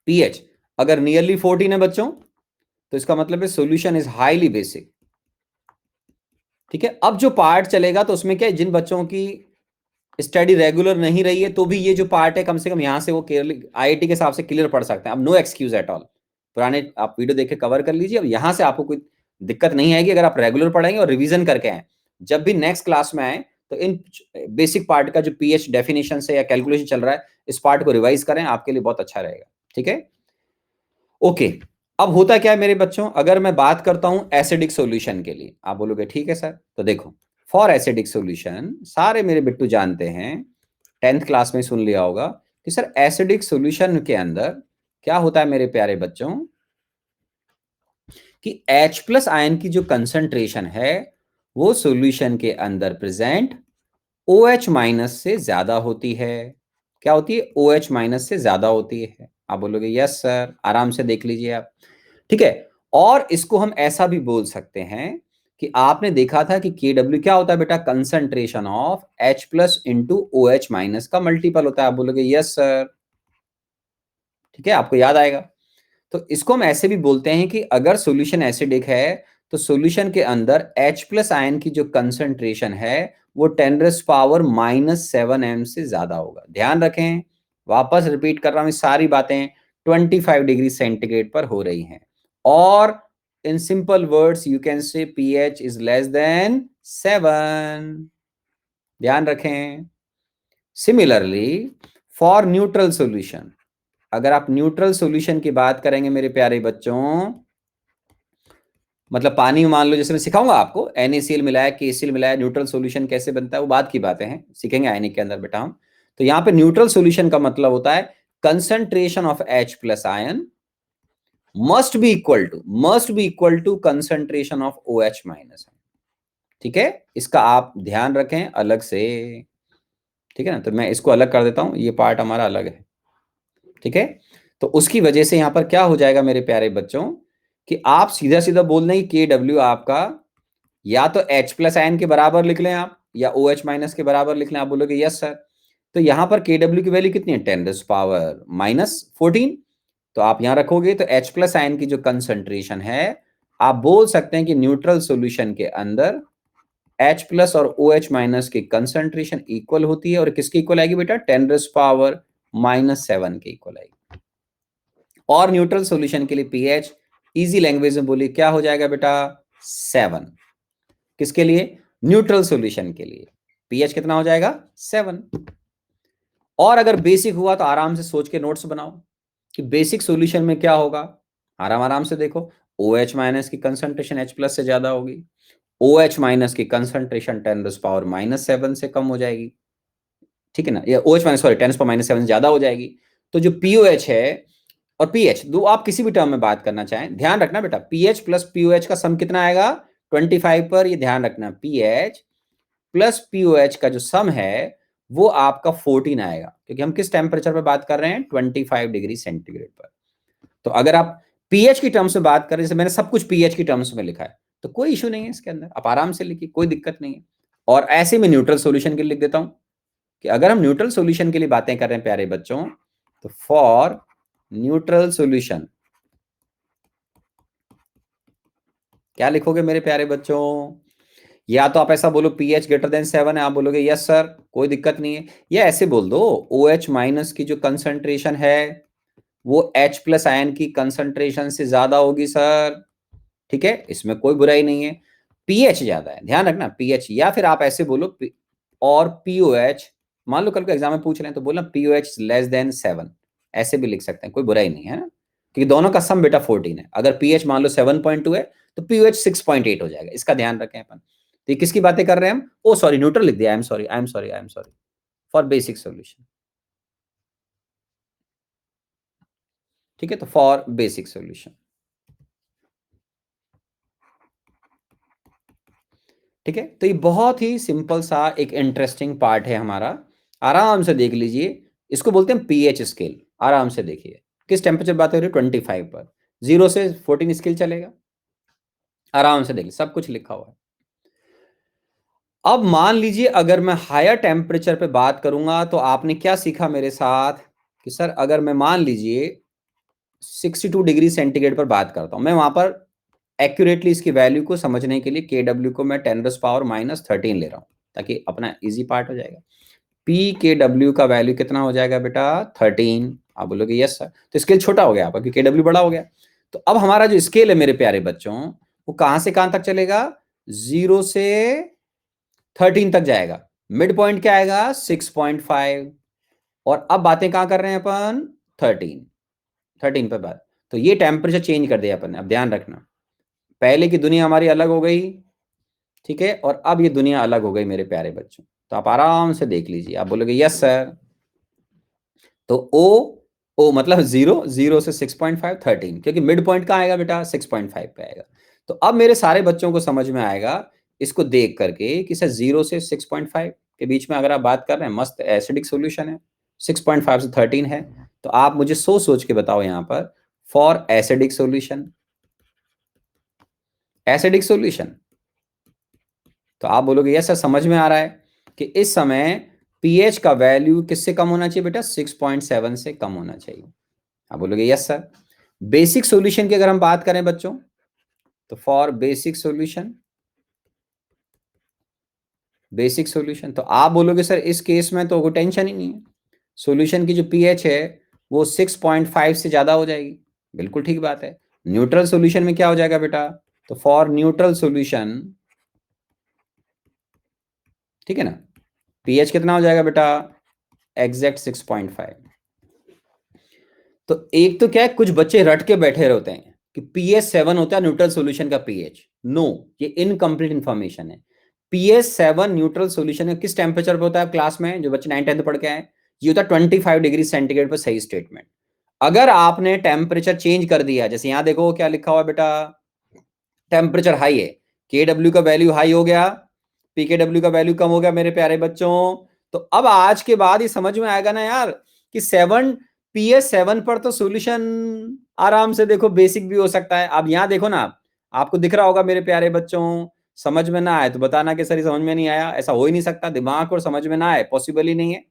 पीएच अगर नियरली 14 है बच्चों तो इसका मतलब है सॉल्यूशन इज हाईली बेसिक। ठीक है, अब जो पार्ट चलेगा तो उसमें क्या है, जिन बच्चों की स्टडी रेगुलर नहीं रही है तो भी ये जो पार्ट है कम से कम यहां से वो IIT के हिसाब से क्लियर पढ़ सकते हैं। अब नो एक्सक्यूज एट ऑल, पुराने आप वीडियो देख के कवर कर लीजिए। अब यहां से आपको कोई दिक्कत नहीं आएगी अगर आप रेगुलर पढ़ेंगे और रिवीजन करके आए। जब भी नेक्स्ट क्लास में आए तो इन बेसिक पार्ट का जो पीएच डेफिनेशन से या कैलकुलेशन चल रहा है, इस पार्ट को रिवाइज करें, आपके लिए बहुत अच्छा रहेगा। ठीक है, ओके। अब होता क्या है मेरे बच्चों, अगर मैं बात करता हूं एसिडिक सॉल्यूशन के लिए, आप बोलोगे ठीक है सर, तो देखो फॉर एसिडिक सॉल्यूशन सारे मेरे बिट्टू जानते हैं, 10th क्लास में सुन लिया होगा कि सर एसिडिक सॉल्यूशन के अंदर क्या होता है मेरे प्यारे बच्चों, कि H प्लस आयन की जो कंसंट्रेशन है वो सॉल्यूशन के अंदर प्रेजेंट OH माइनस से ज्यादा होती है। क्या होती है, OH माइनस से ज्यादा होती है। आप बोलोगे यस सर, आराम से देख लीजिए आप। ठीक है, और इसको हम ऐसा भी बोल सकते हैं कि आपने देखा था कि KW क्या होता है बेटा, concentration of H plus into OH minus का मल्टीपल होता है। आप बोलोगे यस सर, ठीक है, आपको याद आएगा। तो इसको हम ऐसे भी बोलते हैं कि अगर सॉल्यूशन एसिडिक है तो सॉल्यूशन के अंदर H प्लस आयन की जो कंसंट्रेशन है वो 10⁻⁻7 m से ज्यादा होगा। ध्यान रखें, वापस रिपीट कर रहा हूं, सारी बातें 25 डिग्री सेंटीग्रेड पर हो रही हैं। और in simple words you can say pH is less then 7। ध्यान रखें। सिमिलरली फॉर न्यूट्रल सॉल्यूशन, अगर आप न्यूट्रल सॉल्यूशन की बात करेंगे मेरे प्यारे बच्चों, मतलब पानी मान लो, जैसे मैं सिखाऊंगा आपको NaCl मिलाया KCl मिलाया न्यूट्रल सॉल्यूशन कैसे बनता है, वो बात की बातें हैं, सीखेंगे आयनिक के अंदर बेटा हम। तो यहाँ पे न्यूट्रल सॉल्यूशन का मतलब होता है concentration of H plus ion must be equal to concentration of OH minus. ठीक है, इसका आप ध्यान रखें अलग से। ठीक है ना, तो मैं इसको अलग कर देता हूं, ये पार्ट हमारा अलग है। ठीक है, तो उसकी वजह से यहां पर क्या हो जाएगा मेरे प्यारे बच्चों कि आप सीधा सीधा बोल दें कि KW आपका या तो H प्लस आयन के बराबर लिख लें आप, या OH माइनस के बराबर लिख लें। आप बोलोगे यस सर, तो यहां पर KW की वैल्यू कितनी है, 10⁻⁻14। तो आप यहां रखोगे तो H प्लस आयन की जो कंसंट्रेशन है, आप बोल सकते हैं कि न्यूट्रल सॉल्यूशन के अंदर H प्लस और OH माइनस की कंसंट्रेशन इक्वल होती है। और किसकी इक्वल आएगी बेटा, 10⁻⁻7 के इक्वल आएगी। और न्यूट्रल सॉल्यूशन के लिए pH इजी लैंग्वेज में बोलिए क्या हो जाएगा बेटा, 7। किसके लिए, न्यूट्रल सॉल्यूशन के लिए pH कितना हो जाएगा, 7। और अगर बेसिक हुआ तो आराम से सोच के नोट्स बनाओ कि बेसिक सॉल्यूशन में क्या होगा। आराम आराम से देखो, OH माइनस की कंसंट्रेशन H प्लस से ज्यादा होगी, OH माइनस की कंसंट्रेशन 10⁻⁻7 से कम हो जाएगी। ठीक है ना, या OH माइनस सॉरी 10⁻⁻7 ज्यादा हो जाएगी। तो जो POH है और pH, दो आप किसी भी टर्म में बात करना चाहें, ध्यान रखना बेटा pH प्लस POH का सम कितना आएगा 25 पर। ये ध्यान रखना, pH प्लस POH का जो सम है वो आपका 14 आएगा, क्योंकि हम किस टेम्परेचर पर बात कर रहे हैं, 25 डिग्री सेंटीग्रेड पर। तो अगर आप pH की टर्म्स में बात करें, जैसे मैंने सब कुछ pH की टर्म्स में लिखा है, तो कोई इशू नहीं है इसके अंदर, आप आराम से लिखिए, कोई दिक्कत नहीं है। और ऐसे में न्यूट्रल सॉल्यूशन के लिए लिख देता हूं कि अगर हम न्यूट्रल सॉल्यूशन के लिए बातें कर रहे हैं प्यारे बच्चों, तो फॉर न्यूट्रल सॉल्यूशन क्या लिखोगे मेरे प्यारे बच्चों, या तो आप ऐसा बोलो pH ग्रेटर देन 7 है, आप बोलोगे यस सर, कोई दिक्कत नहीं है। या ऐसे बोल दो OH माइनस की जो कंसंट्रेशन है वो H प्लस आयन की कंसंट्रेशन से ज्यादा होगी सर। ठीक है, इसमें कोई बुराई नहीं है, pH ज्यादा है, ध्यान रखना pH। या फिर आप ऐसे बोलो और POH, मान लो कल को एग्जाम में पूछ रहे हैं तो बोलना POH लेस देन 7, ऐसे भी लिख सकते हैं, कोई बुराई नहीं है ना, क्योंकि दोनों का सम बेटा 14 है। अगर pH मान लो 7.2 है तो POH 6.8 हो जाएगा, इसका ध्यान रखें अपन। तो ये किसकी बातें कर रहे हैं हम, ओ सॉरी न्यूट्रल लिख दिया, I am sorry for basic solution. ठीक है, तो फॉर बेसिक सॉल्यूशन। ठीक है, तो ये बहुत ही सिंपल सा एक इंटरेस्टिंग पार्ट है हमारा, आराम से देख लीजिए। इसको बोलते हैं pH स्केल। आराम से देखिए किस टेम्परेचर बात हो रही है, 25 पर, 0 से 14 स्केल चलेगा। आराम से देखिए, सब कुछ लिखा हुआ है। अब मान लीजिए अगर मैं हायर टेम्परेचर पे बात करूंगा, तो आपने क्या सीखा मेरे साथ कि सर अगर मैं मान लीजिए 62 डिग्री सेंटीग्रेड पर बात करता हूं, मैं वहां पर एक्यूरेटली इसकी वैल्यू को समझने के लिए KW को मैं 10⁻⁻13 ले रहा हूं, ताकि अपना इजी पार्ट हो जाएगा। PKW का वैल्यू कितना हो जाएगा बेटा, 13। आप बोलोगे यस सर, तो स्केल छोटा हो गया आपका क्योंकि KW बड़ा हो गया। तो अब हमारा जो स्केल है मेरे प्यारे बच्चों, वो कहां से कहां तक चलेगा, 0 से 13 तक जाएगा। मिड पॉइंट क्या आएगा, 6.5। और अब बातें कहां कर रहे हैं अपन, 13 पे बात। तो ये टेम्परेचर चेंज कर दिया अपन ने। अब ध्यान रखना, पहले की दुनिया हमारी अलग हो गई, ठीक है, और अब ये दुनिया अलग हो गई मेरे प्यारे बच्चों। तो आप आराम से देख लीजिए, आप बोलोगे यस सर, तो ओ मतलब 0, 0 से 6.5, 13, क्योंकि मिड पॉइंट कहाँ आएगा बेटा, 6.5 पे आएगा। तो अब मेरे सारे बच्चों को समझ में आएगा इसको देख करके कि सर 0 से 6.5 के बीच में अगर आप बात कर रहे हैं, मस्त एसिडिक सॉल्यूशन है, 6.5 से 13 है, तो आप मुझे सोच सोच के बताओ यहां पर, for acidic solution, acidic solution, तो आप बोलोगे यस सर समझ में आ रहा है कि इस समय पीएच का वैल्यू किससे कम होना चाहिए बेटा, 6.7 से कम होना चाहिए। आप बोलोगे यस सर। बेसिक सॉल्यूशन की अगर हम बात करें बच्चों, तो for basic solution, basic solution, तो आप बोलोगे सर इस केस में तो कोई टेंशन ही नहीं है, सॉल्यूशन की जो पीएच है वो 6.5 से ज्यादा हो जाएगी। बिल्कुल ठीक बात है। न्यूट्रल सॉल्यूशन में क्या हो जाएगा बेटा, तो फॉर न्यूट्रल सॉल्यूशन, ठीक है ना, पीएच कितना हो जाएगा बेटा, एग्जैक्ट 6.5। तो एक तो क्या है, कुछ बच्चे रट के बैठे रहते हैं कि पीएच 7 होता है न्यूट्रल सॉल्यूशन का पीएच। नो, ये इनकम्प्लीट इंफॉर्मेशन है। पीएच 7 न्यूट्रल सॉल्यूशन का किस टेम्परेचर पे होता है क्लास में, जो बच्चे 9th 10th पढ़ के आए, ये होता है 25 डिग्री सेंटीग्रेड पर। सही स्टेटमेंट। अगर आपने टेम्परेचर चेंज कर दिया, जैसे यहां देखो क्या लिखा हुआ बेटा, टेम्परेचर हाई है, के डब्ल्यू का वैल्यू हाई हो गया, पीके डब्ल्यू का वैल्यू कम हो गया मेरे प्यारे बच्चों। तो अब आज के बाद ये समझ में आएगा ना यार कि 7 पर तो सॉल्यूशन आराम से देखो बेसिक भी हो सकता है। अब यहां देखो ना, आपको दिख रहा होगा मेरे प्यारे बच्चों, समझ में ना आए तो बताना कि सर ये समझ में नहीं आया, ऐसा हो ही नहीं सकता, दिमाग और समझ में ना आए पॉसिबल ही नहीं है।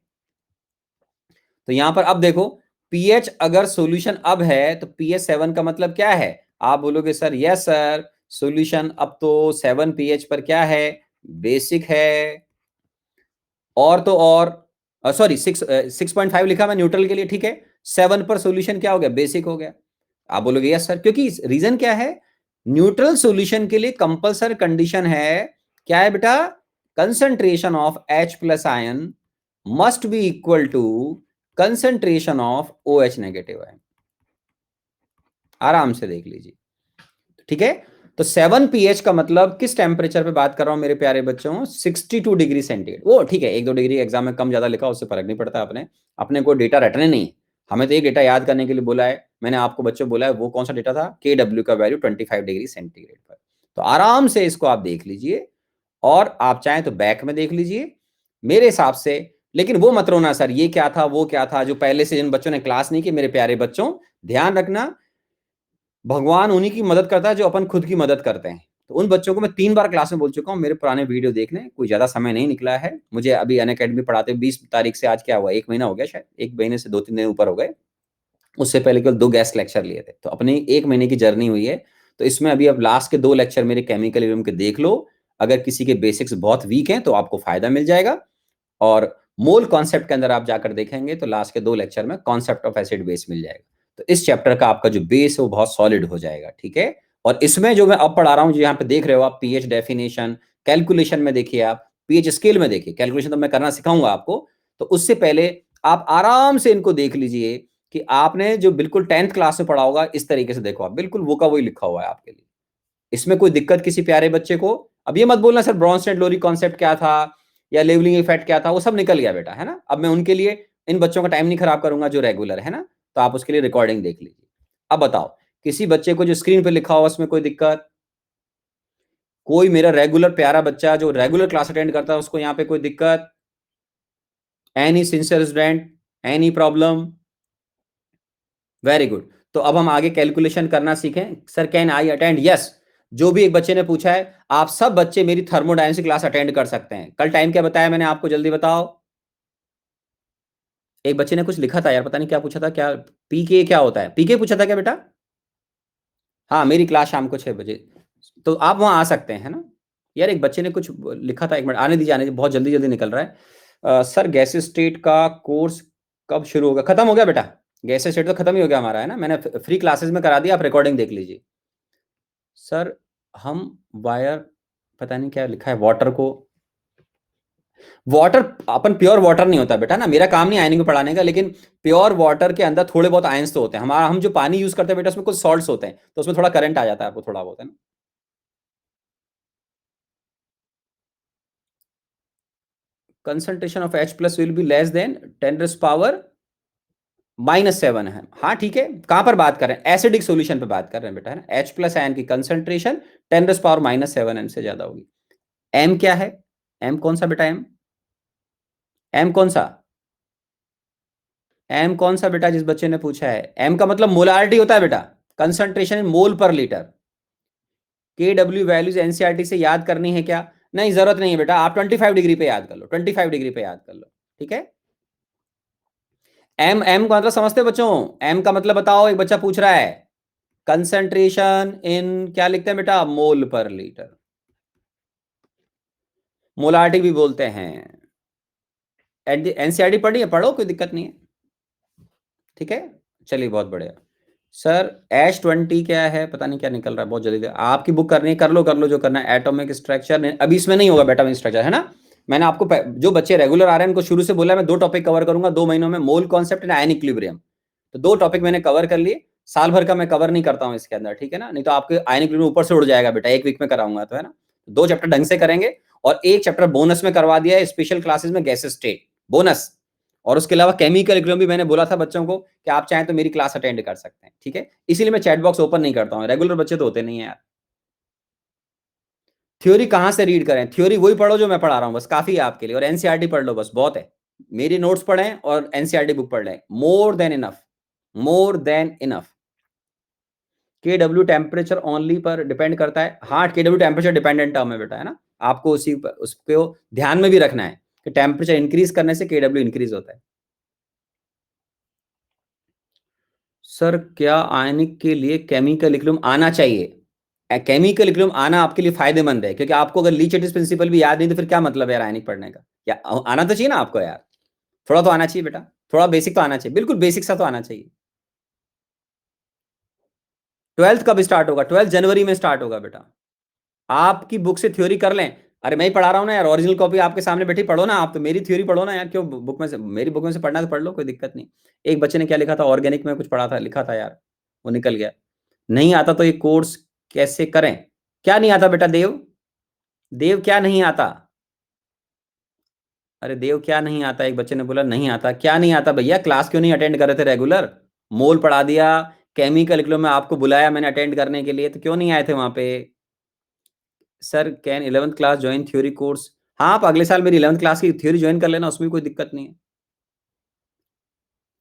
तो यहां पर अब देखो, पीएच अगर सॉल्यूशन अब है तो पीएच 7 का मतलब क्या है, आप बोलोगे सर यस सर, सॉल्यूशन अब तो 7 पीएच पर क्या है, बेसिक है। और तो और सॉरी 6.5 लिखा मैं न्यूट्रल के लिए, ठीक है, 7 पर सॉल्यूशन क्या हो गया, बेसिक हो गया। आप बोलोगे यस सर, क्योंकि रीजन क्या है, न्यूट्रल सॉल्यूशन के लिए कंपल्सरी कंडीशन है, क्या है बेटा, concentration of H plus ion must be equal to concentration of OH negative ion. आराम से देख लीजिए, ठीक है। तो 7 pH का मतलब किस टेम्परेचर पे बात कर रहा हूं मेरे प्यारे बच्चों, 62 डिग्री सेंटीग्रेड। वो ठीक है, 1-2 डिग्री एग्जाम में कम ज्यादा लिखा उससे फर्क नहीं पड़ता, अपने अपने को डेटा रटने नहीं है, हमें तो एक डेटा याद करने के लिए बोला है। मैंने आपको बच्चों बोला है वो कौन सा डेटा था, के डब्ल्यू का वैल्यू 25 डिग्री सेंटीग्रेड पर। तो आराम से इसको आप देख लीजिए, और आप चाहें तो बैक में देख लीजिए मेरे हिसाब से। लेकिन वो मत रोना सर ये क्या था वो क्या था, जो पहले से जिन बच्चों ने क्लास नहीं की, मेरे प्यारे बच्चों ध्यान रखना, भगवान उन्हीं की मदद करता है जो अपन खुद की मदद करते हैं। तो उन बच्चों को मैं 3 बार क्लास में बोल चुका हूँ, मेरे पुराने वीडियो देख लें, कोई ज्यादा समय नहीं निकला है मुझे अभी अनअकैडमी पढ़ाते 20 तारीख से, आज क्या हुआ, 1 महीना हो गया, शायद 1 महीने से 2-3 दिन ऊपर हो गए। उससे पहले केवल 2 गेस्ट लेक्चर लिए थे, तो अपनी 1 महीने की जर्नी हुई है। तो इसमें अभी अब लास्ट के 2 लेक्चर मेरे केमिकल एवं के देख लो, अगर किसी के बेसिक्स बहुत वीक हैं तो आपको फायदा मिल जाएगा। और मोल कॉन्सेप्ट के अंदर आप जाकर देखेंगे तो लास्ट के 2 लेक्चर में कॉन्सेप्ट ऑफ एसिड बेस मिल जाएगा। तो इस चैप्टर का आपका जो बेस है वो बहुत सॉलिड हो जाएगा, ठीक है। और इसमें जो मैं अब पढ़ा रहा हूं, जो यहाँ पे देख रहे हो आप, पीएच डेफिनेशन, कैलकुलेशन में देखिए, आप पीएच स्केल में देखिए, कैलकुलेशन तो मैं करना सिखाऊंगा आपको। तो उससे पहले आप आराम से इनको देख लीजिए कि आपने जो बिल्कुल 10th क्लास में पढ़ा होगा इस तरीके से देखो, आप बिल्कुल वो का वही लिखा हुआ है आपके लिए। इसमें कोई दिक्कत किसी प्यारे बच्चे को, अब ये मत बोलना सर ब्रॉन्स्टेड लोरी कॉन्सेप्ट क्या था या लेवलिंग इफेक्ट क्या था, वो सब निकल गया बेटा, है ना। अब मैं उनके लिए इन बच्चों का टाइम नहीं खराब करूंगा जो रेगुलर है ना, तो आप उसके लिए रिकॉर्डिंग देख लीजिए। अब बताओ, किसी बच्चे को जो स्क्रीन पे लिखा हुआ उसमें कोई दिक्कत, कोई मेरा रेगुलर प्यारा बच्चा जो रेगुलर क्लास अटेंड करता है उसको यहाँ पे कोई दिक्कत, any sincere student, any problem, very good. तो अब हम आगे कैलकुलेशन करना सीखें। Sir can I attend, yes. जो भी एक बच्चे ने पूछा है, आप सब बच्चे मेरी थर्मोडायनेमिक्स क्लास अटेंड कर सकते हैं। कल टाइम क्या बताया मैंने आपको, जल्दी बताओ। एक बच्चे ने कुछ लिखा था यार, पता नहीं क्या पूछा था, क्या पीके क्या होता है, पीके पूछा था क्या बेटा। हाँ, मेरी क्लास शाम को 6 बजे, तो आप वहां आ सकते हैं, है ना। यार एक बच्चे ने कुछ लिखा था, 1 मिनट आने दीजिए, आने दीजिए, बहुत जल्दी जल्दी निकल रहा है। सर गैस स्टेट का कोर्स कब शुरू होगा, खत्म हो गया बेटा, गैस स्टेट तो खत्म ही हो गया हमारा, है ना, मैंने फ्री क्लासेस में करा दिया, आप रिकॉर्डिंग देख लीजिए। सर हम वायर, पता नहीं क्या लिखा है, वाटर को, वाटर अपन प्योर वाटर नहीं होता बेटा ना, मेरा काम नहीं आयनिंग को पढ़ाने का, लेकिन प्योर वाटर के अंदर थोड़े बहुत आयंस तो होते हैं। हमारा हम जो पानी यूज करते हैं बेटा उसमें कुछ सॉल्ट्स होते हैं, तो उसमें थोड़ा करंट आ जाता है, आपको थोड़ा बहुत, है ना। Concentration of H plus will be less than 10⁻⁻⁷ है। हाँ ठीक है, कहां पर बात कर रहे हैं, एसिडिक सॉल्यूशन पे बात कर रहे हैं बेटा, है ना। H प्लस आयन की कंसंट्रेशन 10⁻⁷ से ज्यादा होगी। M क्या है, M कौन सा बेटा, M, M कौन सा, एम कौन सा बेटा जिस बच्चे ने पूछा है? एम का मतलब मोलारिटी होता है बेटा, कंसंट्रेशन इन मोल पर लीटर। के डब्ल्यू वैल्यूज एनसीईआरटी से याद करनी है क्या? नहीं, जरूरत नहीं है बेटा, आप 25 डिग्री पे याद कर लो, 25 डिग्री पे याद कर लो, ठीक है। एम, एम का मतलब समझते हो बच्चों? एम का मतलब बताओ, एक बच्चा पूछ रहा है। कंसंट्रेशन इन क्या लिखते हैं बेटा? मोल पर लीटर, मोलारिटी भी बोलते हैं। एनसीईआरटी पढ़ी है, पढ़ो, कोई दिक्कत नहीं है, ठीक है। चलिए बहुत बढ़िया। सर H20 क्या है? पता नहीं क्या निकल रहा है, बहुत जल्दी आपकी बुक करनी है, कर लो जो करना है। एटॉमिक स्ट्रक्चर अभी इसमें नहीं होगा बेटा, स्ट्रक्चर है ना। मैंने आपको जो बच्चे रेगुलर आ रहे हैं उनको शुरू से बोला मैं 2 टॉपिक कवर करूंगा 2 महीनों में, mole concept and ion equilibrium. तो 2 टॉपिक मैंने कवर कर लिए, साल भर का मैं कवर नहीं करता हूँ इसके अंदर, ठीक है ना, नहीं तो आपके आयन इक्विलिब्रियम ऊपर से उड़ जाएगा बेटा, 1 वीक में कराऊंगा तो, है ना। 2 चैप्टर ढंग से करेंगे, और 1 चैप्टर बोनस में करवा दिया है स्पेशल क्लासेस में, गैस स्टेट बोनस। और उसके अलावा केमिकल इक्विलिब्रियम भी मैंने बोला था बच्चों को कि आप चाहें तो मेरी क्लास अटेंड कर सकते हैं, ठीक है। इसीलिए मैं चैट बॉक्स ओपन नहीं करता हूं, रेगुलर बच्चे तो होते नहीं है यार। थ्योरी कहां से रीड करें? थ्योरी वही पढ़ो जो मैं पढ़ा रहा हूं, बस काफी है आपके लिए, और एनसीईआरटी पढ़ लो, बस बहुत है। मेरी नोट्स पढ़ें और एनसीईआरटी बुक पढ़ लें, more than enough, more than enough. के डब्ल्यू टेम्परेचर ओनली पर डिपेंड करता है, हाँ के डब्ल्यू टेम्परेचर डिपेंडेंट टर्म है बेटा, है ना। आपको उसको ध्यान में भी रखना है कि टेम्परेचर इंक्रीज करने से के डब्ल्यू इंक्रीज होता है। सर क्या आयनिक के लिए केमिकल इक्विलिब्रियम आना चाहिए? केमिकल इक्विलिब्रियम आना आपके लिए फायदेमंद है, क्योंकि आपको अगर लीचेटिस प्रिंसिपल भी याद नहीं तो फिर क्या मतलब है यार आयनिक पढ़ने का? या आना तो चाहिए ना आपको यार, थोड़ा तो आना चाहिए बेटा, थोड़ा बेसिक तो आना चाहिए, बिल्कुल बेसिक सा तो आना चाहिए। 12th कब स्टार्ट होगा? 12th जनवरी में स्टार्ट होगा बेटा। आपकी बुक से थ्योरी कर लें। अरे मैं ही पढ़ा रहा हूँ ना यार, ओरिजिनल कॉपी आपके सामने बैठी, पढ़ो ना आप तो, मेरी थ्योरी पढ़ो ना यार, क्यों बुक में से, मेरी बुक में से पढ़ना तो पढ़ लो, कोई दिक्कत नहीं। एक बच्चे ने क्या लिखा था, ऑर्गेनिक में कुछ पढ़ा था, लिखा था यार, वो निकल गया। नहीं आता तो ये कोर्स कैसे करें? क्या नहीं आता बेटा? देव, देव क्या नहीं आता? अरे देव क्या नहीं आता? एक बच्चे ने बोला नहीं आता, क्या नहीं आता भैया? क्लास क्यों नहीं अटेंड कर रहे थे रेगुलर? मोल पढ़ा दिया, केमिकल इक्विलिब्रियम में आपको बुलाया मैंने अटेंड करने के लिए, तो क्यों नहीं आए थे वहां पे? Sir can 11th class join theory course? हाँ, आप अगले साल मेरी 11th क्लास की थ्योरी ज्वाइन कर लेना, उसमें कोई दिक्कत नहीं है।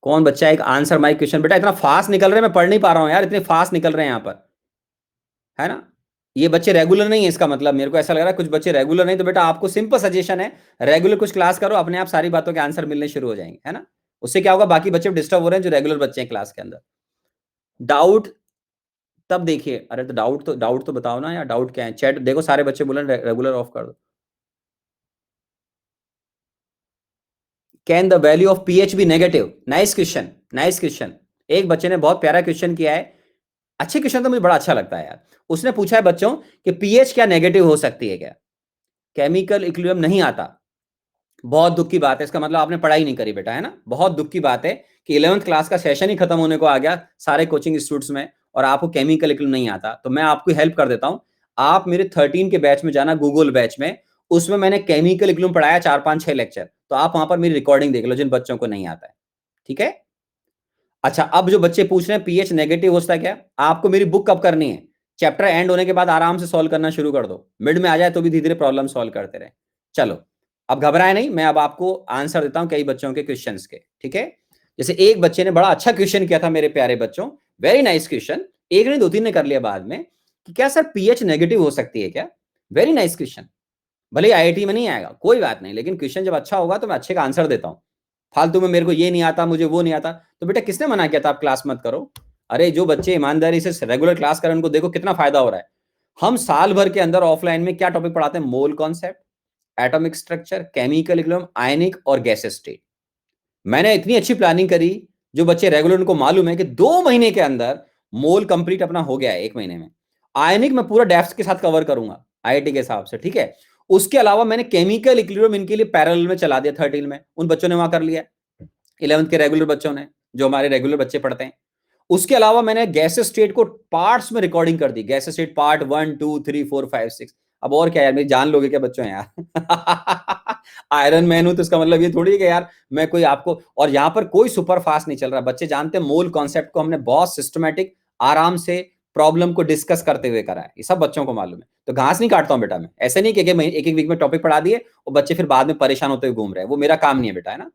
कौन बच्चा एक आंसर माई क्वेश्चन? बेटा इतना फास्ट निकल रहे हैं, मैं पढ़ नहीं पा रहा हूँ यार, इतने फास्ट निकल रहे हैं यहाँ पर, है ना। ये बच्चे रेगुलर नहीं है, इसका मतलब मेरे को ऐसा लग रहा है कुछ बच्चे रेगुलर नहीं, तो बेटा आपको सिंपल सजेशन है, रेगुलर कुछ क्लास करो, अपने आप सारी बातों के आंसर मिलने शुरू हो जाएंगे, है ना। उससे क्या होगा, बाकी बच्चे डिस्टर्ब हो रहे हैं जो रेगुलर बच्चे हैं क्लास के अंदर। डाउट तब देखिए, अरे तो डाउट तो बताओ ना यार, डाउट क्या है? चैट देखो, सारे बच्चे बोले रेगुलर ऑफ कर दो। Can the value of pH be negative? Nice question, nice question. एक बच्चे ने बहुत प्यारा क्वेश्चन किया है, अच्छे क्वेश्चन तो मुझे बड़ा अच्छा लगता है यार। उसने पूछा है बच्चों कि पीएच क्या नेगेटिव हो सकती है क्या? केमिकल इक्विलिब्रियम नहीं आता? बहुत दुख की बात है, इसका मतलब आपने पढ़ाई नहीं करी बेटा, है ना। बहुत दुख की बात है कि 11th क्लास का सेशन ही खत्म होने को आ गया सारे कोचिंग इंस्टीट्यूट्स में, और आपको केमिकल इक्विलिब्रियम नहीं आता। तो मैं आपको हेल्प कर देता हूं, आप मेरे 13 के बैच में जाना, गूगल बैच में, उसमें मैंने केमिकल इक्विलिब्रियम पढ़ाया 4 5 6 लेक्चर, तो आप वहां पर मेरी रिकॉर्डिंग देख लो जिन बच्चों को नहीं आता है, ठीक है। अच्छा, अब जो बच्चे पूछ रहे हैं पीएच नेगेटिव होता है क्या, आपको मेरी बुक कब करनी है? चैप्टर एंड होने के बाद आराम से सॉल्व करना शुरू कर दो, मिड में आ जाए तो भी धीरे धीरे प्रॉब्लम सॉल्व करते रहे। चलो, अब घबराए नहीं, मैं अब आपको आंसर देता हूं कई बच्चों के क्वेश्चंस के, ठीक है। जैसे एक बच्चे ने बड़ा अच्छा क्वेश्चन किया था मेरे प्यारे बच्चों, वेरी नाइस क्वेश्चन, एक ने 2 3 ने कर लिया बाद में, कि क्या सर पीएच नेगेटिव हो सकती है क्या? Very nice question. भले आईआईटी में नहीं आएगा कोई बात नहीं, लेकिन क्वेश्चन जब अच्छा होगा तो मैं अच्छे का आंसर देता हूं। फालतू में मेरे को ये नहीं आता, मुझे वो नहीं आता, तो बेटा किसने मना किया था आप क्लास मत करो? अरे जो बच्चे ईमानदारी से रेगुलर क्लास करें उनको देखो कितना फायदा हो रहा है। हम साल भर के अंदर ऑफलाइन में क्या टॉपिक पढ़ाते हैं? Mole concept, atomic structure, chemical equilibrium, ionic और गैस स्टेट। मैंने इतनी अच्छी प्लानिंग करी, जो बच्चे रेगुलर उनको मालूम है कि 2 महीने के अंदर मोल कंप्लीट अपना हो गया है, 1 महीने में। आयनिक में पूरा डेप्थ के साथ कवर करूंगा आईआईटी के हिसाब से, ठीक है। उसके अलावा मैंने केमिकल इक्विलिब्रियम इनके लिए पैरेलल में चला दिया 13 में, उन बच्चों ने वहां कर लिया, 11th के रेगुलर बच्चों ने, जो हमारे रेगुलर बच्चे पढ़ते हैं। उसके अलावा मैंने गैस स्टेट को पार्ट्स में रिकॉर्डिंग कर दी, गैस स्टेट पार्ट 1 2 3 4 5 6। अब और क्या यार, मेरी जान लोगे क्या बच्चों यार? आयरन मैन हूं तो इसका मतलब ये थोड़ी है कि यार मैं कोई आपको, और यहां पर कोई सुपर फास्ट नहीं चल रहा, बच्चे जानते हैं मोल कॉन्सेप्ट को हमने बहुत सिस्टमेटिक, आराम से प्रॉब्लम को डिस्कस करते हुए करा है, ये सब बच्चों को मालूम है। तो घास नहीं काटता हूं बेटा मैं, ऐसे नहीं कि मैं एक एक वीक में टॉपिक पढ़ा दिए और बच्चे फिर बाद में परेशान होते हुए घूम रहे हैं, वो मेरा काम नहीं है बेटा, है ना।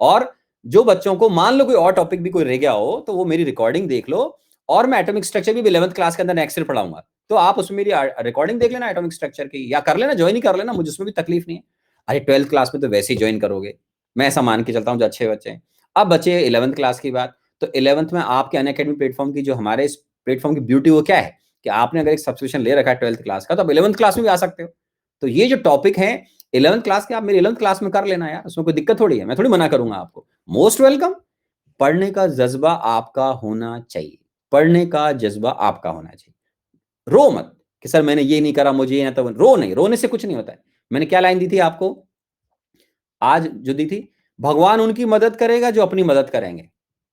और जो बच्चों को मान लो कोई और टॉपिक भी कोई रह गया हो तो वो मेरी रिकॉर्डिंग देख लो, और मैं एटॉमिक स्ट्रक्चर भी 11th क्लास के अंदर नेक्स्ट ईयर पढ़ाऊंगा, तो आप उसमें मेरी रिकॉर्डिंग देख लेना एटॉमिक स्ट्रक्चर की, या कर लेना, ज्वाइन ही कर लेना, मुझे उसमें भी तकलीफ नहीं है। अरे 12th क्लास में तो वैसे ही ज्वाइन करोगे, मैं ऐसा मान के चलता हूँ जो अच्छे बच्चे हैं। अब बचे 11th क्लास की बात, तो 11th में आपके अनअकैडमी प्लेटफॉर्म की जो हमारे इस प्लेटफॉर्म की ब्यूटी वो क्या है कि आपने अगर एक सब्सक्रिप्शन ले रखा है 12th क्लास का, तो आप 11th क्लास में भी आ सकते हो। तो ये जो टॉपिक है 11th क्लास के, आप मेरी 11th क्लास में कर लेना यार, उसमें कोई दिक्कत थोड़ी है, मैं थोड़ी मना करूंगा आपको। Most welcome. पढ़ने का जज्बा आपका होना चाहिए, पढ़ने का जज्बा आपका होना चाहिए। रो मत कि सर मैंने ये नहीं करा, मुझे ये ना, तो रो नहीं, रोने से कुछ नहीं होता है। मैंने क्या लाइन दी थी आपको आज जो दी थी, भगवान उनकी मदद करेगा जो अपनी मदद करेंगे।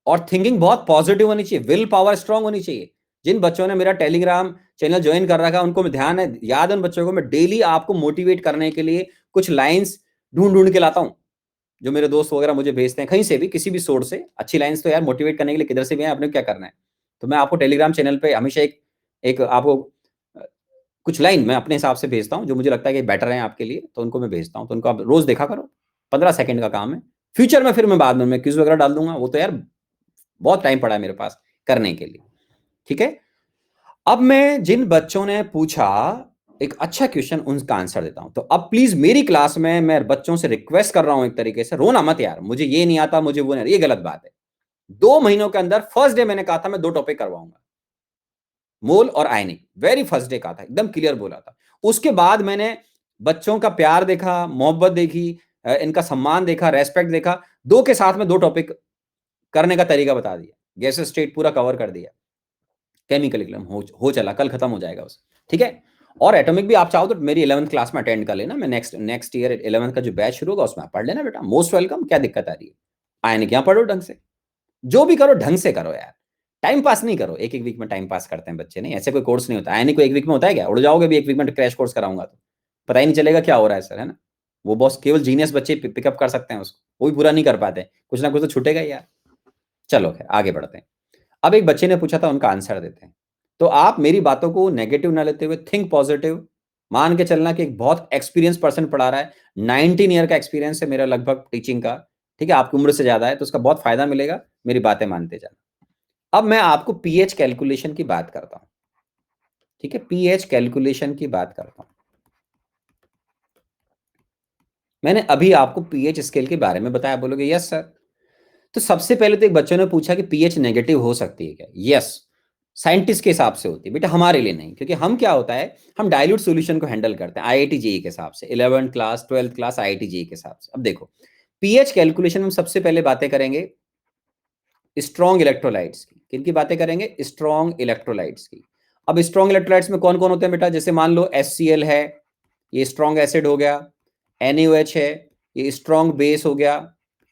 और थिंकिंग बहुत पॉजिटिव होनी चाहिए, विल पावर स्ट्रांग होनी चाहिए। जिन बच्चों ने मेरा टेलीग्राम चैनल ज्वाइन कर रखा है उनको मैं ध्यान है, याद है उन बच्चों को, मैं डेली आपको मोटिवेट करने के लिए कुछ लाइंस ढूंढ ढूंढ के लाता हूं, जो मेरे दोस्त वगैरह मुझे भेजते हैं कहीं से भी, किसी भी सोर्स से अच्छी लाइंस, तो यार मोटिवेट करने के लिए किधर से भी है, आपने क्या करना है। तो मैं आपको टेलीग्राम चैनल पे हमेशा एक एक आपको कुछ लाइन मैं अपने हिसाब से भेजता हूँ, जो मुझे लगता है कि बेटर है आपके लिए, तो उनको मैं भेजता हूँ, तो उनको आप रोज देखा करो। 15 सेकंड का काम है। फ्यूचर में फिर मैं बाद में मैं क्विज वगैरह डाल दूंगा, वो तो यार बहुत टाइम पड़ा है मेरे पास करने के लिए। ठीक है। अब मैं जिन बच्चों ने पूछा एक अच्छा क्वेश्चन, उनका आंसर देता हूं। तो अब प्लीज मेरी क्लास में मैं बच्चों से रिक्वेस्ट कर रहा हूं, एक तरीके से रोना मत यार, मुझे ये नहीं आता, मुझे वो नहीं, ये गलत बात है। 2 महीनों के अंदर फर्स्ट डे मैंने कहा था मैं 2 टॉपिक करवाऊंगा, मोल और आयनिक, वेरी फर्स्ट डे कहा था, एकदम क्लियर बोला था। उसके बाद मैंने बच्चों का प्यार देखा, मोहब्बत देखी, इनका सम्मान देखा, रेस्पेक्ट देखा, दो के साथ में 2 टॉपिक करने का तरीका बता दिया, गैस स्टेट पूरा कवर कर दिया, केमिकल इक्विलिब्रियम हो चला, कल खत्म हो जाएगा उस। ठीक है। और एटॉमिक भी आप चाहो तो मेरी 11th क्लास में अटेंड कर लेना, मैं नेक्स्ट नेक्स्ट ईयर 11th का जो बैच शुरू होगा उसमें पढ़ लेना बेटा, मोस्ट वेलकम, क्या दिक्कत आ रही है। आयनिक यहाँ पढ़ो ढंग से, जो भी करो ढंग से करो यार, टाइम पास नहीं करो। एक एक वीक में टाइम पास करते हैं बच्चे, नहीं ऐसे कोई कोर्स नहीं होता है, को एक वीक में होता है क्या, उड़ जाओगे भी एक वीक में क्रैश कोर्स कराऊंगा तो पता ही नहीं चलेगा क्या हो रहा है सर, है ना। वो बॉस केवल जीनियस बच्चे पिकअप कर सकते हैं उसको, वो भी पूरा नहीं कर पाते, कुछ ना कुछ तो छूटेगा यार। चलो खैर आगे बढ़ते हैं। अब एक बच्चे ने पूछा था, उनका आंसर देते हैं। तो आप मेरी बातों को नेगेटिव ना लेते हुए थिंक पॉजिटिव, मान के चलना कि एक बहुत एक्सपीरियंस पर्सन पढ़ा रहा है, 19 ईयर का एक्सपीरियंस है मेरा लगभग टीचिंग का। ठीक है, आपकी उम्र से ज्यादा है तो उसका बहुत फायदा मिलेगा, मेरी बातें मानते जाना। अब मैं आपको पीएच कैलकुलेशन की बात करता हूं। ठीक है, पीएच कैलकुलेशन की बात करता हूं। मैंने अभी आपको पीएच स्केल के बारे में बताया, बोलोगे यस सर। तो सबसे पहले तो एक बच्चों ने पूछा कि पीएच नेगेटिव हो सकती है क्या। यस, साइंटिस्ट के हिसाब से होती है बेटा, हमारे लिए नहीं, क्योंकि हम क्या होता है, हम डाइल्यूट सॉल्यूशन को हैंडल करते हैं आईआईटी जेईई के हिसाब से, 11th class 12th class IIT JEE के हिसाब से। अब देखो, पीएच कैलकुलेशन में सबसे पहले बातें करेंगे स्ट्रॉन्ग इलेक्ट्रोलाइट्स की। किनकी बातें करेंगे, स्ट्रॉन्ग इलेक्ट्रोलाइट्स की। अब स्ट्रॉन्ग इलेक्ट्रोलाइट्स में कौन कौन होते हैं बेटा, जैसे मान लो HCl है, ये स्ट्रॉन्ग एसिड हो गया, NaOH है, ये स्ट्रॉन्ग बेस हो गया।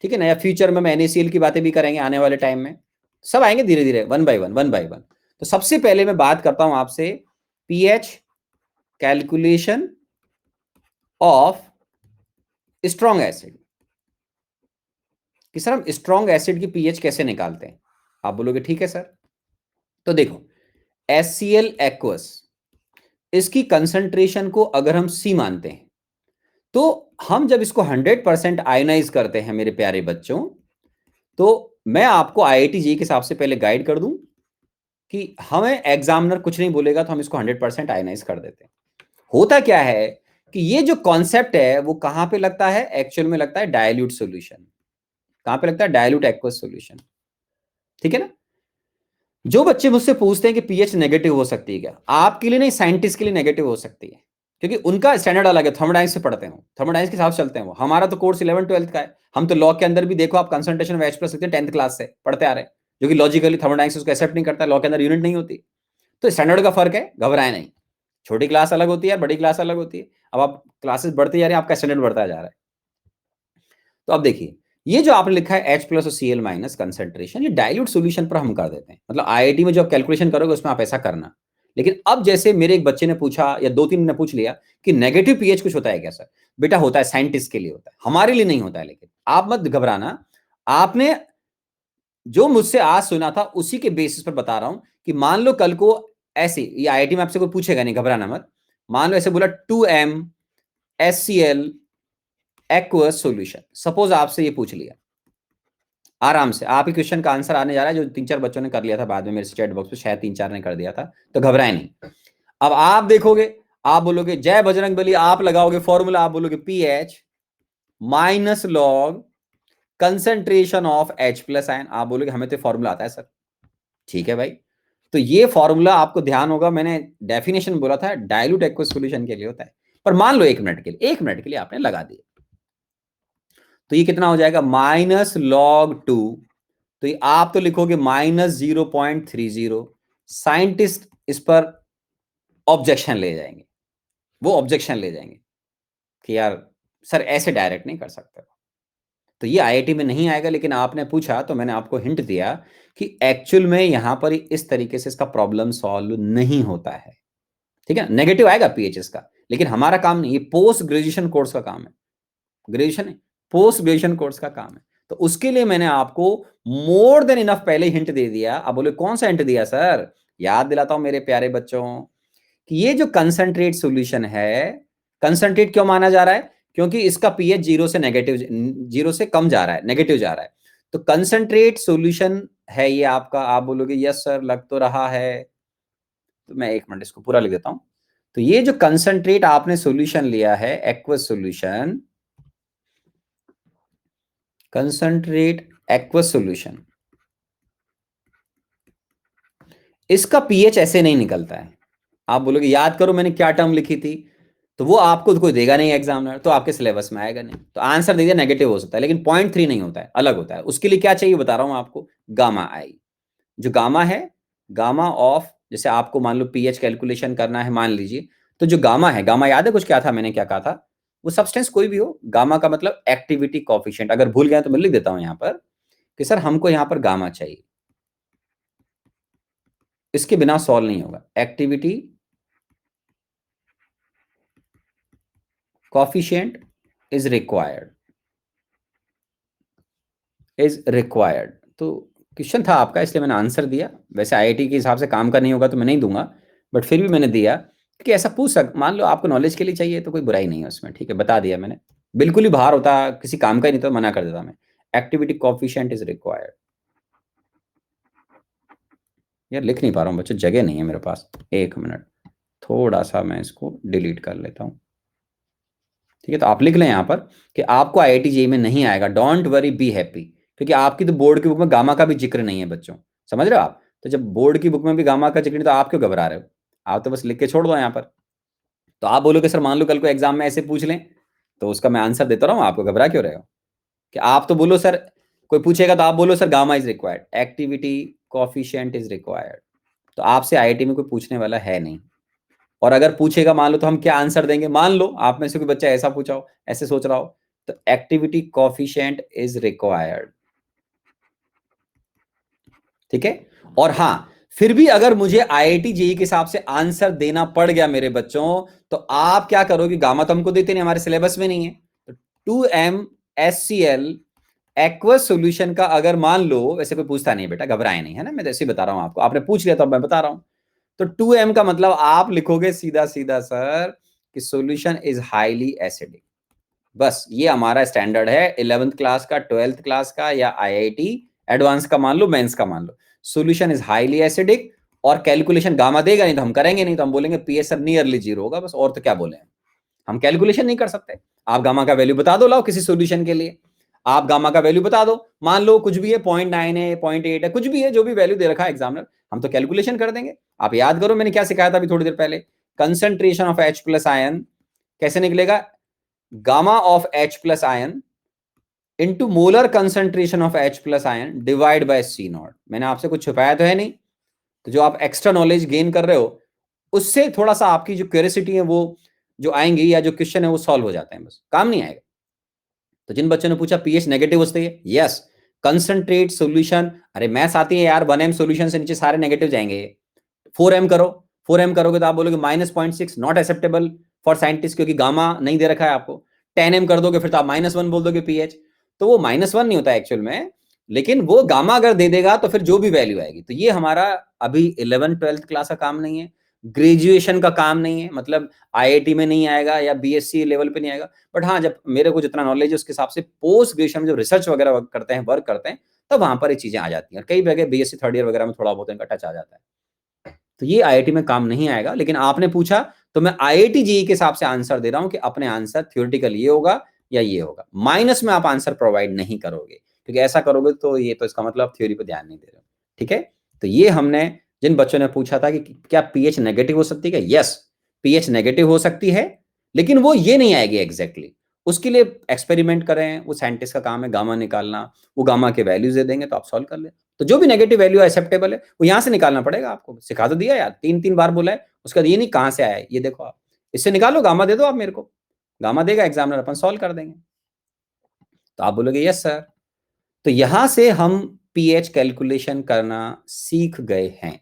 ठीक है ना, या फ्यूचर में हम NaCl की बातें भी करेंगे आने वाले टाइम में, सब आएंगे धीरे धीरे, one by one one by one. तो सबसे पहले मैं बात करता हूं आपसे pH calculation of strong acid, कि सर हम स्ट्रॉन्ग एसिड की पीएच कैसे निकालते हैं। आप बोलोगे ठीक है सर। तो देखो, HCl एक्वस, इसकी कंसंट्रेशन को अगर हम C मानते हैं, तो हम जब इसको 100% आयनाइज करते हैं मेरे प्यारे बच्चों, तो मैं आपको आईआईटी जी के हिसाब से पहले गाइड कर दूं कि हमें एग्जामिनर कुछ नहीं बोलेगा तो हम इसको 100% आयनाइज कर देते हैं। होता क्या है कि ये जो कॉन्सेप्ट है वो कहां पे लगता है, एक्चुअल में लगता है डायल्यूट सॉल्यूशन। कहां पे लगता है, डायल्यूट एक्वस सॉल्यूशन। ठीक है ना। जो बच्चे मुझसे पूछते हैं कि पीएच नेगेटिव हो सकती है क्या, आपके लिए नहीं, साइंटिस्ट के लिए नेगेटिव हो सकती है, क्योंकि उनका स्टैंडर्ड अलग है, थर्मोडाइनमिक्स से पढ़ते हैं, थर्मोडाइनमिक्स के हिसाब से चलते हैं वो। हमारा तो कोर्स 11th 12th का है, हम तो लॉ के अंदर भी देखो आप कंसंट्रेशन ऑफ H+ लिखते हैं 10th क्लास से पढ़ते आ रहे हैं, जो कि लॉजिकली थर्मोडाइनमिक्स उसको एक्सेप्ट नहीं करता, लॉ के अंदर यूनिट नहीं होती। तो स्टैंडर्ड का फर्क है, घबराए नहीं। छोटी क्लास अलग होती है, बड़ी क्लास अलग होती है। अब आप क्लासेस बढ़ते जा रहे हैं, आपका स्टैंडर्ड बढ़ता जा रहा है। तो अब देखिए, ये जो आपने लिखा है H+ और Cl- कंसंट्रेशन, ये डाइल्यूट सॉल्यूशन पर हम कर देते हैं, मतलब आईआईटी में जो आप कैलकुलेशन करोगे उसमें आप ऐसा करना। लेकिन अब जैसे मेरे एक बच्चे ने पूछा या 2-3 ने पूछ लिया कि नेगेटिव पीएच कुछ होता है क्या सर, बेटा होता है, साइंटिस्ट के लिए होता है, हमारे लिए नहीं होता है। लेकिन आप मत घबराना, आपने जो मुझसे आज सुना था उसी के बेसिस पर बता रहा हूं कि मान लो कल को ऐसे, ये आईआईटी में आपसे कोई पूछेगा नहीं, घबराना मत। मान लो ऐसे बोला 2M HCl aqueous solution, suppose आपसे ये पूछ लिया, आराम से आपके क्वेश्चन का आंसर आने जा रहा है, जो 3-4 बच्चों ने कर लिया था बाद में मेरे चैट बॉक्स पे, शायद 3-4 ने कर दिया था, तो घबराए नहीं। अब आप देखोगे, आप बोलोगे जय बजरंग बली, आप लगाओगे फॉर्मूला, आप बोलोगे pH minus log concentration of H plus ion, आप बोलोगे हमें तो फॉर्मूला आता है सर। ठीक है भाई, तो ये फॉर्मूला आपको ध्यान होगा, मैंने डेफिनेशन बोला था डाइल्यूट एक्वस सॉल्यूशन के लिए होता है। पर मान लो 1 मिनट के लिए, 1 मिनट के लिए आपने लगा दिया, तो ये कितना हो जाएगा -log 2। तो ये आप तो लिखोगे -0.30। साइंटिस्ट इस पर ऑब्जेक्शन ले जाएंगे, वो ऑब्जेक्शन ले जाएंगे कि यार सर ऐसे डायरेक्ट नहीं कर सकते। तो ये आईआईटी में नहीं आएगा, लेकिन आपने पूछा तो मैंने आपको हिंट दिया कि एक्चुअल में यहां पर इस तरीके से इसका प्रॉब्लम सॉल्व नहीं होता है। ठीक है, नेगेटिव आएगा पीएचएस का, लेकिन हमारा काम नहीं, ये पोस्ट ग्रेजुएशन कोर्स का काम है। ग्रेजुएशन पोस्ट ग्रेजुएशन कोर्स का काम है, तो उसके लिए मैंने आपको मोर देन इनफ पहले हिंट दे दिया। अब बोले कौन सा हिंट दिया सर? याद दिलाता हूं मेरे प्यारे बच्चों कि ये जो कंसंट्रेट सॉल्यूशन है, कंसंट्रेट क्यों माना जा रहा है? क्योंकि इसका पीएच 0 से नेगेटिव, 0 से कम जा रहा है, नेगेटिव जा रहा है। तो कंसंट्रेट सॉल्यूशन है ये आपका। आप बोलोगे यस सर लग तो रहा है, तो मैं 1 मिनट इसको पूरा लिख देता हूं। तो ये जो कंसंट्रेट आपने सॉल्यूशन लिया है, aqueous solution, concentrate aqueous solution, इसका पीएच ऐसे नहीं निकलता है। आप बोलोगे याद करो मैंने क्या टर्म लिखी थी, तो वो आपको कोई देगा नहीं एग्जामिनर, तो आपके सिलेबस में आएगा नहीं। तो आंसर दे दिया नेगेटिव हो सकता है, लेकिन 0.3 नहीं होता है, अलग होता है। उसके लिए क्या चाहिए बता रहा हूं आपको, गामा आई। जो गामा है, गामा ऑफ, जैसे आपको मान लो पीएच कैलकुलेशन करना है मान लीजिए, तो जो गामा है, गामा याद है कुछ क्या था, मैंने क्या कहा था? वो सब्सटेंस कोई भी हो, गामा का मतलब एक्टिविटी कॉफिशिएंट। अगर भूल गए तो मैं लिख देता हूं यहां पर कि सर हमको यहां पर गामा चाहिए, इसके बिना सॉल्व नहीं होगा। Activity coefficient is required, is required. तो क्वेश्चन था आपका, इसलिए मैंने आंसर दिया। वैसे आईआईटी के हिसाब से काम का नहीं होगा तो मैं नहीं दूंगा, बट फिर भी मैंने दिया कि ऐसा पूछ सक, मान लो आपको नॉलेज के लिए चाहिए तो कोई बुराई नहीं है उसमें। ठीक है, बता दिया मैंने। बिल्कुल ही बाहर होता, किसी काम का ही नहीं तो मना कर देता मैं। Activity coefficient is required. यार लिख नहीं पा रहा हूँ बच्चों, जगह नहीं है मेरे पास। 1 मिनट, थोड़ा सा मैं इसको डिलीट कर लेता हूँ। ठीक है, तो आप लिख लें यहाँ पर कि आपको आईआईटी जेईई में नहीं आएगा, डोंट वरी बी हैप्पी, क्योंकि आपकी तो बोर्ड की बुक में गामा का भी जिक्र नहीं है बच्चों। समझ रहे हो आप? तो जब बोर्ड की बुक में भी गामा का जिक्र नहीं, तो आप क्यों घबरा रहे हो? आप तो बस लिख के छोड़ दो यहाँ पर। तो आप बोलोगे सर मान लो कल को एग्जाम में ऐसे पूछ लें, तो उसका मैं आंसर देता रहा हूँ, आपको घबरा क्यों रहे हो? कि आप तो बोलो सर, कोई पूछेगा तो आप बोलो sir gamma is required, activity coefficient is required. तो आपसे आईआईटी में कोई पूछने वाला है नहीं। और अगर पूछेगा मान लो, तो हम क्या आंसर देंगे? मान लो आप में से कोई बच्चा ऐसा पूछा हो, ऐसे सोच रहा हो, तो एक्टिविटी कॉफिशिएंट इज रिक्वायर्ड। ठीक है, और हाँ, फिर भी अगर मुझे आईआईटी जेईई के हिसाब से आंसर देना पड़ गया मेरे बच्चों, तो आप क्या करोगे? गामा तो हमको देते नहीं, हमारे सिलेबस में नहीं है। तो 2MSCl एक्वस सॉल्यूशन का अगर मान लो, वैसे कोई पूछता नहीं बेटा, घबराए नहीं, है ना, मैं तो ऐसे ही बता रहा हूं आपको, आपने पूछ लिया तो अब मैं बता रहा हूं। तो 2M का मतलब आप लिखोगे सीधा सीधा सर कि सॉल्यूशन इज हाईली एसिडिक। बस ये हमारा स्टैंडर्ड है 11th क्लास का, 12th क्लास का, या आईआईटी एडवांस का मान लो, मेंस का मान लो। सॉल्यूशन इज हाईली एसिडिक, और कैलकुलेशन गामा देगा नहीं तो हम करेंगे नहीं, तो हम बोलेंगे पीएच सर नियरली 0 होगा बस, और तो क्या बोले, हम कैलकुलेशन नहीं कर सकते। आप गामा का वैल्यू बता दो, लाओ किसी सॉल्यूशन के लिए आप गामा का वैल्यू बता दो, मान लो कुछ भी है, 0.9 है, 0.8 है, कुछ भी है, जो भी वैल्यू दे रखा है एग्जामिनर, हम तो कैलकुलेशन कर देंगे। आप याद करो मैंने क्या सिखाया था अभी थोड़ी देर पहले, concentration of H plus ion कैसे निकलेगा? Gamma of H plus ion into molar concentration of H plus ion divide by C0। मैंने आपसे कुछ छुपाया तो है नहीं, तो जो आप एक्स्ट्रा नॉलेज गेन कर रहे हो, उससे थोड़ा सा आपकी जो क्यूरियोसिटी है वो जो आएंगी, या जो क्वेश्चन है वो सॉल्व हो जाते हैं, बस काम नहीं आएगा। तो जिन बच्चों ने पूछा पीएच नेगेटिव होते है, यस, कंसंट्रेट सॉल्यूशन, अरे मैथ्स आती है यार, 1M सॉल्यूशन से नीचे सारे नेगेटिव जाएंगे। 4M करो, 4M करोगे तो आप बोलोगे -0.6 नॉट एक्सेप्टेबल फॉर साइंटिस्ट, क्योंकि गामा नहीं दे रखा है आपको। 10M कर दोगे फिर तो आप -1 बोल दोगे पीएच, तो वो -1 नहीं होता एक्चुअल में, लेकिन वो गामा अगर दे देगा तो फिर जो भी वैल्यू आएगी। तो ये हमारा अभी 11th-12th क्लास का काम नहीं है, ग्रेजुएशन का काम नहीं है, मतलब आईआईटी में नहीं आएगा या बीएससी लेवल पे नहीं आएगा। बट हाँ, जब मेरे को जितना नॉलेज है उसके हिसाब से पोस्ट ग्रेजुएशन में जो रिसर्च वगैरह करते हैं, वर्क करते हैं, तब वहां पर ये चीजें आ जाती हैं। कई जगह बीएससी थर्ड ईयर वगैरह में थोड़ा बहुत इनका टच आ जाता है। तो ये आईआईटी में काम नहीं आएगा, लेकिन आपने पूछा तो मैं आईआईटी जेईई के हिसाब से आंसर दे रहा हूं कि अपने आंसर थ्योरेटिकल ये होगा या ये होगा। माइनस में आप आंसर प्रोवाइड नहीं करोगे, क्योंकि ऐसा करोगे तो ये तो इसका मतलब थ्योरी पर ध्यान नहीं दे रहे हो। ठीक है, तो ये हमने जिन बच्चों ने पूछा था कि क्या पीएच नेगेटिव हो सकती है, यस पीएच नेगेटिव हो सकती है, लेकिन वो ये नहीं आएगी एग्जैक्टली। उसके लिए एक्सपेरिमेंट करें, वो साइंटिस्ट का काम है गामा निकालना, वो गामा के वैल्यूज दे देंगे तो आप सॉल्व कर ले। तो जो भी नेगेटिव वैल्यू एक्सेप्टेबल है वो यहां से निकालना पड़ेगा आपको। सिखा तो दिया यार, 3-3 बार बोला है, उसका ये नहीं कहां से आया है, ये देखो आप इससे निकालो, गामा दे दो आप मेरे को, गामा देगा एग्जामिनर, अपन सॉल्व कर देंगे। तो आप बोलोगे यस सर। तो यहां से हम पीएच कैलकुलेशन करना सीख गए हैं।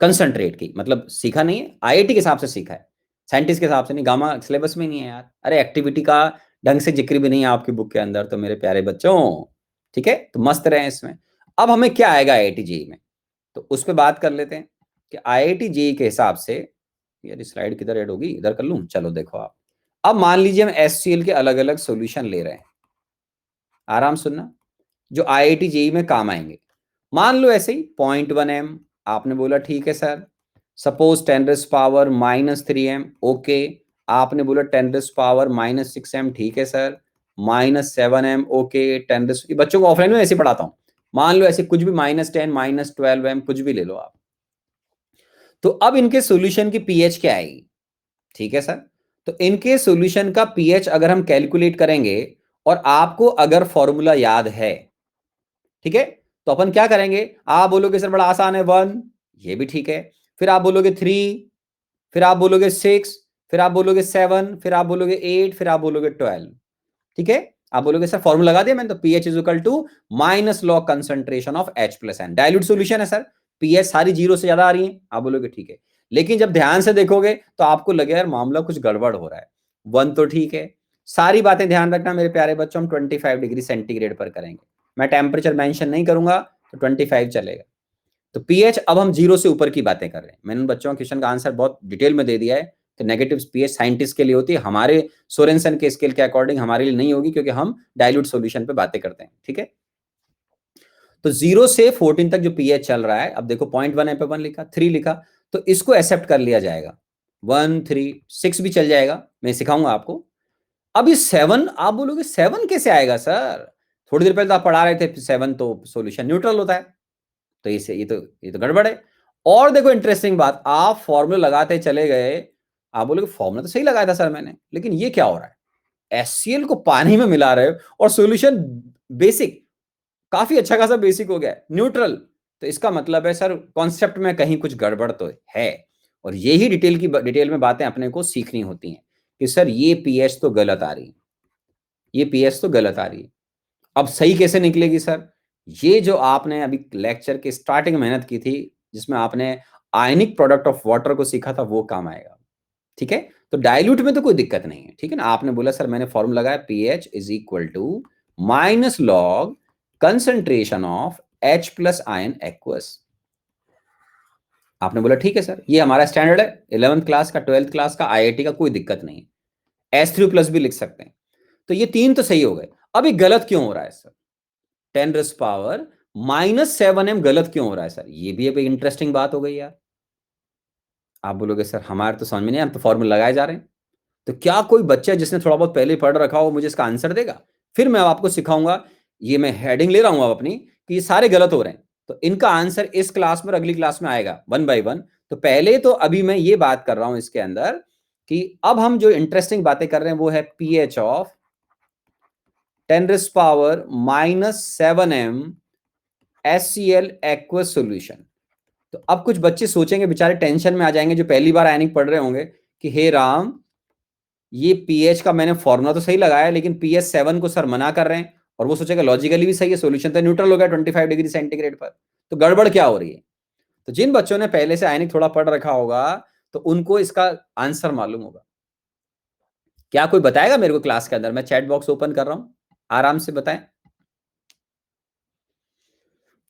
कंसंट्रेट की मतलब सीखा नहीं है, आईआईटी के हिसाब से सीखा है, साइंटिस्ट के हिसाब से नहीं। गामा सिलेबस में नहीं है यार, अरे एक्टिविटी का ढंग से जिक्र भी नहीं है आपकी बुक के अंदर, तो मेरे प्यारे बच्चों ठीक है, तो मस्त रहे इसमें। अब हमें क्या आएगा आईआईटी जेईई में, तो उस पर बात कर लेते हैं कि आईआईटी जेईई के हिसाब से, यार स्लाइड किधर ऐड होगी, इधर कर लूं, चलो देखो आप। अब मान लीजिए हम एचसीएल के अलग अलग सॉल्यूशन ले रहे हैं, आराम सुनना, जो आईआईटी जेईई में काम आएंगे। मान लो ऐसे ही 0.1 m, आपने बोला ठीक है सर। सपोज 10⁻³ ओके, आपने बोला 10⁻⁻6m ठीक है सर। -7m ओके, 10 ये बच्चों को ऑफलाइन में ऐसे पढ़ाता हूँ। मान लो ऐसे कुछ भी -10 -12m कुछ भी ले लो आप। तो अब इनके सॉल्यूशन की पीएच क्या आएगी, ठीक है सर। तो इनके सॉल्यूशन का पीएच अगर हम कैलकुलेट करेंगे, और आपको अगर फॉर्मूला याद है, ठीक है, तो अपन क्या करेंगे, आप बोलोगे सर बड़ा आसान है 1, ये भी ठीक है। फिर आप बोलोगे 3, फिर आप बोलोगे 6, फिर आप बोलोगे 7, फिर आप बोलोगे 8, फिर आप बोलोगे 12। ठीक है, आप बोलोगे सर फॉर्मूला लगा दिया मैंने, तो pH is equal to minus log concentration of H plus ion. Dilute solution है सर, पीएच सारी जीरो से ज्यादा आ रही है, आप बोलोगे ठीक है। लेकिन जब ध्यान से देखोगे तो आपको लगे यार मामला कुछ गड़बड़ हो रहा है। 1 तो ठीक है, सारी बातें ध्यान रखना मेरे प्यारे बच्चों, हम 25 डिग्री सेंटीग्रेड पर करेंगे, मैं टेम्परेचर मेंशन नहीं करूंगा, तो 25 चलेगा। तो पीएच अब हम जीरो से ऊपर की बातें कर रहे हैं। मैंने बच्चों के क्वेश्चन का आंसर बहुत डिटेल में दे दिया है। तो नेगेटिव पीएच साइंटिस्ट के लिए होती है, हमारे सोरेनसन के स्केल के अकॉर्डिंग हमारे लिए नहीं होगी, क्योंकि हम डाइल्यूट सॉल्यूशन पे बातें करते हैं। ठीक है, तो 0 से 14 तक जो पीएच चल रहा है, अब देखो 0.1 पे 1 लिखा, 3 लिखा, तो इसको एक्सेप्ट कर लिया जाएगा। 1, 3, 6 भी चल जाएगा, मैं सिखाऊंगा आपको। अब ये 7, आप बोलोगे 7 कैसे आएगा सर, थोड़ी देर पहले तो आप पढ़ा रहे थे 7 तो सोल्यूशन न्यूट्रल होता है, तो ये तो गड़बड़ है। और देखो इंटरेस्टिंग बात, आप फॉर्मूला लगाते चले गए, आप बोलोगे फॉर्मूला तो सही लगाया था सर मैंने, लेकिन ये क्या हो रहा है, एचसीएल को पानी में मिला रहे हो और सॉल्यूशन बेसिक, काफी अच्छा खासा बेसिक हो गया न्यूट्रल। तो इसका मतलब है सर कॉन्सेप्ट में कहीं कुछ गड़बड़ तो है, और यही डिटेल में बातें अपने को सीखनी होती हैं कि सर ये पीएच तो गलत आ रही है, ये पीएच तो गलत आ रही है। अब सही कैसे निकलेगी सर, ये जो आपने अभी लेक्चर के स्टार्टिंग में मेहनत की थी, जिसमें आपने आयनिक प्रोडक्ट ऑफ वाटर को सीखा था, वो काम आएगा। ठीक है, तो डाइल्यूट में तो कोई दिक्कत नहीं है, ठीक है ना। आपने बोला सर मैंने फॉर्मूला लगाया pH is equal to minus log concentration of H plus ion aqueous. आपने बोला ठीक है सर, ये हमारा स्टैंडर्ड है, 11th क्लास का, 12th क्लास का, आईआईटी का, कोई दिक्कत नहीं है। S3 प्लस भी लिख सकते हैं। तो ये 3 तो सही हो गए। अब ये गलत क्यों हो रहा है सर, 10⁻⁻7m गलत क्यों हो रहा है सर, ये भी एक इंटरेस्टिंग बात हो गई यार। आप बोलोगे सर हमारे तो समझ में नहीं, हम तो फॉर्मूला लगाए जा रहे हैं। तो क्या कोई बच्चा जिसने थोड़ा बहुत पहले पढ़ रखा हो मुझे इसका आंसर देगा, फिर मैं आपको सिखाऊंगा। ये मैं हेडिंग ले रहा हूं अब अपनी कि ये सारे गलत हो रहे हैं, तो इनका आंसर इस क्लास में अगली क्लास में आएगा 1 बाय 1। तो पहले तो अभी मैं ये बात कर रहा हूं इसके अंदर कि अब हम जो इंटरेस्टिंग बातें कर रहे हैं वो है pH of 10⁻⁻7m HCl aqueous solution. तो अब कुछ बच्चे सोचेंगे, बेचारे टेंशन में आ जाएंगे, जो पहली बार आयनिक पढ़ रहे होंगे कि हे राम, ये पीएच का मैंने फॉर्मूला तो सही लगाया, लेकिन पीएच 7 को सर मना कर रहे हैं, और वो सोचेगा लॉजिकली भी सही है, सॉल्यूशन तो न्यूट्रल हो गया 25 डिग्री सेंटीग्रेड पर, तो गड़बड़ क्या हो रही है। तो जिन बच्चों ने पहले से आयनिक थोड़ा पढ़ रखा होगा तो उनको इसका आंसर मालूम होगा। क्या कोई बताएगा मेरे को क्लास के अंदर, मैं चैट बॉक्स ओपन कर रहा हूं, आराम से बताएं।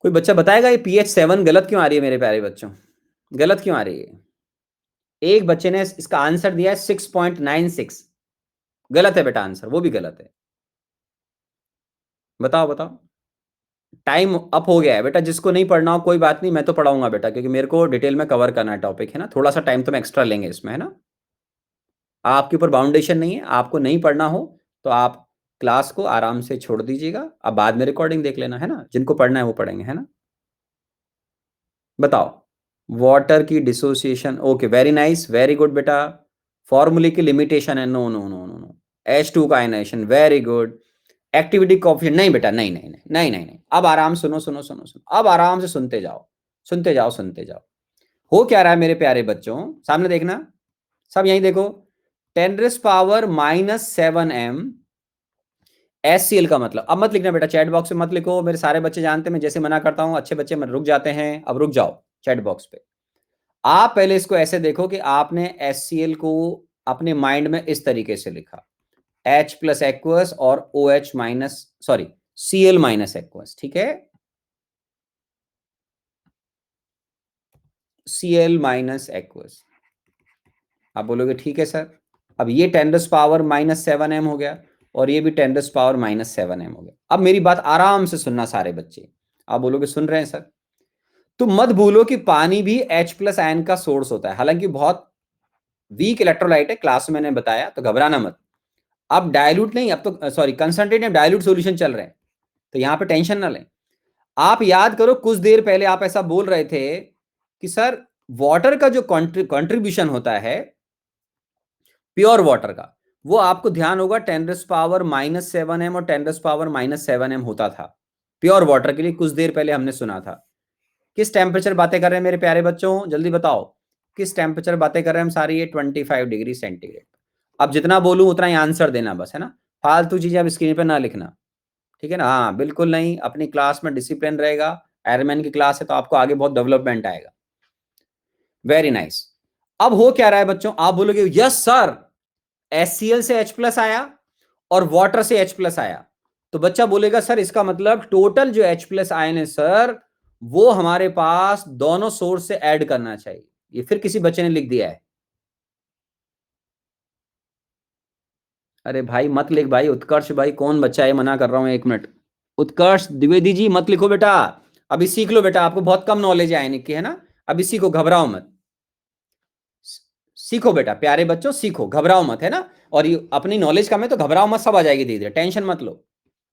कोई बच्चा बताएगा ये पीएच 7 गलत क्यों आ रही है मेरे प्यारे बच्चों, गलत क्यों आ रही है। एक बच्चे ने इसका आंसर दिया है 6.96, गलत है बेटा आंसर, वो भी गलत है। बताओ बताओ। टाइम अप हो गया है बेटा, जिसको नहीं पढ़ना हो कोई बात नहीं, मैं तो पढ़ाऊंगा बेटा, क्योंकि मेरे को डिटेल में कवर करना है टॉपिक, है ना। थोड़ा सा टाइम तो मैं एक्स्ट्रा लेंगे इसमें, है ना। आपके ऊपर बाउंडेशन नहीं है, आपको नहीं पढ़ना हो तो आप क्लास को आराम से छोड़ दीजिएगा, अब बाद में रिकॉर्डिंग देख लेना, है ना। जिनको पढ़ना है वो पढ़ेंगे, है ना। बताओ। वाटर की dissociation, okay, very nice, very good बेटा। फॉर्मूले की लिमिटेशन है, no no no no no. H2 का ionization, very good. Activity coffee, नहीं बेटा, नहीं नहीं नहीं नहीं नहीं नहीं। अब आराम, सुनो सुनो सुनो सुनो, अब आराम से सुनते जाओ, सुनते जाओ सुनते जाओ। हो क्या रहा है मेरे प्यारे बच्चों, सामने देखना, सब यहीं देखो। 10⁻⁻7m HCl का मतलब, अब मत लिखना बेटा, चैट बॉक्स में मत लिखो, मेरे सारे बच्चे जानते हैं मैं जैसे मना करता हूं, अच्छे बच्चे मत रुक जाते हैं, अब रुक जाओ चैट बॉक्स पे। आप पहले इसको ऐसे देखो कि आपने HCl को अपने माइंड में इस तरीके से लिखा, H प्लस एक्वस और OH minus, sorry, Cl minus aqueous, ठीक है, Cl माइनस एक्वस। आप बोलोगे ठीक है सर। अब ये 10⁻⁻7m हो गया, और ये भी 10⁻⁻7m हो गया। अब मेरी बात आराम से सुनना सारे बच्चे, आप बोलोगे सुन रहे हैं सर। तो मत भूलो कि पानी भी H प्लस आयन का सोर्स होता है, हालांकि बहुत वीक इलेक्ट्रोलाइट है, क्लास में मैंने बताया, तो घबराना मत। अब डायलूट नहीं, अब तो सॉरी कंसंट्रेट या डायलूट सॉल्यूशन चल रहे हैं, तो यहां पे टेंशन ना लें। आप याद करो कुछ देर पहले आप ऐसा बोल रहे थे कि सर वाटर का जो कंट्रीब्यूशन होता है प्योर वाटर का, वो आपको ध्यान होगा 10⁻⁻7m और 10⁻⁻7m होता था प्योर वाटर के लिए, कुछ देर पहले हमने सुना था। किस टेम्परेचर बातें कर रहे हैं मेरे प्यारे बच्चों, जल्दी बताओ, किस टेम्परेचर बातें कर रहे हैं हम सारी, ये 25 डिग्री सेंटीग्रेड। अब जितना बोलूं उतना ही आंसर देना बस, है ना। फालतू चीजें अब स्क्रीन पे ना लिखना, ठीक है ना। हाँ बिल्कुल नहीं, अपनी क्लास में डिसिप्लिन रहेगा, एयरमैन की क्लास है तो आपको आगे बहुत डेवलपमेंट आएगा। Very nice. अब हो क्या रहा है बच्चों, आप बोलोगे यस सर, HCl से H प्लस आया और वाटर से H प्लस आया, तो बच्चा बोलेगा सर इसका मतलब टोटल जो H प्लस आयन है सर, वो हमारे पास दोनों सोर्स से ऐड करना चाहिए। ये फिर किसी बच्चे ने लिख दिया है। अरे भाई मत लिख भाई, उत्कर्ष भाई कौन बच्चा है, मना कर रहा हूं, 1 मिनट। उत्कर्ष द्विवेदी जी मत लिखो बेटा, अभी सीख लो बेटा, आपको बहुत कम नॉलेज है आयनिक की, है ना। अभी सीखो, घबराओ मत। सीखो बेटा, प्यारे बच्चों सीखो, घबराओ मत, है ना। और ये अपनी नॉलेज कम है तो घबराओ मत, सब आ जाएगी धीरे धीरे, टेंशन मत लो।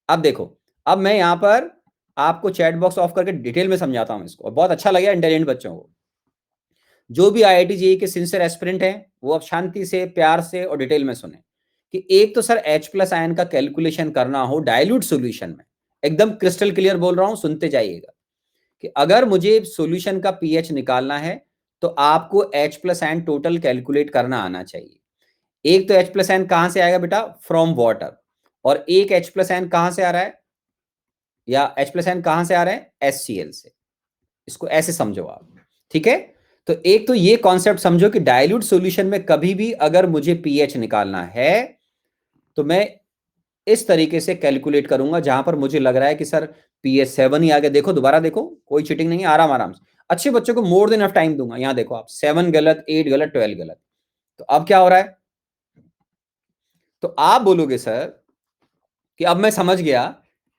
अब देखो, अब मैं यहां पर आपको चैट बॉक्स ऑफ करके डिटेल में समझाता हूं इसको, और बहुत अच्छा लगेगा इंटेलिजेंट बच्चों को। जो भी IIT जेईई के सिंसियर एस्पिरेंट हैं वो अब शांति से, प्यार से और डिटेल में सुने कि एक तो सर H प्लस आयन का कैलकुलेशन करना हो डाइल्यूट सॉल्यूशन में, एकदम क्रिस्टल क्लियर बोल रहा हूं, सुनते जाइएगा, कि अगर मुझे सॉल्यूशन का पीएच निकालना है तो आपको H plus ion total calculate करना आना चाहिए। एक तो H प्लस आयन कहां से आएगा बेटा, फ्रॉम वाटर, और एक H प्लस आयन कहां से आ रहा है, या H प्लस आयन कहां से आ रहे हैं, HCl से। इसको ऐसे समझो आप, ठीक है। तो एक तो ये कॉन्सेप्ट समझो कि डाइल्यूट सॉल्यूशन में कभी भी अगर मुझे पीएच निकालना है तो मैं इस तरीके से कैलकुलेट करूंगा, जहां पर मुझे लग रहा है कि सर pH 7 ही आ गया, देखो दोबारा देखो, कोई चीटिंग नहीं है, आराम आराम से। अच्छे बच्चों को मोर देन ऑफ टाइम दूंगा, यहां देखो आप, 7 गलत, 8 गलत, 12 गलत। तो अब क्या हो रहा है, तो आप बोलोगे सर कि अब मैं समझ गया,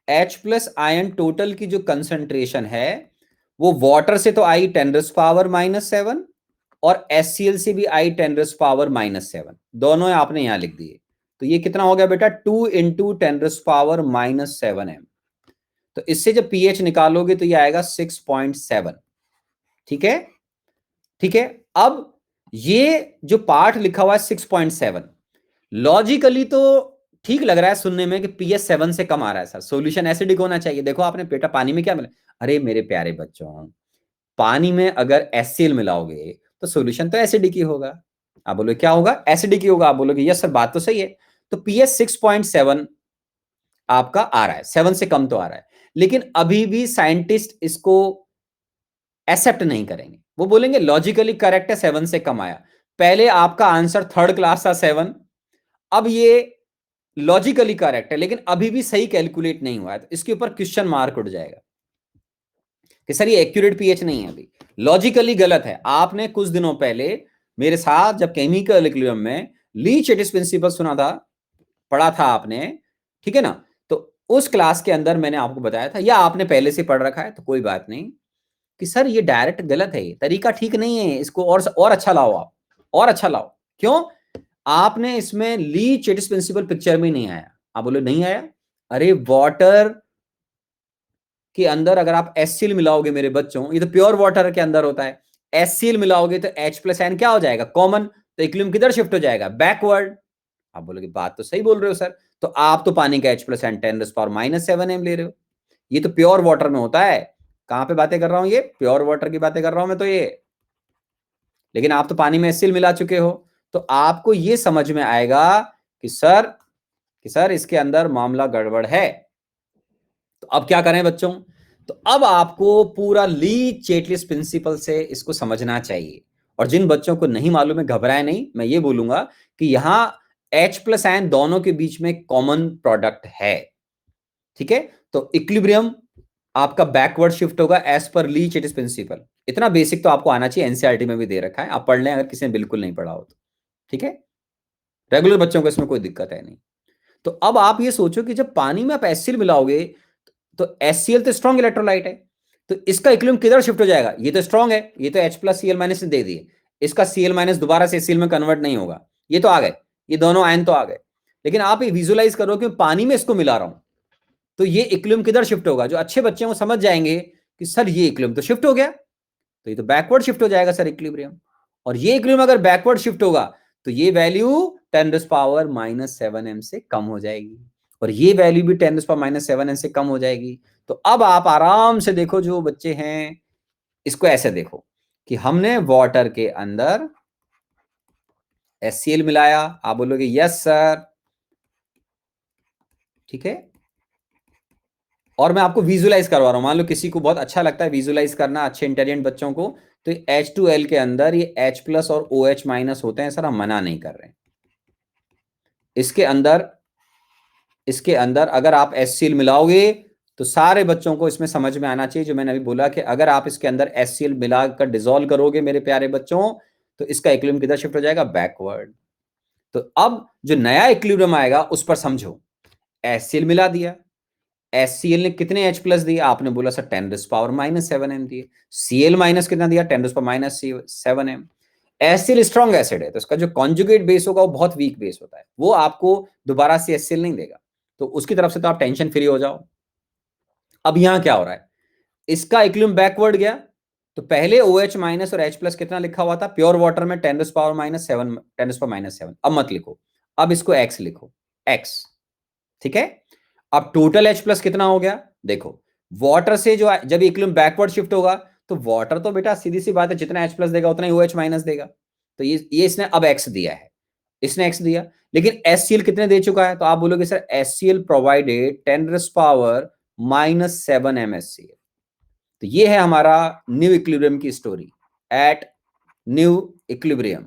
H प्लस आयन टोटल की जो कंसंट्रेशन है वो वाटर से तो आई 10⁻⁻7 और HCl से भी आई 10⁻⁻7, दोनों आपने यहां लिख दिए। तो ये कितना हो गया बेटा, 2 इंटू 10⁻⁻7m। तो इससे जब पीएच निकालोगे तो ये आएगा 6.7, ठीक है, ठीक है। अब ये जो पार्ट लिखा हुआ है 6.7, लॉजिकली तो ठीक लग रहा है सुनने में कि pH 7 से कम आ रहा है सर, सॉल्यूशन एसिडिक होना चाहिए। देखो आपने बेटा पानी में क्या मिला, अरे मेरे प्यारे बच्चों, पानी में अगर HCl मिलाओगे तो सॉल्यूशन तो एसिडिक ही होगा। आप बोलोगे क्या होगा, एसिडिक ही होगा। आप बोलोगे यस सर बात तो सही है। तो pH 6.7 आपका आ रहा है, 7 से कम तो आ रहा है, लेकिन अभी भी साइंटिस्ट इसको एक्सेप्ट नहीं करेंगे, वो बोलेंगे लॉजिकली करेक्ट है, 7 से कम आया। पहले आपका आंसर थर्ड क्लास था 7, अब ये लॉजिकली करेक्ट है लेकिन अभी भी सही कैलकुलेट नहीं हुआ है, तो इसके ऊपर क्वेश्चन मार्क उठ जाएगा कि सर ये एक्यूरेट पीएच नहीं है, अभी लॉजिकली गलत है। आपने कुछ दिनों पहले मेरे साथ जब केमिकल इक्विलिब्रियम में लीच एडिस प्रिंसिपल सुना था, पढ़ा था आपने, ठीक है ना। तो उस क्लास के अंदर मैंने आपको बताया था, या आपने पहले से पढ़ रखा है तो कोई बात नहीं, कि सर ये डायरेक्ट गलत है, तरीका ठीक नहीं है, इसको और अच्छा लाओ आप, और अच्छा लाओ। क्यों? आपने इसमें ली चेटिस प्रिंसिपल पिक्चर में नहीं आया। आप बोले नहीं आया, अरे वाटर के अंदर अगर आप एससीएल मिलाओगे मेरे बच्चों, ये तो प्योर वाटर के अंदर होता है, एससीएल मिलाओगे तो H प्लस एन क्या हो जाएगा, कॉमन, तो इक्विलिब्रियम किधर शिफ्ट हो जाएगा, बैकवर्ड। आप बोलोगे बात तो सही बोल रहे हो सर, तो आप तो पानी का H प्लस एन 10⁻⁷ ले रहे हो, ये तो प्योर वाटर में होता है। कहां पे बातें कर रहा हूं, ये प्योर वाटर की बातें कर रहा हूं मैं तो ये, लेकिन आप तो पानी में एससीएल मिला चुके हो, तो आपको ये समझ में आएगा कि सर इसके अंदर मामला गड़बड़ है। तो अब क्या करें बच्चों, तो अब आपको पूरा ली चेटलिस प्रिंसिपल से इसको समझना चाहिए। और जिन बच्चों को नहीं मालूम है घबराए नहीं, मैं ये बोलूंगा कि यहां H प्लस आयन दोनों के बीच में कॉमन प्रोडक्ट है, ठीक है। तो इक्विलिब्रियम आपका बैकवर्ड शिफ्ट होगा एज पर ली चेटिस प्रिंसिपल। इतना बेसिक तो आपको आना चाहिए, एनसीईआरटी में भी दे रखा है, आप पढ़ लें अगर किसी ने बिल्कुल नहीं पढ़ा हो तो, ठीक है। रेगुलर बच्चों को इसमें कोई दिक्कत है नहीं। तो अब आप ये सोचो कि जब पानी में आप एचसीएल मिलाओगे, तो एचसीएल तो स्ट्रॉन्ग इलेक्ट्रोलाइट है, तो इसका इक्विलिब्रियम किधर शिफ्ट हो जाएगा, ये तो स्ट्रॉन्ग है, ये तो H प्लस Cl माइनस दे दिए, इसका Cl माइनस दोबारा से Cl में कन्वर्ट नहीं होगा, ये तो आ गए, ये दोनों आयन तो आ गए। लेकिन आप ये विजुअलाइज करो कि पानी में इसको मिला रहा हूं, तो ये इक्विलिब्रियम किधर शिफ्ट होगा, जो अच्छे बच्चे हैं वो समझ जाएंगे कि सर ये इक्विलिब्रियम तो शिफ्ट हो गया, तो ये तो बैकवर्ड शिफ्ट हो जाएगा सर इक्विलिब्रियम। और ये इक्विलिब्रियम अगर बैकवर्ड शिफ्ट होगा तो ये वैल्यू 10⁻⁷ से कम हो जाएगी, और ये वैल्यू भी 10⁻⁷ से कम हो जाएगी। तो अब आप आराम से देखो, जो बच्चे हैं इसको ऐसे देखो कि हमने वाटर के अंदर HCl मिलाया, आप बोलोगे यस सर, ठीक है। और मैं आपको विजुलाइज करवा रहा हूं, मान लो किसी को बहुत अच्छा लगता है विजुलाइज करना, अच्छे इंटेलिजेंट बच्चों को, तो H2L के अंदर ये H प्लस और OH माइनस होते हैं सर, हम मना नहीं कर रहे हैं। इसके अंदर अगर आप HCl मिलाओगे तो सारे बच्चों को इसमें समझ में आना चाहिए, जो मैंने अभी बोला कि अगर आप इसके अंदर HCl मिलाकर डिसॉल्व करोगे मेरे प्यारे बच्चों, तो इसका इक्विलिब्रियम किधर शिफ्ट हो जाएगा, बैकवर्ड। तो अब जो नया इक्विलिब्रियम आएगा उस पर समझो, HCl मिला दिया, HCl ने कितने H प्लस दिए, आपने बोला सर 10⁻⁷m दिए, Cl माइनस कितना दिया, 10⁻⁷m। HCl स्ट्रॉन्ग एसिड है, तो इसका जो कॉन्जुगेट बेस होगा वो बहुत वीक बेस होता है, वो आपको दोबारा से HCl नहीं देगा, तो उसकी तरफ से तो आप टेंशन फ्री हो जाओ। अब यहां क्या हो रहा है, इसका इक्विलिब्रियम बैकवर्ड गया, तो पहले OH माइनस और H प्लस कितना लिखा हुआ था प्योर वाटर में, 10⁻⁷ अब मत लिखो, अब इसको X लिखो, X, ठीक है। अब टोटल H प्लस कितना हो गया, देखो वाटर से जो जब इक्विलिब्रियम बैकवर्ड शिफ्ट होगा, तो वाटर तो बेटा सीधी सी बात है, जितना H प्लस देगा उतना ही OH माइनस देगा, तो ये इसने अब X दिया है, इसने X दिया, लेकिन HCl कितने दे चुका है, तो आप बोलोगे सर HCl प्रोवाइडेड 10⁻⁷ MSCl। तो ये है हमारा न्यू इक्विलिब्रियम की स्टोरी, एट न्यू इक्विलिब्रियम।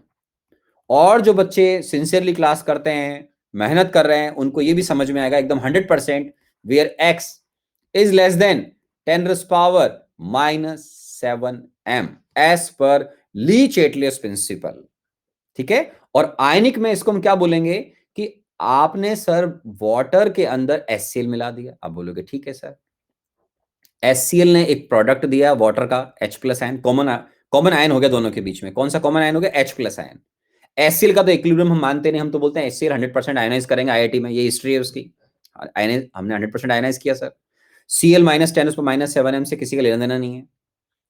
और जो बच्चे सिंसियरली क्लास करते हैं, मेहनत कर रहे हैं, उनको ये भी समझ में आएगा एकदम 100%, where X is less than 10⁻⁷m as per Le चेटलियस principal, ठीक है। और आयनिक में इसको हम क्या बोलेंगे कि आपने सर वाटर के अंदर HCl मिला दिया, आप बोलोगे ठीक है सर, HCl ने एक प्रोडक्ट दिया वाटर का H plus ion, common ion हो गया दोनों के बीच में, कौन सा कॉमन आयन हो गया, H प्लस आयन। HCl का तो इक्विलिब्रियम हम मानते नहीं, हम तो बोलते हैं HCl 100% आयनाइज करेंगे IIT में, ये हिस्ट्री है उसकी, हमने 100% आयनाइज किया सर। Cl माइनस 10⁻⁷m से किसी का लेना देना नहीं है,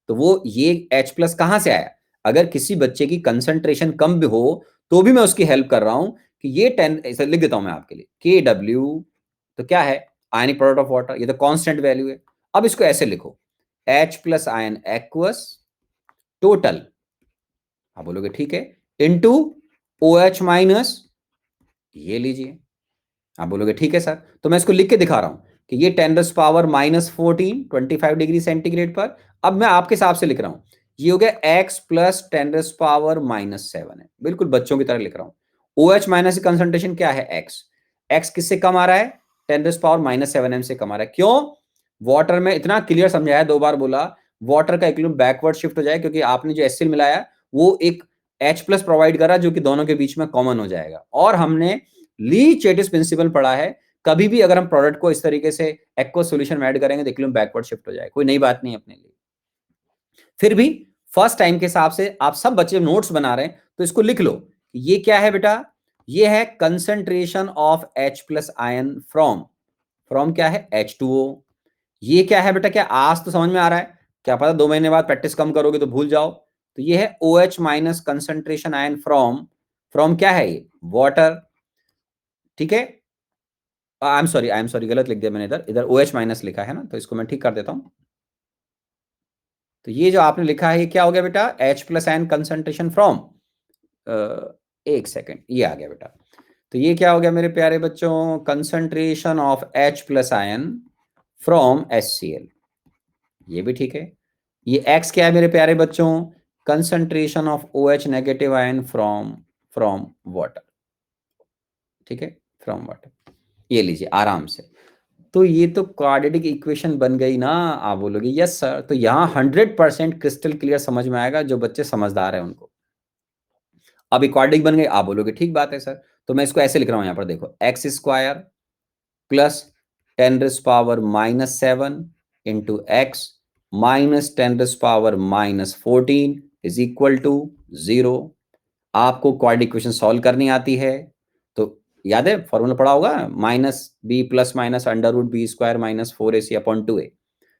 तो वो ये H प्लस कहां से आया, अगर किसी बच्चे की कंसंट्रेशन कम भी हो तो भी मैं उसकी हेल्प कर रहा हूं कि ये 10 ऐसे लिख देता हूं मैं आपके लिए, KW तो क्या है, आयनिक प्रोडक्ट ऑफ वाटर, ये तो कांस्टेंट वैल्यू है। अब इसको ऐसे लिखो, H plus ion aqueous total, आप बोलोगे ठीक है, इनटू OH माइनस, ये लीजिए, आप बोलोगे ठीक है सर, तो मैं इसको लिख के दिखा रहा हूं कि ये 10⁻⁻14 25 डिग्री सेंटीग्रेड पर। अब मैं आपके हिसाब से लिख रहा हूं, ये हो गया X प्लस 10⁻⁷ है, बिल्कुल बच्चों की तरह लिख रहा हूं। OH माइनस की कंसंट्रेशन क्या है, X किससे कम आ रहा है, 10⁻⁷m से कम आ रहा है। क्यों, वाटर में इतना क्लियर समझाया, 2 बार बोला, वाटर का इक्विलिब्रियम बैकवर्ड शिफ्ट हो जाए, क्योंकि आपने जो HCl मिलाया वो एक H प्लस प्रोवाइड करा जो कि दोनों के बीच में कॉमन हो जाएगा। और हमने ली चेटिस प्रिंसिपल पढ़ा है कभी भी अगर हम प्रोडक्ट को इस तरीके से एक्वा सोल्यूशन में ऐड करेंगे तो इक्विलिब्रियम बैकवर्ड शिफ्ट हो जाए, कोई नई बात नहीं अपने लिए। फिर भी फर्स्ट टाइम के हिसाब से आप सब बच्चे नोट्स बना रहे हैं तो इसको लिख लो। ये क्या है बेटा, ये है concentration of H plus ion from क्या है H2O। ये क्या है बेटा, क्या आज तो समझ में आ रहा है, क्या पता 2 महीने बाद प्रैक्टिस कम करोगे तो भूल जाओ। तो ये है OH minus concentration ion from क्या है ये, वाटर। ठीक है, आई एम सॉरी गलत लिख दिया मैंने, इधर इधर OH माइनस लिखा है ना, तो इसको मैं ठीक कर देता हूं। तो ये जो आपने लिखा है ये क्या हो गया बेटा, H plus ion concentration from, एक सेकेंड, ये आ गया बेटा। तो ये क्या हो गया मेरे प्यारे बच्चों, concentration of H plus ion from HCl, ये भी ठीक है। ये X क्या है मेरे प्यारे बच्चों, concentration of OH negative ion from water. ठीक है, फ्रॉम वाटर, ये लीजिए आराम से। तो ये तो क्वाड्रेटिक इक्वेशन बन गई ना, आप बोलोगे यस सर। तो यहाँ 100% क्रिस्टल क्लियर समझ में आएगा जो बच्चे समझदार हैं उनको। अब क्वाड्रेटिक बन गई, आप बोलोगे ठीक बात है सर। तो मैं इसको ऐसे लिख रहा हूं, यहाँ पर देखो, x square plus 10⁻⁻7 into x minus 10⁻⁻14 is equal to 0। आपको क्वाड्रेटिक इक्वेशन सॉल्व करनी आती है तो याद है फॉर्मूला पढ़ा होगा, -b plus minus √b² minus 4ac/2a।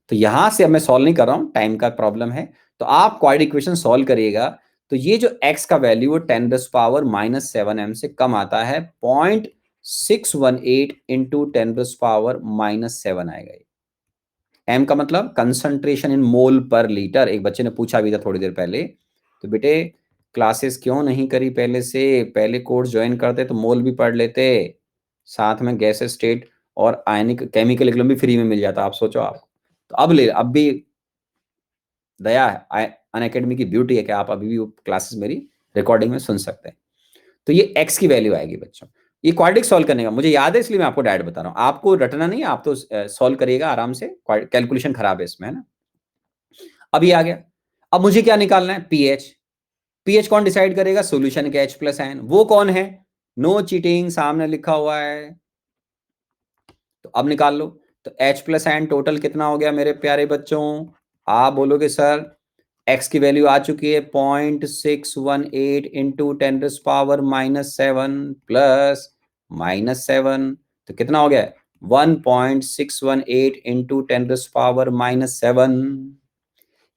तो यहां से अब मैं सॉल्व नहीं कर रहा हूं, टाइम का प्रॉब्लम है। तो आप क्वाड्रेटिक इक्वेशन सॉल्व करिएगा तो ये जो x का वैल्यू है 10⁻⁻7m से कम आता है, 0.618 इंटू 10⁻⁻7 आएगा। m का मतलब कंसंट्रेशन इन मोल पर लीटर। एक बच्चे ने पूछा भी था थोड़ी देर पहले, तो बेटे क्लासेस क्यों नहीं करी पहले से, पहले कोर्स ज्वाइन करते तो मोल भी पढ़ लेते, साथ में गैस स्टेट और आयनिक केमिकल इक्विलिब्रियम भी फ्री में मिल जाता। आप सोचो, आप तो अब भी दया है, अनअकैडमी की ब्यूटी है कि आप अभी भी वो क्लासेस मेरी रिकॉर्डिंग में सुन सकते हैं। तो ये x की वैल्यू आएगी बच्चों। ये क्वाड्रेटिक सॉल्व करने का मुझे याद है इसलिए मैं आपको डायरेक्ट बता रहा हूँ, आपको रटना नहीं है, आप तो सॉल्व करिएगा आराम से, कैलकुलेशन खराब है इसमें, है ना। अब ये आ गया, अब मुझे क्या निकालना है, पीएच कौन डिसाइड करेगा, सॉल्यूशन के H प्लस आयन, वो कौन है, नो चीटिंग, सामने लिखा हुआ है। तो अब निकाल लो। तो H प्लस आयन टोटल कितना हो गया मेरे प्यारे बच्चों, आप बोलोगे सर x की वैल्यू आ चुकी है 0.618 इंटू 10⁻⁻7 प्लस -7, तो कितना हो गया 1.618 इंटू 10⁻⁻7।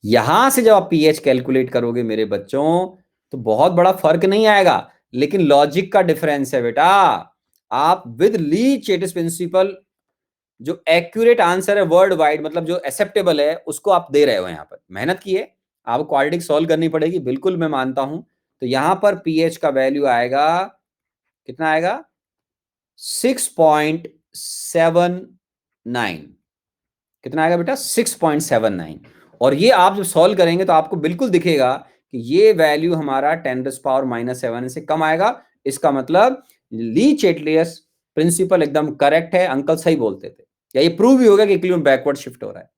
यहां से जब आप पीएच कैलकुलेट करोगे मेरे बच्चों तो बहुत बड़ा फर्क नहीं आएगा, लेकिन लॉजिक का डिफरेंस है बेटा। आप विद ली चेटिस प्रिंसिपल जो एक्यूरेट आंसर है वर्ल्ड वाइड, मतलब जो एक्सेप्टेबल है, उसको आप दे रहे हो। यहां पर मेहनत की है, आपको क्वाड्रेटिक सॉल्व करनी पड़ेगी, बिल्कुल मैं मानता हूं। तो यहां पर पीएच का वैल्यू आएगा, कितना आएगा 6.79, कितना आएगा बेटा 6.79। और ये आप जब सॉल्व करेंगे तो आपको बिल्कुल दिखेगा कि ये वैल्यू हमारा 10⁻⁻7 से कम आएगा। इसका मतलब ली चेटलियस प्रिंसिपल एकदम करेक्ट है, अंकल सही बोलते थे। या ये प्रूव भी होगा कि इक्विलिब्रियम बैकवर्ड शिफ्ट हो रहा है,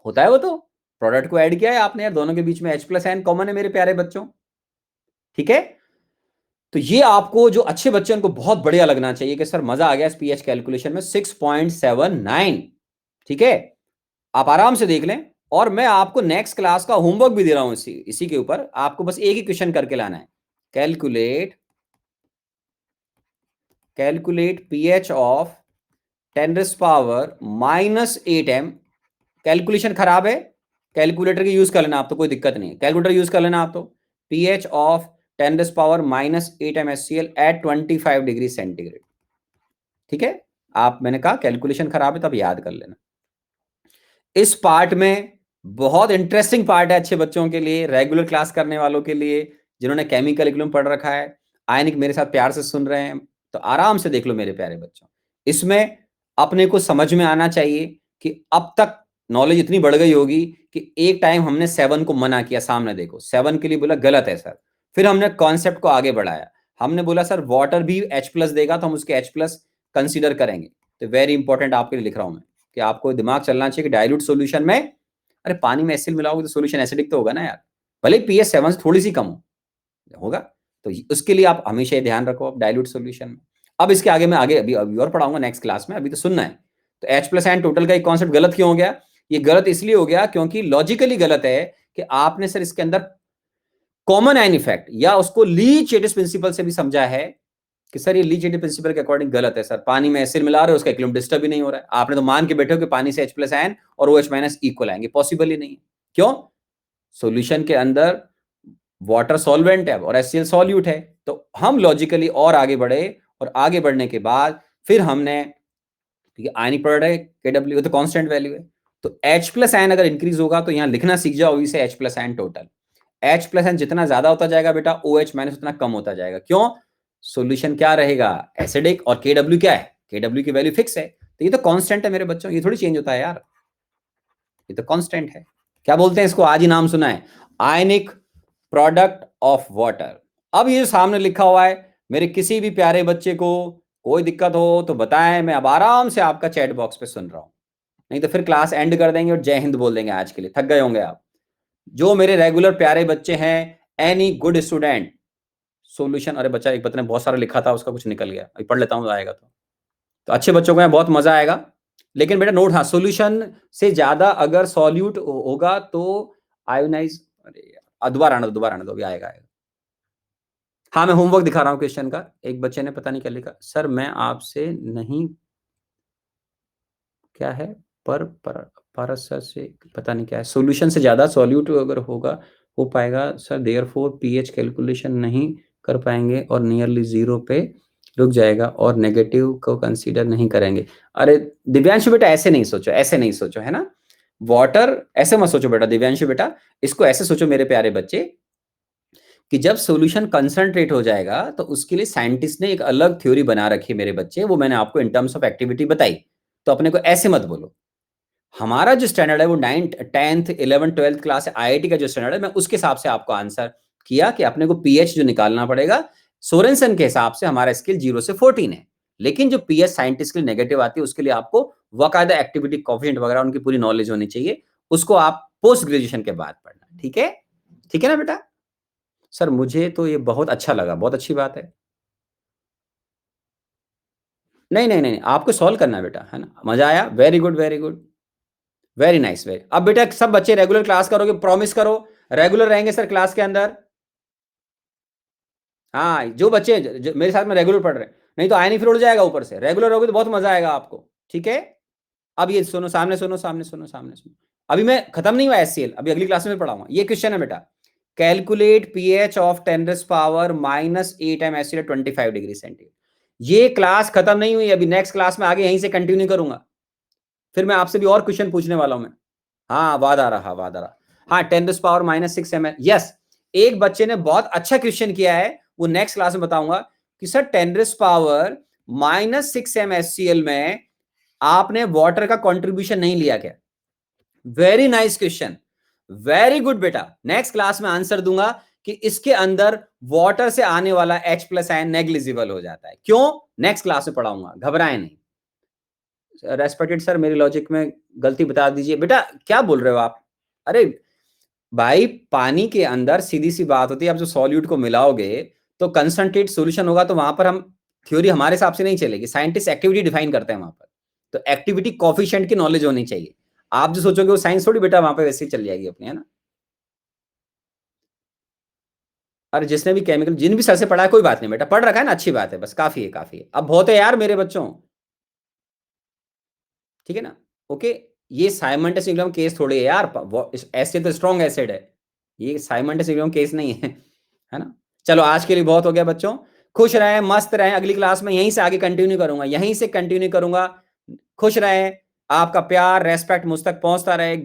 होता है वो तो। प्रोडक्ट को ऐड किया है आपने यार, दोनों के बीच में H प्लस आयन कॉमन है मेरे प्यारे बच्चों। ठीक है, तो ये आपको जो अच्छे बच्चे उनको बहुत बढ़िया लगना चाहिए कि सर मजा आ गया इस पीएच कैलकुलेशन में, 6.79। ठीक है, आप आराम से देख लें। और मैं आपको नेक्स्ट क्लास का होमवर्क भी दे रहा हूं इसी के ऊपर, आपको बस एक ही क्वेश्चन करके लाना है, calculate pH of 10⁻⁻8m। Calculation खराब है, कैलकुलेटर की यूज कर लेना आप, तो कोई दिक्कत नहीं है, कैलकुलेटर यूज कर लेना आप। तो pH of 10⁻⁻8m HCl at 25 degree centigrade. ठीक है, आप मैंने कहा कैलकुलेशन खराब है, तब याद कर लेना। इस पार्ट में बहुत इंटरेस्टिंग पार्ट है अच्छे बच्चों के लिए, रेगुलर क्लास करने वालों के लिए, जिन्होंने केमिकल इक्विलिब्रियम पढ़ रखा है, आयनिक मेरे साथ प्यार से सुन रहे हैं, तो आराम से देख लो मेरे प्यारे बच्चों। इसमें अपने को समझ में आना चाहिए कि अब तक नॉलेज इतनी बढ़ गई होगी कि एक टाइम हमने 7 को मना किया, सामने देखो 7 के लिए बोला गलत है सर, फिर हमने कॉन्सेप्ट को आगे बढ़ाया, हमने बोला सर वाटर भी H प्लस देगा तो हम उसके H प्लस कंसिडर करेंगे। तो वेरी इंपॉर्टेंट आपके लिए लिख रहा हूं मैं कि आपको दिमाग चलना चाहिए कि डाइल्यूट सॉल्यूशन में, अरे पानी में एसिड मिलाओगे तो सॉल्यूशन एसिडिक तो होगा ना यार, भले ही पीएच 7 से थोड़ी सी कम होगा। तो उसके लिए आप हमेशा ये ध्यान रखो आप डाइल्यूट सॉल्यूशन में। अब इसके आगे मैं अभी और पढ़ाऊंगा नेक्स्ट क्लास में, अभी तो सुनना है। तो H प्लस आयन टोटल का एक कॉन्सेप्ट गलत क्यों हो गया? ये गलत इसलिए हो गया क्योंकि लॉजिकली गलत है कि आपने सर इसके अंदर कॉमन आयन इफेक्ट या उसको ली चेटिस प्रिंसिपल से भी समझा है कि सर ये ली चेटिस प्रिंसिपल के अकॉर्डिंग गलत है सर, पानी में एसिड मिला रहे हो उसका इक्विलिब्रियम डिस्टर्ब भी नहीं हो रहा है। आपने तो मान के बैठे हो कि पानी से H प्लस आयन और OH माइनस इक्वल आएंगे, पॉसिबल ही नहीं है। क्यों? सॉल्यूशन के अंदर वाटर सॉल्वेंट है और HCl सॉल्यूट है। तो हम लॉजिकली और आगे बढ़े, और आगे बढ़ने के बाद फिर हमने आयनिक प्रोडक्ट है KW तो कांस्टेंट वैल्यू है, तो H प्लस आयन अगर इंक्रीज होगा तो यहां लिखना सीख जाओ इसे H plus ion total. H plus ion जितना ज्यादा होता जाएगा बेटा OH माइनस उतना कम होता जाएगा। क्यों? सॉल्यूशन क्या रहेगा? एसिडिक, और KW क्या है? KW की वैल्यू फिक्स है, तो ये तो कांस्टेंट है मेरे बच्चों, ये थोड़ी चेंज होता है यार, ये तो कांस्टेंट है। क्या बोलते हैं इसको? आज ही नाम सुना है, आयनिक प्रोडक्ट ऑफ वाटर। अब ये सामने लिखा हुआ है, मेरे किसी भी प्यारे बच्चे को कोई दिक्कत हो तो बताएं, मैं अब आराम से आपका चैट बॉक्स पे सुन रहा हूं, नहीं तो फिर क्लास एंड कर देंगे और जय हिंद बोल देंगे। आज के लिए थक गए होंगे आप। जो मेरे रेगुलर प्यारे बच्चे हैं, एनी गुड स्टूडेंट सॉल्यूशन, अरे बच्चा एक बच्चे ने बहुत सारा लिखा था उसका कुछ निकल गया, अभी पढ़ लेता हूँ आएगा तो अच्छे बच्चों को यहाँ बहुत मजा आएगा। लेकिन बेटा नोट, हाँ सॉल्यूशन से ज्यादा अगर सॉल्यूट होगा तो आयोनाइज, अरे यार दोबारा आने दो अभी आएगा। हाँ मैं होमवर्क दिखा रहा हूँ क्वेश्चन का। एक बच्चे ने पता नहीं क्या लिखा, सर मैं आपसे नहीं, क्या है परस से पता नहीं क्या है, सॉल्यूशन से ज्यादा सॉल्यूट अगर होगा हो पाएगा सर, देयरफॉर पीएच कैलकुलेशन नहीं कर पाएंगे और नियरली जीरो पे रुक जाएगा और नेगेटिव को कंसीडर नहीं करेंगे। अरे दिव्यांशु बेटा ऐसे नहीं सोचो, ऐसे नहीं सोचो, है ना। वाटर ऐसे मत सोचो बेटा दिव्यांशु बेटा, इसको ऐसे सोचो मेरे प्यारे बच्चे कि जब सॉल्यूशन कंसंट्रेट हो जाएगा तो उसके लिए साइंटिस्ट ने एक अलग थ्योरी बना रखी है मेरे बच्चे, वो मैंने आपको इन टर्म्स ऑफ एक्टिविटी बताई। तो अपने को ऐसे मत बोलो। हमारा जो स्टैंडर्ड है वो 9th 10th 11th 12th class है, आईआईटी का जो स्टैंडर्ड है, मैं उसके हिसाब से आपको आंसर किया कि अपने को पीएच जो निकालना पड़ेगा सोरेनसन के हिसाब से, हमारा स्केल 0 से 14 है। लेकिन जो पीएच साइंटिस्ट के लिए नेगेटिव आती है उसके लिए आपको वकायदा एक्टिविटी कोफिशिएंट वगैरह उनकी पूरी नॉलेज होनी चाहिए, उसको आप पोस्ट ग्रेजुएशन के बाद पढ़ना। ठीक है, ठीक है ना बेटा। सर मुझे तो ये बहुत अच्छा लगा, बहुत अच्छी बात है। नहीं नहीं नहीं, आपको सॉल्व करना है बेटा, है ना। मजा आया? Very good very good, very nice very. अब बेटा सब बच्चे रेगुलर क्लास करोगे, प्रॉमिस करो रेगुलर रहेंगे सर क्लास के अंदर। हाँ जो बच्चे जो मेरे साथ में रेगुलर पढ़ रहे हैं, नहीं तो आया नहीं फिर उड़ जाएगा ऊपर से। रेगुलर होगे तो बहुत मजा आएगा आपको, ठीक है। अब ये सुनो, सामने सुनो, सामने सुनो, सामने सुनो। अभी मैं खत्म नहीं हुआ एचसीएल, अभी अगली क्लास में पढ़ाऊंगा। ये क्वेश्चन है बेटा, calculate pH of 10 power -8 time acid 25 degree centigrade. ये क्लास खत्म नहीं हुई, अभी नेक्स्ट क्लास में आगे यहीं से कंटिन्यू करूंगा। फिर मैं आपसे भी और क्वेश्चन पूछने वाला हूं मैं। हाँ वादा रहा, वादा रहा। हाँ 10⁻⁻6 ml, यस। एक बच्चे ने बहुत अच्छा क्वेश्चन किया है, वो नेक्स्ट क्लास में बताऊंगा कि सर 10⁻⁻6 mSCl में आपने वाटर का कंट्रीब्यूशन नहीं लिया क्या? Very nice question, very good बेटा। नेक्स्ट क्लास में आंसर दूंगा कि इसके अंदर वाटर से आने वाला H प्लस आयन नेग्लिजिबल हो जाता है। क्यों? नेक्स्ट क्लास में पढ़ाऊंगा, घबराएं नहीं। रेस्पेक्टेड सर मेरी लॉजिक में गलती बता दीजिए। बेटा क्या बोल रहे हो आप? अरे भाई पानी के अंदर सीधी सी बात होती है, आप जो सॉल्यूट को मिलाओगे तो कंसंट्रेट सॉल्यूशन होगा, तो वहां पर हम थ्योरी हमारे हिसाब से नहीं चलेगी, साइंटिस्ट एक्टिविटी डिफाइन करते हैं वहां पर। तो एक्टिविटी कोफिशिएंट की नॉलेज होनी चाहिए। आप जो सोचोगे वो साइंस थोड़ी बेटा वहां पे वैसे ही चल जाएगी अपनी, है ना। अरे जिसने भी केमिकल जिन भी सर से पढ़ा है कोई बात नहीं बेटा, पढ़ रखा है ना, अच्छी बात है, बस काफी है, काफी है। अब बहुत है यार मेरे बच्चों, ठीक है ना। ओके, ये साइमंडस इक्विलिब्रियम केस थोड़ी है यार, एसिड तो स्ट्रॉन्ग एसिड है, ये साइमंडस इक्विलिब्रियम केस नहीं है ना। चलो आज के लिए बहुत हो गया बच्चों, खुश रहें, मस्त रहें। अगली क्लास में यहीं से आगे कंटिन्यू करूंगा, यहीं से कंटिन्यू करूंगा। खुश रहें, आपका प्यार रेस्पेक्ट मुझ तक पहुंचता रहे।